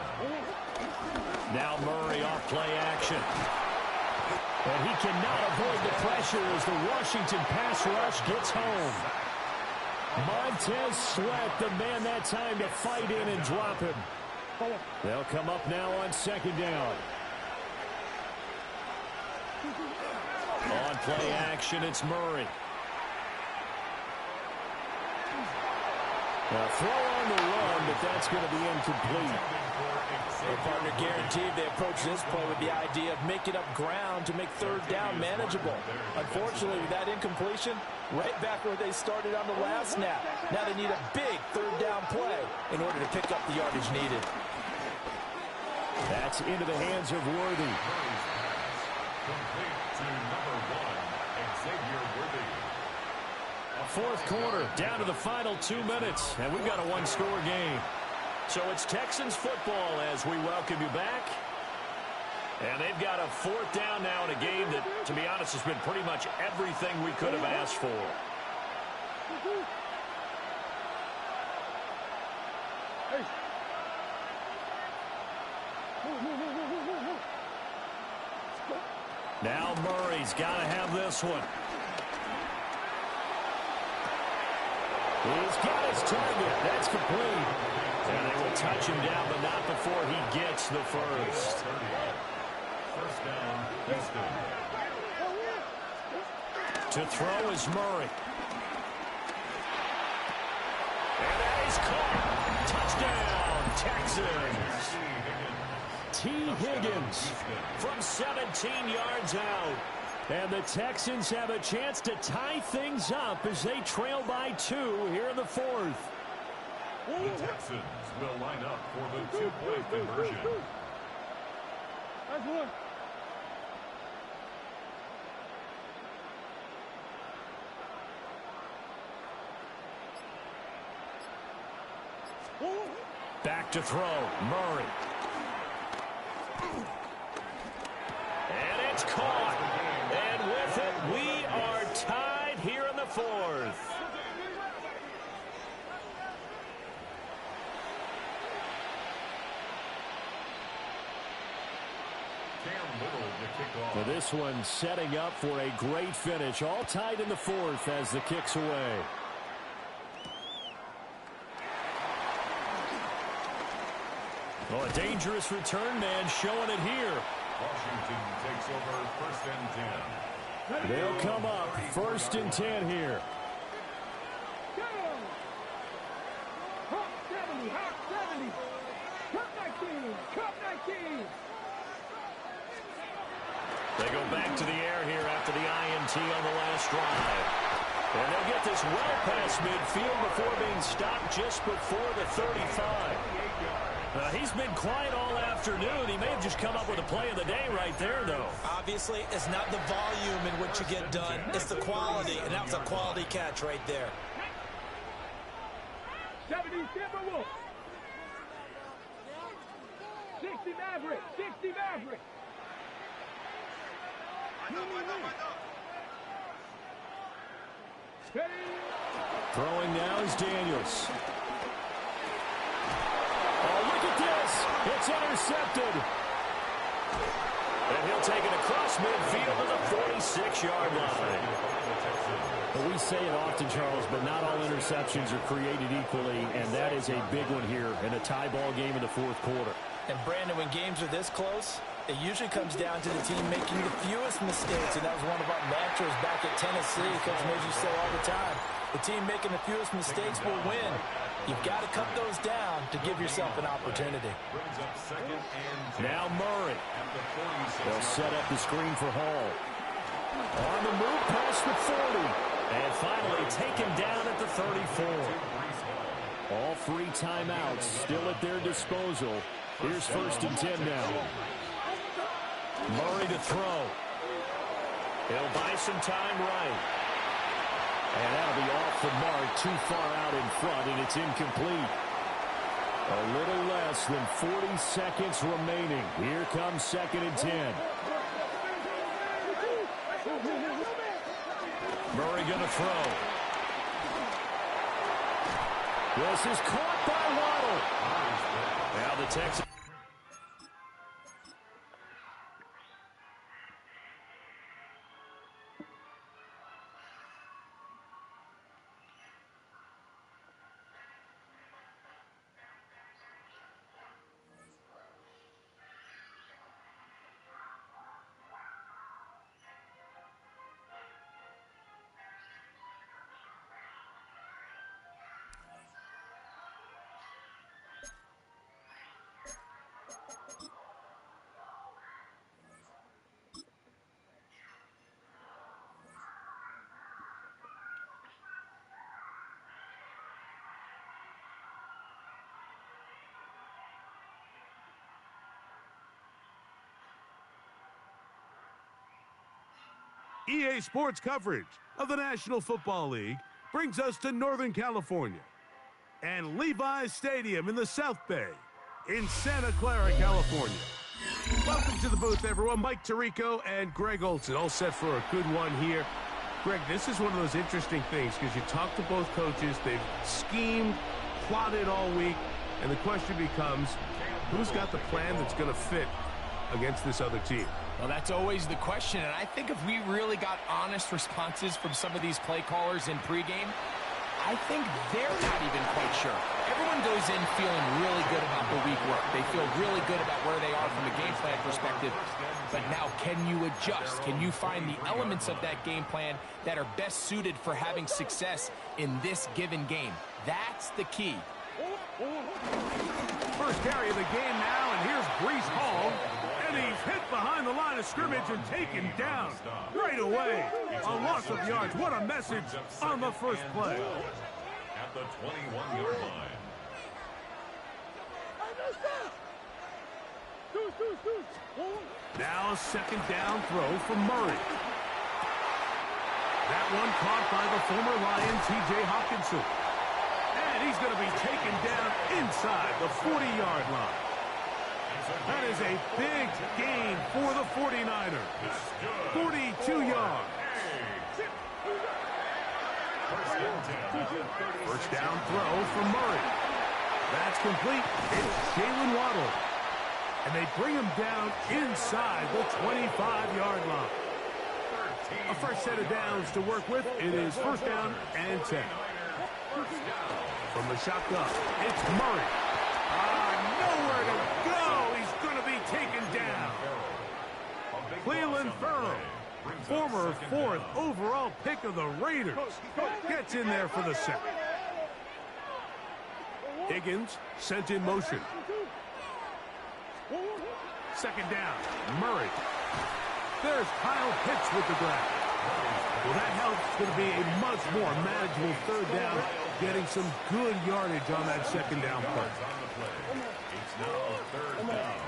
Now Murray off play action. And he cannot avoid the pressure as the Washington pass rush gets home. Montez Sweat, the man that time to fight in and drop him. They'll come up now on 2nd down. On play action, it's Murray. A throw on the run, but that's going to be incomplete. Their partner guaranteed they approach this play with the idea of making up ground to make third down manageable. Unfortunately, with that incompletion, right back where they started on the last snap. Now they need a big third down play in order to pick up the yardage needed. That's into the hands of Worthy. Complete to number 1, Xavier Worthy. Fourth quarter, down to the final 2 minutes, and we've got a one-score game. So it's Texans football as we welcome you back. And they've got a fourth down now in a game that, to be honest, has been pretty much everything we could have asked for. Now Murray's got to have this one. He's got his target. That's complete. And they will touch him down, but not before he gets the first. First down, Houston. To throw is Murray. And that is caught. Touchdown, Texans. T. Higgins from 17 yards out. And the Texans have a chance to tie things up as they trail by 2 here in the fourth. The Texans will line up for the two-point conversion. That's one. Back to throw, Murray. And it's caught. And with it, we are tied here in the fourth. Well, this one setting up for a great finish. All tied in the fourth as the kick's away. Well, a dangerous return man showing it here. Washington takes over first and 10. They'll come up first and 10 here. Hop 70, hop 70. Cup 19, cup 19. They go back to the air here after the INT on the last drive. And they'll get this well past midfield before being stopped just before the 35. He's been quiet all afternoon. He may have just come up with a play of the day right there, though. Obviously, it's not the volume in which you get done. It's the quality, and that was a quality catch right there. 70 Timberwolves. 60 Maverick. 60 Maverick. Throwing now is Daniels. Oh, look at this. It's intercepted. And he'll take it across midfield to the 46-yard line. Well, we say it often, Charles, but not all interceptions are created equally, and that is a big one here in a tie ball game in the fourth quarter. And, Brandon, when games are this close, it usually comes down to the team making the fewest mistakes, and that was one of our mantras back at Tennessee. Coach Major say all the time, the team making the fewest mistakes will win. You've got to cut those down to give yourself an opportunity. Now Murray. They'll set up the screen for Hall. On the move past the 40. And finally taken down at the 34. All three timeouts still at their disposal. Here's 1st and 10 now. Murray to throw. He'll buy some time right. And that'll be off the mark, too far out in front, and it's incomplete. A little less than 40 seconds remaining. Here comes 2nd and 10. Murray going to throw. This is caught by Waddle. Now the Texans. EA Sports coverage of the National Football League brings us to Northern California and Levi's Stadium in the South Bay in Santa Clara, California. Welcome to the booth, everyone. Mike Tirico and Greg Olson, all set for a good one here. Greg, this is one of those interesting things because you talk to both coaches. They've schemed, plotted all week, and the question becomes, who's got the plan that's going to fit against this other team? Well, that's always the question, and I think if we really got honest responses from some of these play callers in pregame, I think they're not even quite sure. Everyone goes in feeling really good about the week work. They feel really good about where they are from a game plan perspective. But now, can you adjust? Can you find the elements of that game plan that are best suited for having success in this given game? That's the key. First carry of the game now, and here's Breece Hall. And he's hit behind the line of scrimmage and taken down right away. A loss of yards. What a message on the first play. At the 21-yard line. Now a 2nd down throw from Murray. That one caught by the former Lion, T.J. Hawkinson. And he's going to be taken down inside the 40-yard line. That is a big gain for the 49ers. 42 yards. First down throw from Murray. That's complete. It's Jalen Waddle. And they bring him down inside the 25-yard line. A fresh set of downs to work with. It is 1st down and 10. From the shotgun, it's Murray. Nowhere to go. He's going to be taken down. Cleveland Ferrell, former 4th overall pick of the Raiders, gets in there for the sack. Higgins sent in motion. 2nd down, Murray. There's Kyle Pitts with the grab. Well, that helps. Going to be a much more manageable 3rd down, getting some good yardage on that 2nd down play. It's now 3rd down.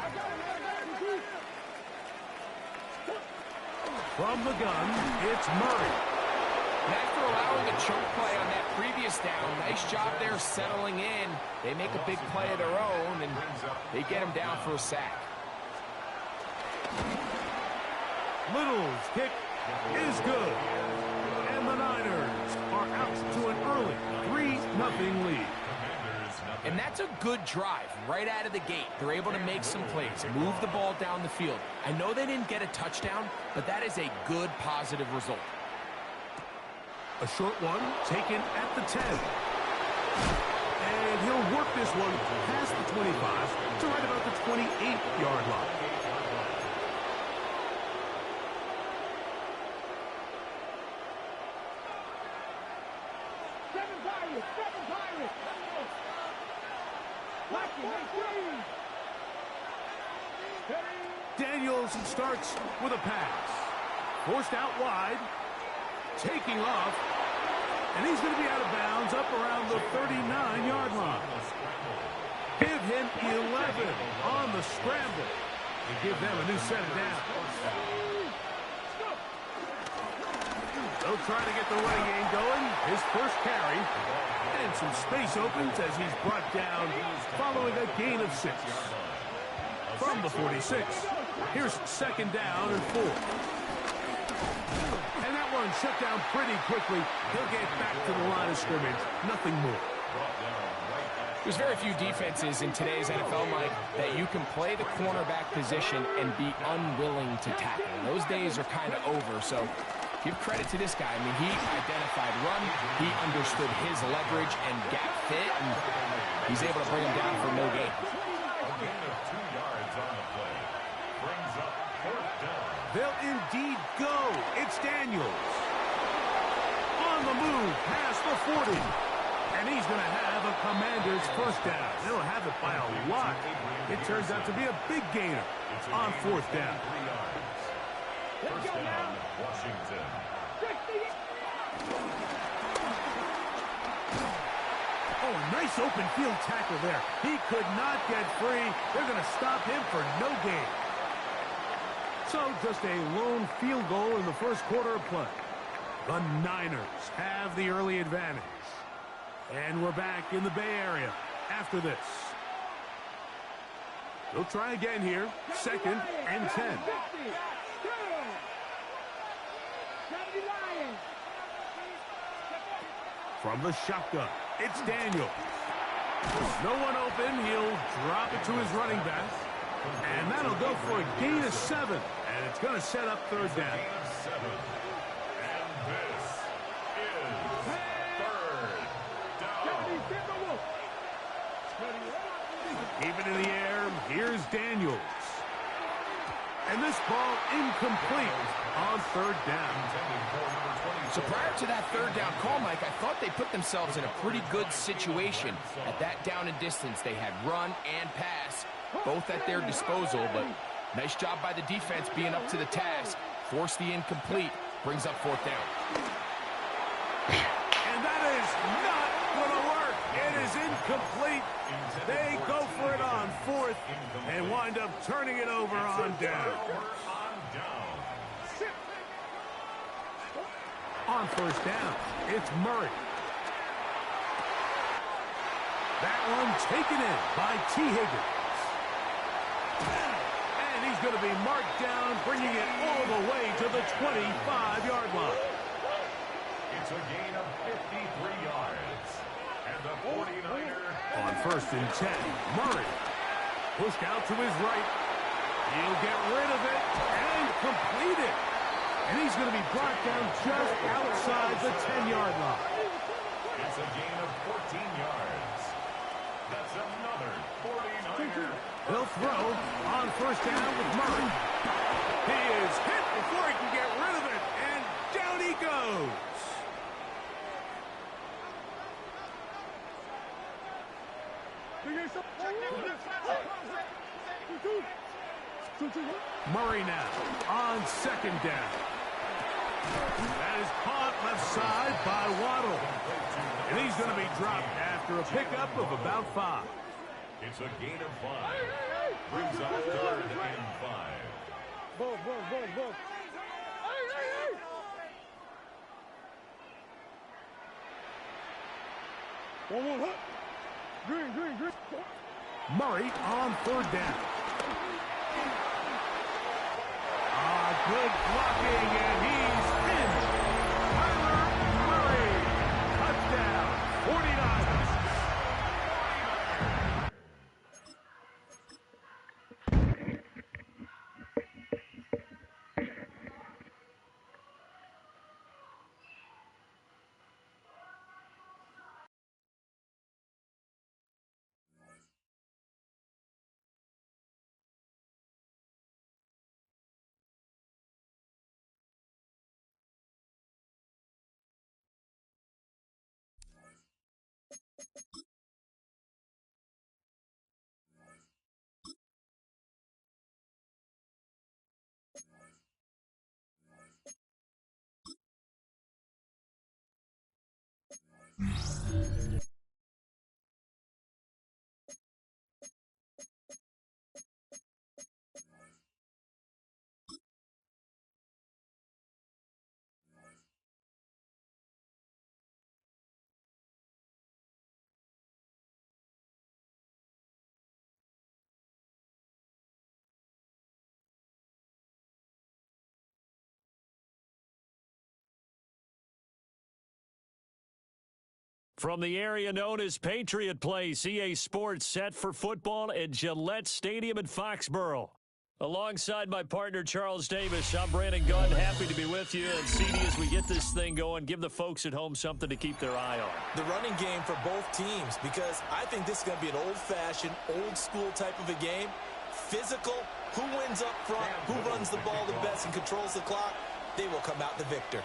From the gun, it's Murray. And after allowing a choke play on that previous down, nice job there settling in. They make a big play of their own, and they get him down for a sack. Little's kick is good. And the Niners are 7-0 lead. And that's a good drive right out of the gate. They're able to make some plays, move the ball down the field. I know they didn't get a touchdown, but that is a good, positive result. A short one taken at the 10. And he'll work this one past the 25 to right about the 28-yard line. Daniels starts with a pass. Forced out wide. Taking off. And he's going to be out of bounds up around the 39-yard line. Give him 11 on the scramble. And give them a new set of downs. They'll try to get the running game going. His first carry. And some space opens as he's brought down following a gain of 6. From the 46. Here's second down and 4. And that one shut down pretty quickly. He'll get back to the line of scrimmage. Nothing more. There's very few defenses in today's NFL, Mike, that you can play the cornerback position and be unwilling to tackle. Those days are kind of over, so give credit to this guy. I mean, he identified run, he understood his leverage and gap fit, and he's able to bring him down for no gain. They'll indeed go. It's Daniels. On the move, past the 40. And he's going to have a Commander's first down. They'll have it by a lot. It turns out to be a big gainer on 4th down. First down, Washington. Oh, nice open field tackle there. He could not get free. They're going to stop him for no gain. So just a lone field goal in the first quarter of play. The Niners have the early advantage. And we're back in the Bay Area after this. They'll try again here. 2nd and 10. From the shotgun, it's Daniel. No one open. He'll drop it to his running back. And that'll go for a gain of 7. And it's going to set up 3rd down. And this is 3rd down. Keep it in the air. Here's Daniels. And this ball incomplete on 3rd down. So prior to that 3rd down call, Mike, I thought they put themselves in a pretty good situation. At that down and distance, they had run and pass, both at their disposal, but nice job by the defense being up to the task. Force the incomplete, brings up 4th down. And that is not going to work. It is incomplete. They go for it on 4th and wind up turning it over on down. On 1st down, it's Murray. That one taken in by T. Higgins. And he's going to be marked down, bringing it all the way to the 25-yard line. It's a gain of 53 yards. And the 49er. On 1st and 10, Murray. Pushed out to his right. He'll get rid of it and complete it. And he's going to be brought down just outside the 10-yard line. It's a gain of 14 yards. That's another 49er. He'll throw on 1st down with Murray. He is hit before he can get rid of it, and down he goes. Murray now on 2nd down. That is caught left side by Waddle. And he's going to be dropped after a pickup of about 5. It's a gain of 5. Brings up 3rd and 5. Murray on 3rd down. Good blocking, and he's in. Kyler Murray. Touchdown, 49ers. From the area known as Patriot Place, EA Sports set for football at Gillette Stadium in Foxborough. Alongside my partner, Charles Davis, I'm Brandon Gunn. Happy to be with you. And CD, as we get this thing going, give the folks at home something to keep their eye on. The running game for both teams, because I think this is going to be an old-fashioned, old-school type of a game. Physical, who wins up front, who runs the ball the best and controls the clock, they will come out the victor.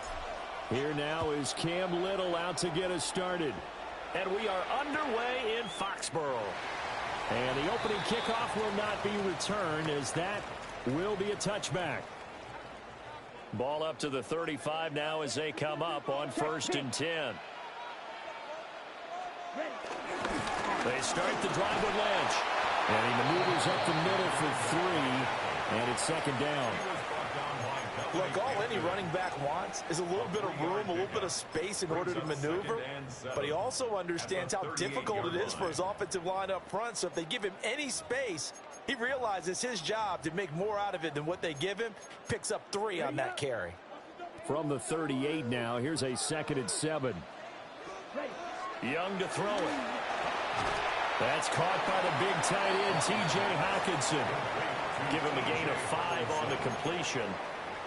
Here now is Cam Little out to get us started. And we are underway in Foxborough. And the opening kickoff will not be returned, as that will be a touchback. Ball up to the 35 now as they come up on 1st and 10. They start the drive with Lynch. And he maneuvers up the middle for 3, and it's 2nd down. Look, all any running back wants is a little bit of room, a little bit of space in order to maneuver. But he also understands how difficult it is for his offensive line up front. So if they give him any space, he realizes his job to make more out of it than what they give him. Picks up 3 on that carry. From the 38 now, here's a 2nd and 7. Young to throw it. That's caught by the big tight end, T.J. Hawkinson. Give him a gain of 5 on the completion.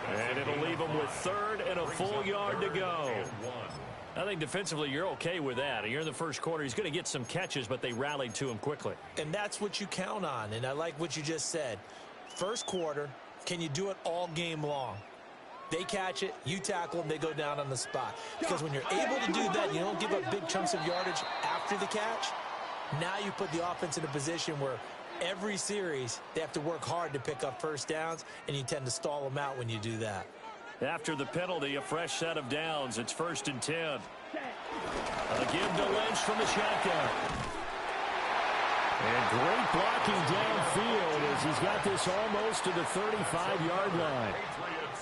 And it'll leave him with 3rd and a full yard to go. I think defensively you're okay with that. You're in the first quarter. He's going to get some catches, but they rallied to him quickly. And that's what you count on. And I like what you just said. First quarter, can you do it all game long? They catch it, you tackle them, they go down on the spot. Because when you're able to do that, you don't give up big chunks of yardage after the catch. Now you put the offense in a position where every series they have to work hard to pick up first downs, and you tend to stall them out when you do that. After the penalty, a fresh set of downs. It's 1st and 10. A give to Lynch from the shotgun. And great blocking downfield as he's got this almost to the 35-yard line.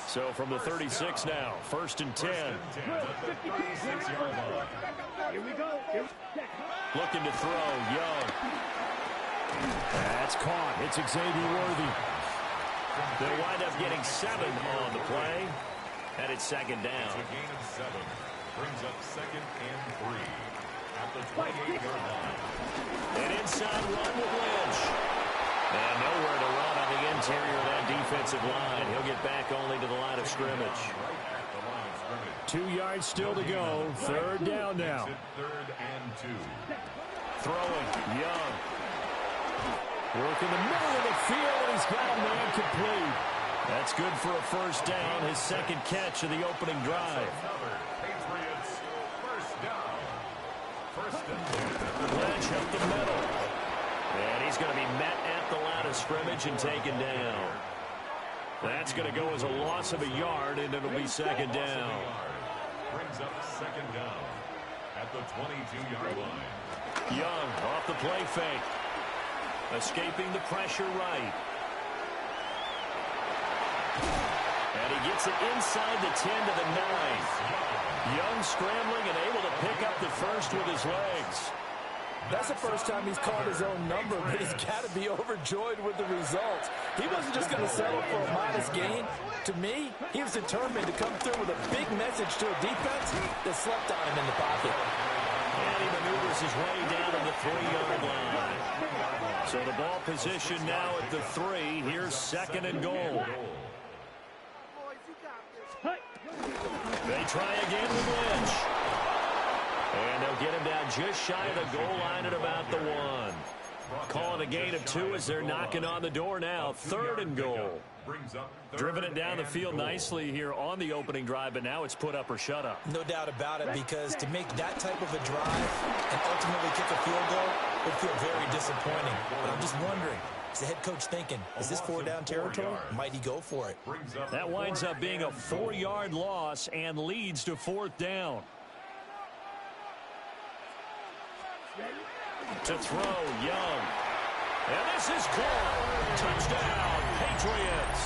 So from the 36 now, 1st and 10. Here we go. Looking to throw, Young. That's caught. It's Xavier Worthy. They'll wind up getting 7 on the play. And it's 2nd down. It's a gain of 7. Brings up 2nd and 3 at the 28-yard line. An inside run with Lynch. And nowhere to run on the interior of that defensive line. He'll get back only to the line of scrimmage. 2 yards still to go. 3rd down now. 3rd and 2. Throwing, Young. Work in the middle of the field, and he's got a man complete. That's good for a 1st down, his 2nd catch of the opening drive. Patriots, 1st down. 1st and 10. Lynch up the middle. And he's going to be met at the line of scrimmage and taken down. That's going to go as a loss of a yard, and it'll be 2nd down. Brings up 2nd down at the 22-yard line. Young off the play fake. Escaping the pressure right. And he gets it inside the 10 to the 9. Young scrambling and able to pick up the first with his legs. That's the first time he's called his own number, but he's got to be overjoyed with the results. He wasn't just going to settle for a modest gain. To me, he was determined to come through with a big message to a defense that slept on him in the pocket. And he maneuvers his way down to the 3-yard line. So the ball position now at the 3. Here's 2nd and goal. They try again with Lynch. And they'll get him down just shy of the goal line at about the 1. Calling a gain of 2 as they're knocking on the door now. 3rd and goal. Driven it down the field nicely here on the opening drive, but now it's put up or shut up. No doubt about it, because to make that type of a drive and ultimately kick a field goal would feel very disappointing. But I'm just wondering, is the head coach thinking, is this 4-down territory? Might he go for it? That winds up being a 4-yard loss and leads to 4th down. To throw, Young. And this is caught. Touchdown, Patriots.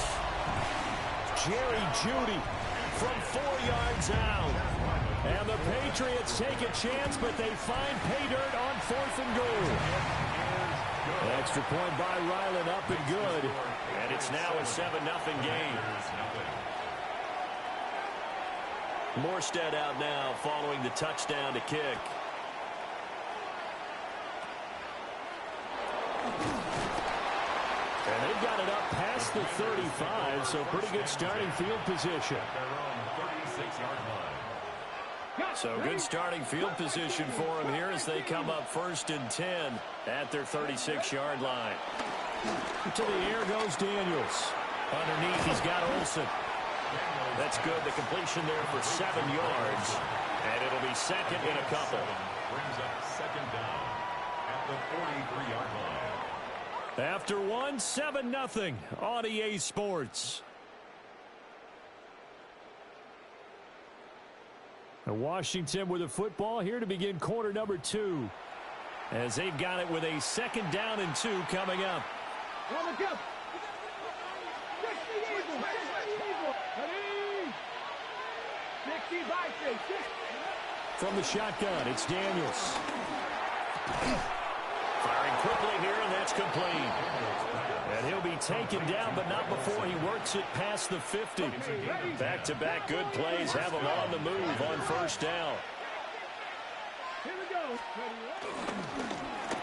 Jerry Jeudy from 4 yards out. And the Patriots take a chance, but they find pay dirt on 4th and goal. Extra point by Ryland, up and good. And it's now a 7-0 game. Morstead out now following the touchdown to kick. And they've got it up past the 35, so pretty good starting field position. So good starting field position for them here as they come up 1st and 10 at their 36-yard line. To the air goes Daniels. Underneath, he's got Olsen. That's good. The completion there for 7 yards. And it'll be second and a couple. Brings up second down at the 43-yard line. After one, 7-0 on EA Sports. Washington with the football here to begin quarter number 2. As they've got it with a 2nd down and 2 coming up. From the shotgun, it's Daniels. Firing quickly here, and that's complete. And he'll be taken down, but not before he works it past the 50. Back-to-back good plays have him on the move on 1st down.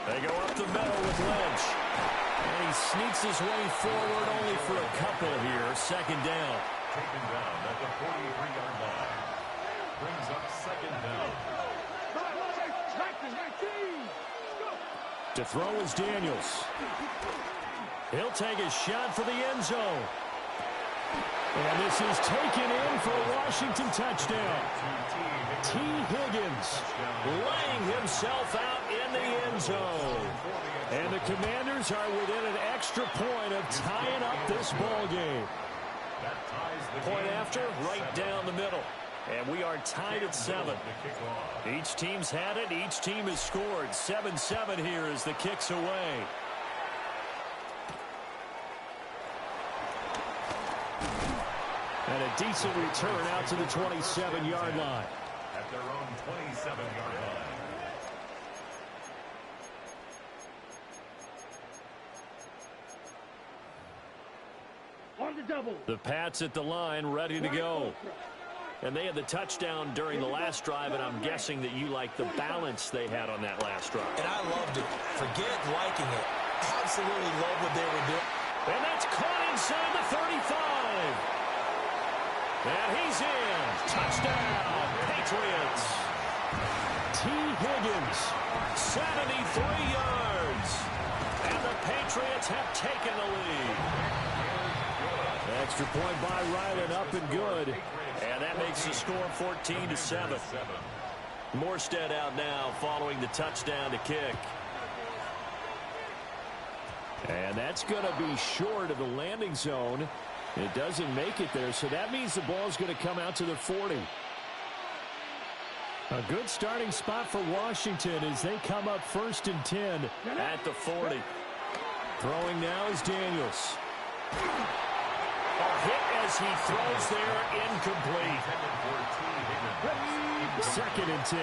They go up the middle with Lynch. And he sneaks his way forward only for a couple here. 2nd down. Taken down at the 43-yard line. Brings up 2nd down. To throw is Daniels. He'll take a shot for the end zone. And this is taken in for a Washington touchdown. T. Higgins laying himself out in the end zone. And the Commanders are within an extra point of tying up this ball game. Point after, right down the middle. And we are tied at 7. Each team's had it. Each team has scored. 7-7 here as the kick's away. And a decent return out to the 27-yard line. At their own 27-yard line. On the double. The Pats at the line, ready to go. And they had the touchdown during the last drive, and I'm guessing that you like the balance they had on that last drive. And I loved it. Forget liking it. Absolutely love what they were doing. And that's caught inside the 35. And he's in. Touchdown, Patriots. T. Higgins, 73 yards. And the Patriots have taken the lead. Extra point by Ryland, up and good. And that makes the score 14-7. Morstead out now following the touchdown to kick. And that's going to be short of the landing zone. It doesn't make it there, so that means the ball's going to come out to the 40. A good starting spot for Washington as they come up 1st and 10 at the 40. Throwing now is Daniels. A hit as he throws there, incomplete. 2nd and 10.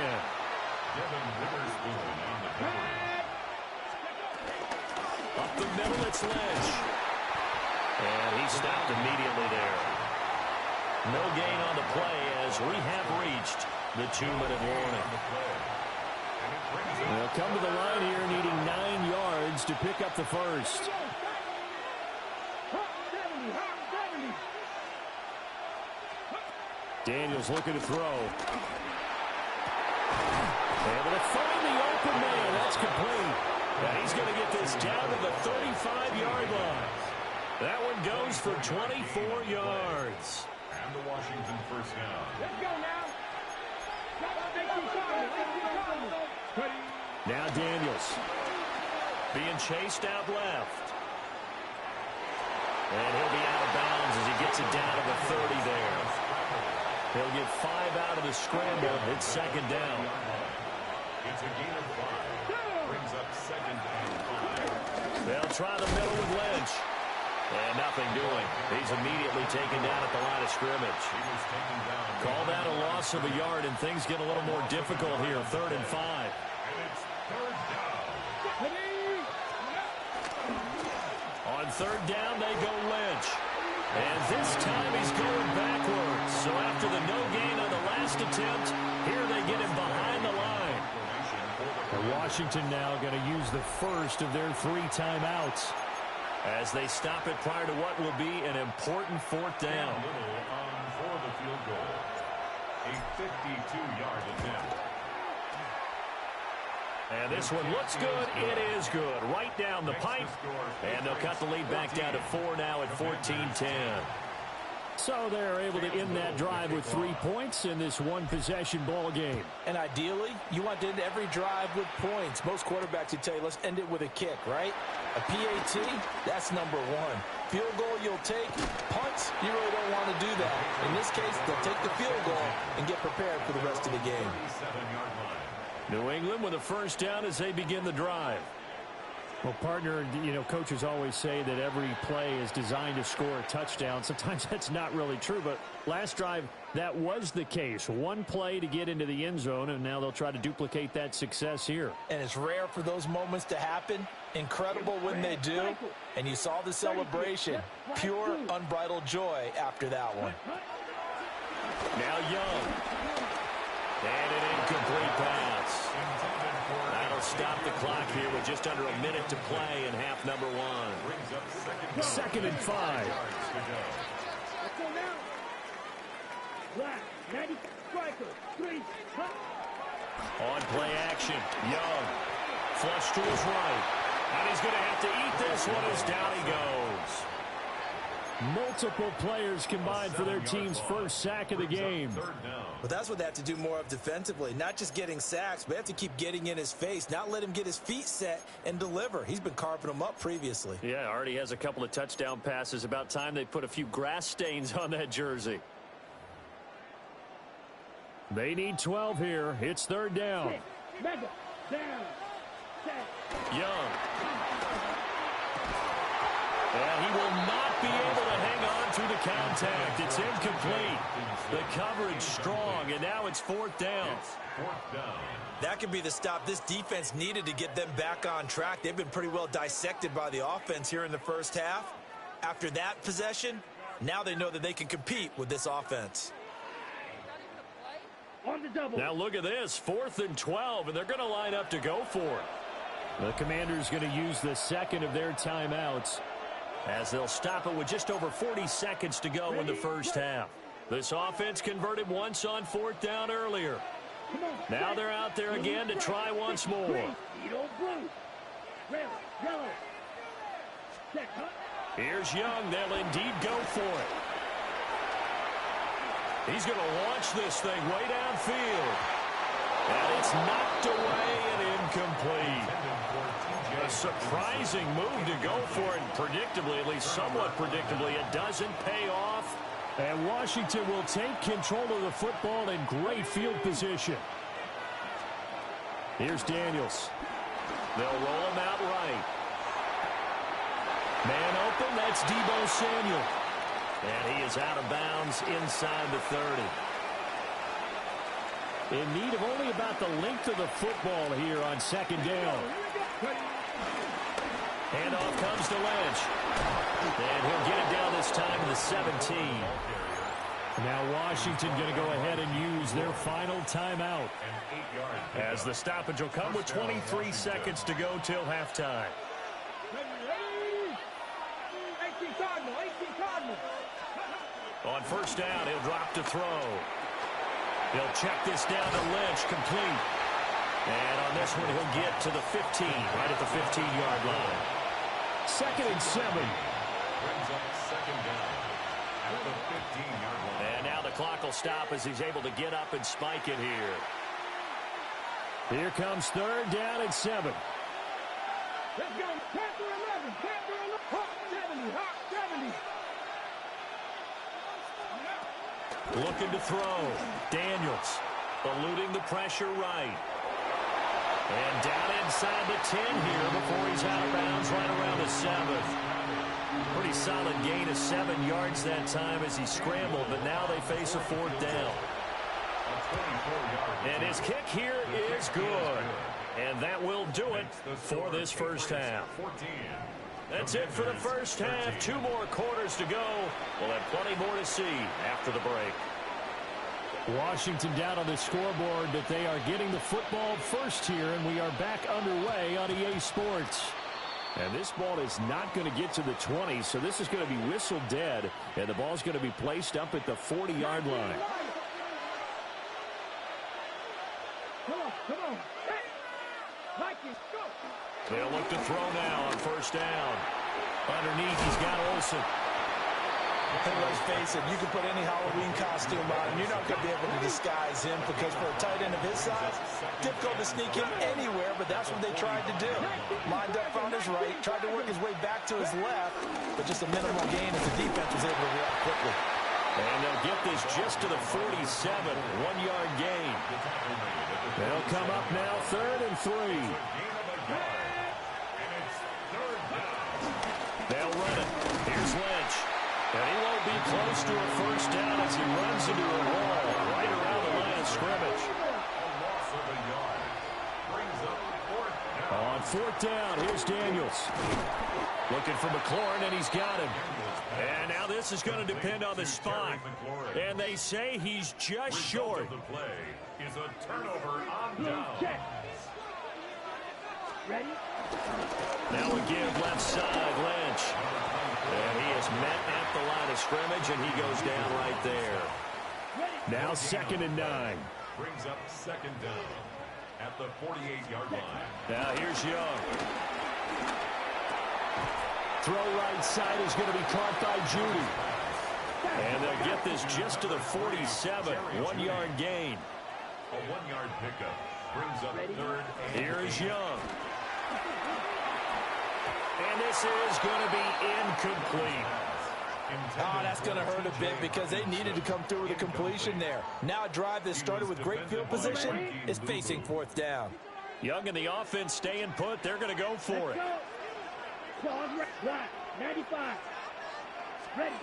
Up the middle, it's Lynch. And he stopped immediately there. No gain on the play as we have reached the 2-minute warning. They'll come to the line here needing 9 yards to pick up the first. Daniels looking to throw. Able to find the open man. That's complete. And he's going to get this down to the 35-yard line. That one goes for 24 yards. And the Washington 1st down. Let's go now. Now Daniels being chased out left. And he'll be out of bounds as he gets it down to the 30 there. He'll get 5 out of the scramble. It's 2nd down. It's a gain of 5. Brings up 2nd and 5. They'll try the middle with Lynch. And nothing doing. He's immediately taken down at the line of scrimmage. Call that a loss of a yard, and things get a little more difficult here. 3rd and 5. And it's 3rd down. On 3rd down, they go Lynch. And this time he's going backwards. So after the no gain on the last attempt, here they get him behind the line. And Washington now going to use the first of their 3 timeouts. As they stop it prior to what will be an important fourth down. Little for the field goal. A 52-yard attempt. And this one looks good. It is good. Right down the pipe. And they'll cut the lead back down to 4 now at 14-10. So they're able to end that drive with 3 points in this one-possession ball game. And ideally, you want to end every drive with points. Most quarterbacks would tell you, let's end it with a kick, right? A PAT, that's number one. Field goal you'll take. Punts, you really don't want to do that. In this case, they'll take the field goal and get prepared for the rest of the game. New England with a first down as they begin the drive. Well, partner, coaches always say that every play is designed to score a touchdown. Sometimes that's not really true, but last drive, that was the case. One play to get into the end zone, and now they'll try to duplicate that success here. And it's rare for those moments to happen. Incredible when they do. And you saw the celebration. Pure, unbridled joy after that one. Now Young. And an incomplete pass. That'll stop the clock here with just under a minute to play in half number one. 2nd and 5. On play action, Young. Flush to his right. And he's going to have to eat this one as down he goes. Multiple players combined for their team's first sack of the game. Well, that's what they have to do more of defensively. Not just getting sacks, but they have to keep getting in his face, not let him get his feet set and deliver. He's been carving them up previously. Yeah, already has a couple of touchdown passes. About time they put a few grass stains on that jersey. They need 12 here. It's 3rd down. Young. And he will not be able to hang on through the contact. It's incomplete. The coverage strong, and now it's 4th down. That could be the stop this defense needed to get them back on track. They've been pretty well dissected by the offense here in the first half. After that possession, now they know that they can compete with this offense. Now look at this, 4th and 12, and they're going to line up to go for it. The Commanders going to use the second of their timeouts, as they'll stop it with just over 40 seconds to go in the first half. This offense converted once on 4th down earlier. Now they're out there again to try once more. Here's Young. They'll indeed go for it. He's going to launch this thing way downfield. And it's knocked away and incomplete. A surprising move to go for it. Predictably, at least somewhat predictably, it doesn't pay off. And Washington will take control of the football in great field position. Here's Daniels. They'll roll him out right. Man open, that's Deebo Samuel. And he is out of bounds inside the 30. In need of only about the length of the football here on 2nd down. Handoff comes to Lynch. And he'll get it down this time to the 17. Now Washington going to go ahead and use their final timeout. As the stoppage will come with 23 seconds to go till halftime. On 1st down, he'll drop to throw. He'll check this down to Lynch, complete. And on this one, he'll get to the 15, right at the 15-yard line. 2nd and 7. Brings up 2nd down at the 15-yard line. And now the clock will stop as he's able to get up and spike it here. Here comes 3rd down and 7. Let's go. Panther 11. Panther 11. Hawk 70. Hawk 70. Looking to throw. Daniels eluding the pressure right. And down inside the 10 here before he's out of bounds right around the 7. Pretty solid gain of 7 yards that time as he scrambled, but now they face a 4th down. And his kick here is good. And that will do it for this first half. That's it for the first half. 2 more quarters to go. We'll have plenty more to see after the break. Washington down on the scoreboard, but they are getting the football first here, and we are back underway on EA Sports. And this ball is not going to get to the 20, so this is going to be whistled dead, and the ball's going to be placed up at the 40-yard line. Come on. Vikings, go. They'll look to throw now on first down. Underneath, he's got Olsen. And let's face it, you can put any Halloween costume on, and you're not going to be able to disguise him because for a tight end of his size, difficult to sneak him anywhere, but that's what they tried to do. Lined up, found his right, tried to work his way back to his left, but just a minimal gain as the defense was able to react quickly. And they'll get this just to the 47, 1-yard gain. They'll come up now, 3rd and 3. They'll run it. Here's Lynch. And he won't be close to a first down as he runs into a wall right around the line of scrimmage. On 4th down, here's Daniels. Looking for McLaurin, and he's got him. And now this is going to depend on the spot. And they say he's just short. The play is a turnover on down. Ready? Now again, left side, Lynch. And he is met at the line of scrimmage, and he goes down right there. Now 2nd and 9. Brings up 2nd down at the 48-yard line. Now here's Young. Throw right side is going to be caught by Judy. And they'll get this just to the 47, 1-yard gain. A 1-yard pickup brings up 3rd and Here's Young. And this is going to be incomplete. Oh, that's going to hurt a bit because they needed to come through with a completion there. Now a drive that started with great field position is facing 4th down. Young and the offense staying put. They're going to go for it. 95. Ready.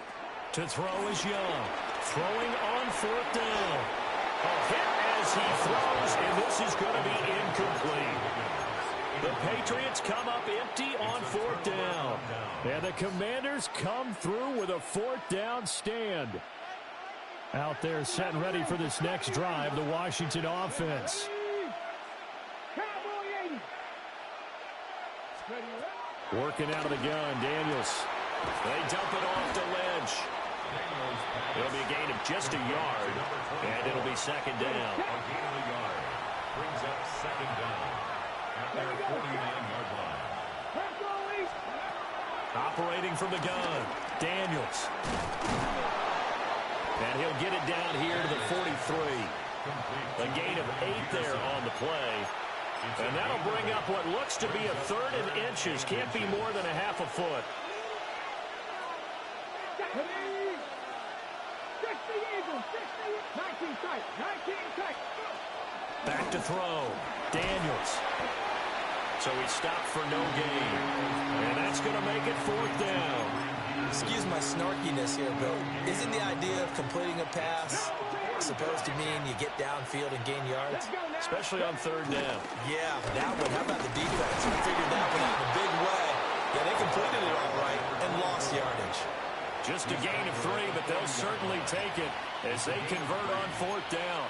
To throw is Young. Throwing on 4th down. A hit as he throws, and this is going to be incomplete. The Patriots come up empty on 4th down. And the Commanders come through with a 4th down stand. Out there set and ready for this next drive, the Washington offense. Cowboy 80. Working out of the gun, Daniels. They dump it off to Lynch. It'll be a gain of just a yard, and it'll be 2nd down. a gain of a yard. Brings up 2nd down at their 49-yard line. Operating from the gun, Daniels. And he'll get it down here to the 43. A gain of 8 there on the play. And that'll bring up what looks to be a 3rd and inches. Can't be more than a half a foot. Back to throw. Daniels. So he stopped for no gain. And that's going to make it 4th down. Excuse my snarkiness here, Bill. Isn't the idea of completing a pass supposed to mean you get downfield and gain yards? Especially on 3rd down. Yeah, that one. How about the defense? We figured that one out in a big way. Yeah, they completed it all right and lost yardage. Just a gain of 3, but they'll certainly take it as they convert on 4th down.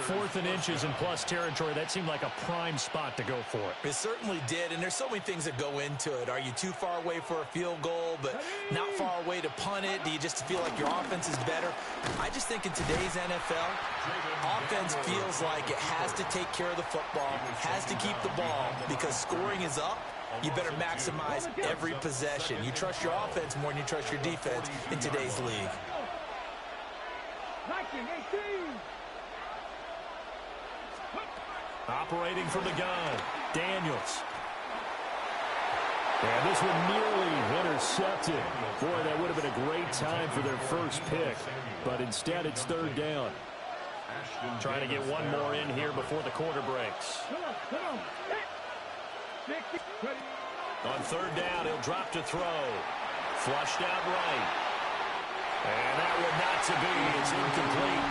4th and inches in plus territory. That seemed like a prime spot to go for it. It certainly did, and there's so many things that go into it. Are you too far away for a field goal, but not far away to punt it? Do you just feel like your offense is better? I just think in today's NFL, offense feels like it has to take care of the football, has to keep the ball, because scoring is up. You better maximize every possession. You trust your offense more than you trust your defense in today's league. Operating from the gun, Daniels. And this one nearly intercepted. Boy, that would have been a great time for their first pick. But instead, it's 3rd down. Trying to get one more in here before the quarter breaks. On 3rd down, he'll drop to throw. Flushed out right. And that one not to be. It's incomplete.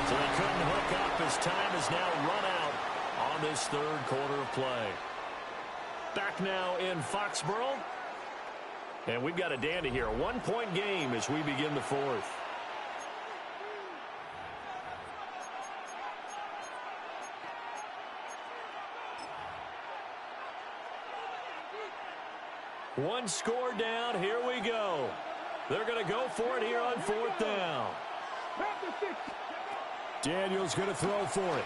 So they couldn't hook up as time is now run out on this 3rd quarter of play. Back now in Foxborough. And we've got a dandy here. A 1-point game as we begin the 4th. One score down. Here we go. They're going to go for it here on 4th down. Daniel's going to throw for it.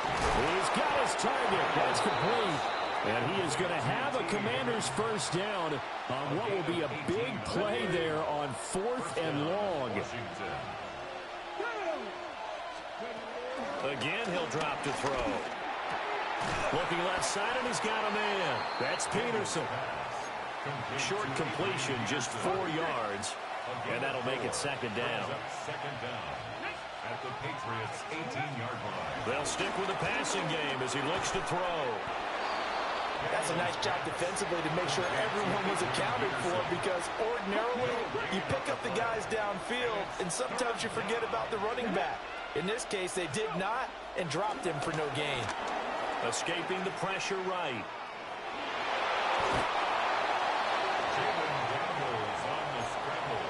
He's got his target. That's complete. And he is going to have a Commander's first down on what will be a big play there on 4th and long. Again, he'll drop to throw. Looking left side, and he's got a man. That's Peterson. Short completion, just 4 yards. And that'll make it 2nd down. Second down at the Patriots' 18-yard line. They'll stick with the passing game as he looks to throw. That's a nice job defensively to make sure everyone was accounted for, because ordinarily you pick up the guys downfield and sometimes you forget about the running back. In this case, they did not and dropped him for no gain. Escaping the pressure right. On the scramble.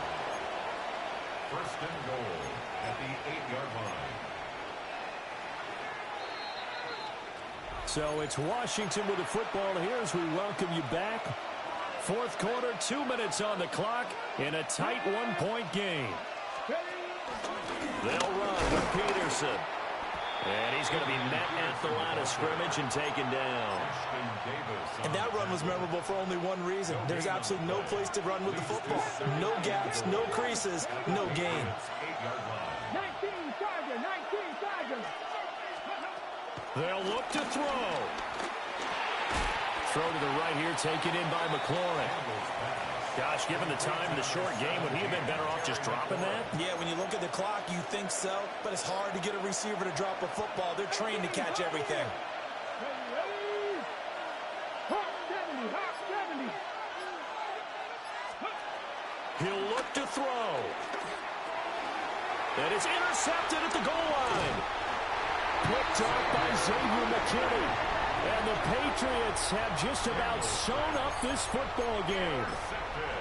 First and goal at the 8-yard line. So it's Washington with the football here as we welcome you back. 4th quarter, 2 minutes on the clock in a tight 1-point game. They'll run with Peterson. And he's going to be met at the line of scrimmage and taken down. And that run was memorable for only one reason. There's absolutely no place to run with the football. No gaps, no creases, no gain. 19 Charger, 19 Charger. They'll look to throw. Throw to the right here, taken in by McLaurin. Gosh, given the time in the short game, would he have been better off just dropping that? Yeah, when you look at the clock, you think so, but it's hard to get a receiver to drop a football. They're trained to catch everything. He'll look to throw. And it's intercepted at the goal line. Picked up by Xavier McKinney. And the Patriots have just about sewn up this football game.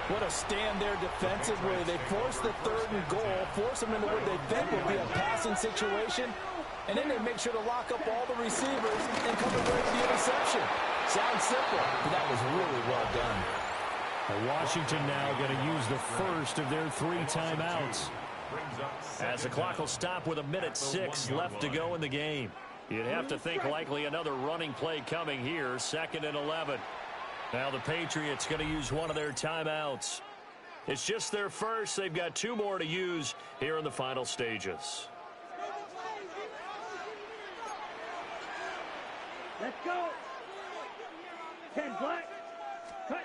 What a stand there defensively. They force the 3rd and goal, force them into what they think will be a passing situation, and then they make sure to lock up all the receivers and come away with the interception. Sounds simple, but that was really well done. Washington now going to use the first of their 3 timeouts. As the clock will stop with 1:06 left to go in the game. You'd have to think likely another running play coming here, 2nd and 11. Now the Patriots going to use one of their timeouts. It's just their first. They've got 2 more to use here in the final stages. Let's go. 10 black. Cut.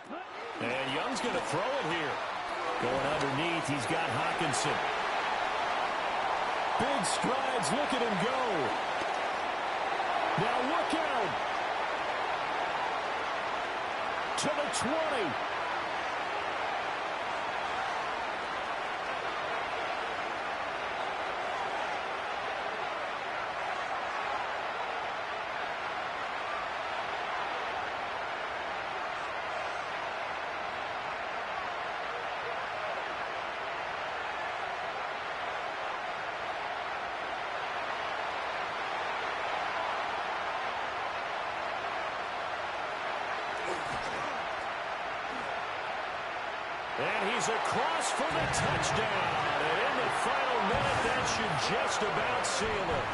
And Young's going to throw it here. Going underneath, he's got Hawkinson. Big strides, look at him go. Now look out. To the 20. And he's across for the touchdown. And in the final minute, that should just about seal it.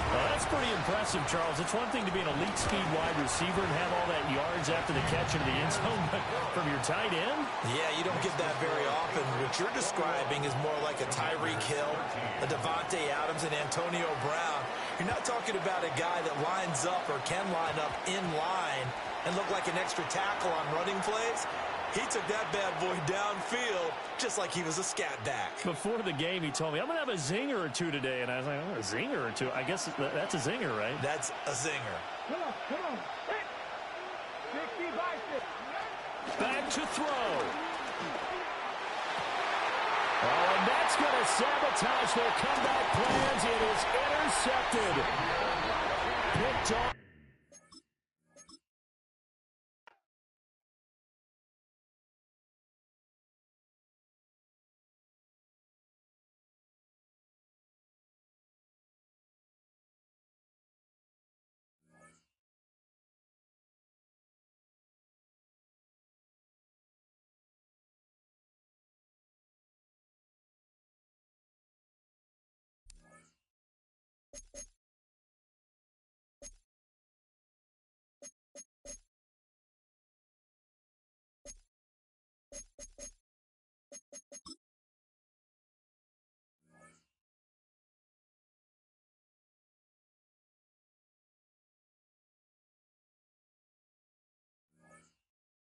Well, that's pretty impressive, Charles. It's one thing to be an elite speed wide receiver and have all that yards after the catch into the end zone, but from your tight end? Yeah, you don't get that very often. What you're describing is more like a Tyreek Hill, a Devontae Adams, and Antonio Brown. You're not talking about a guy that lines up or can line up in line and look like an extra tackle on running plays. He took that bad boy downfield just like he was a scat back. Before the game, he told me, I'm going to have a zinger or two today. And I was like, oh, a zinger or two? I guess that's a zinger, right? That's a zinger. Come on. 60 by 6. Back to throw. Oh, and that's going to sabotage their comeback plans. It is intercepted. Picked off.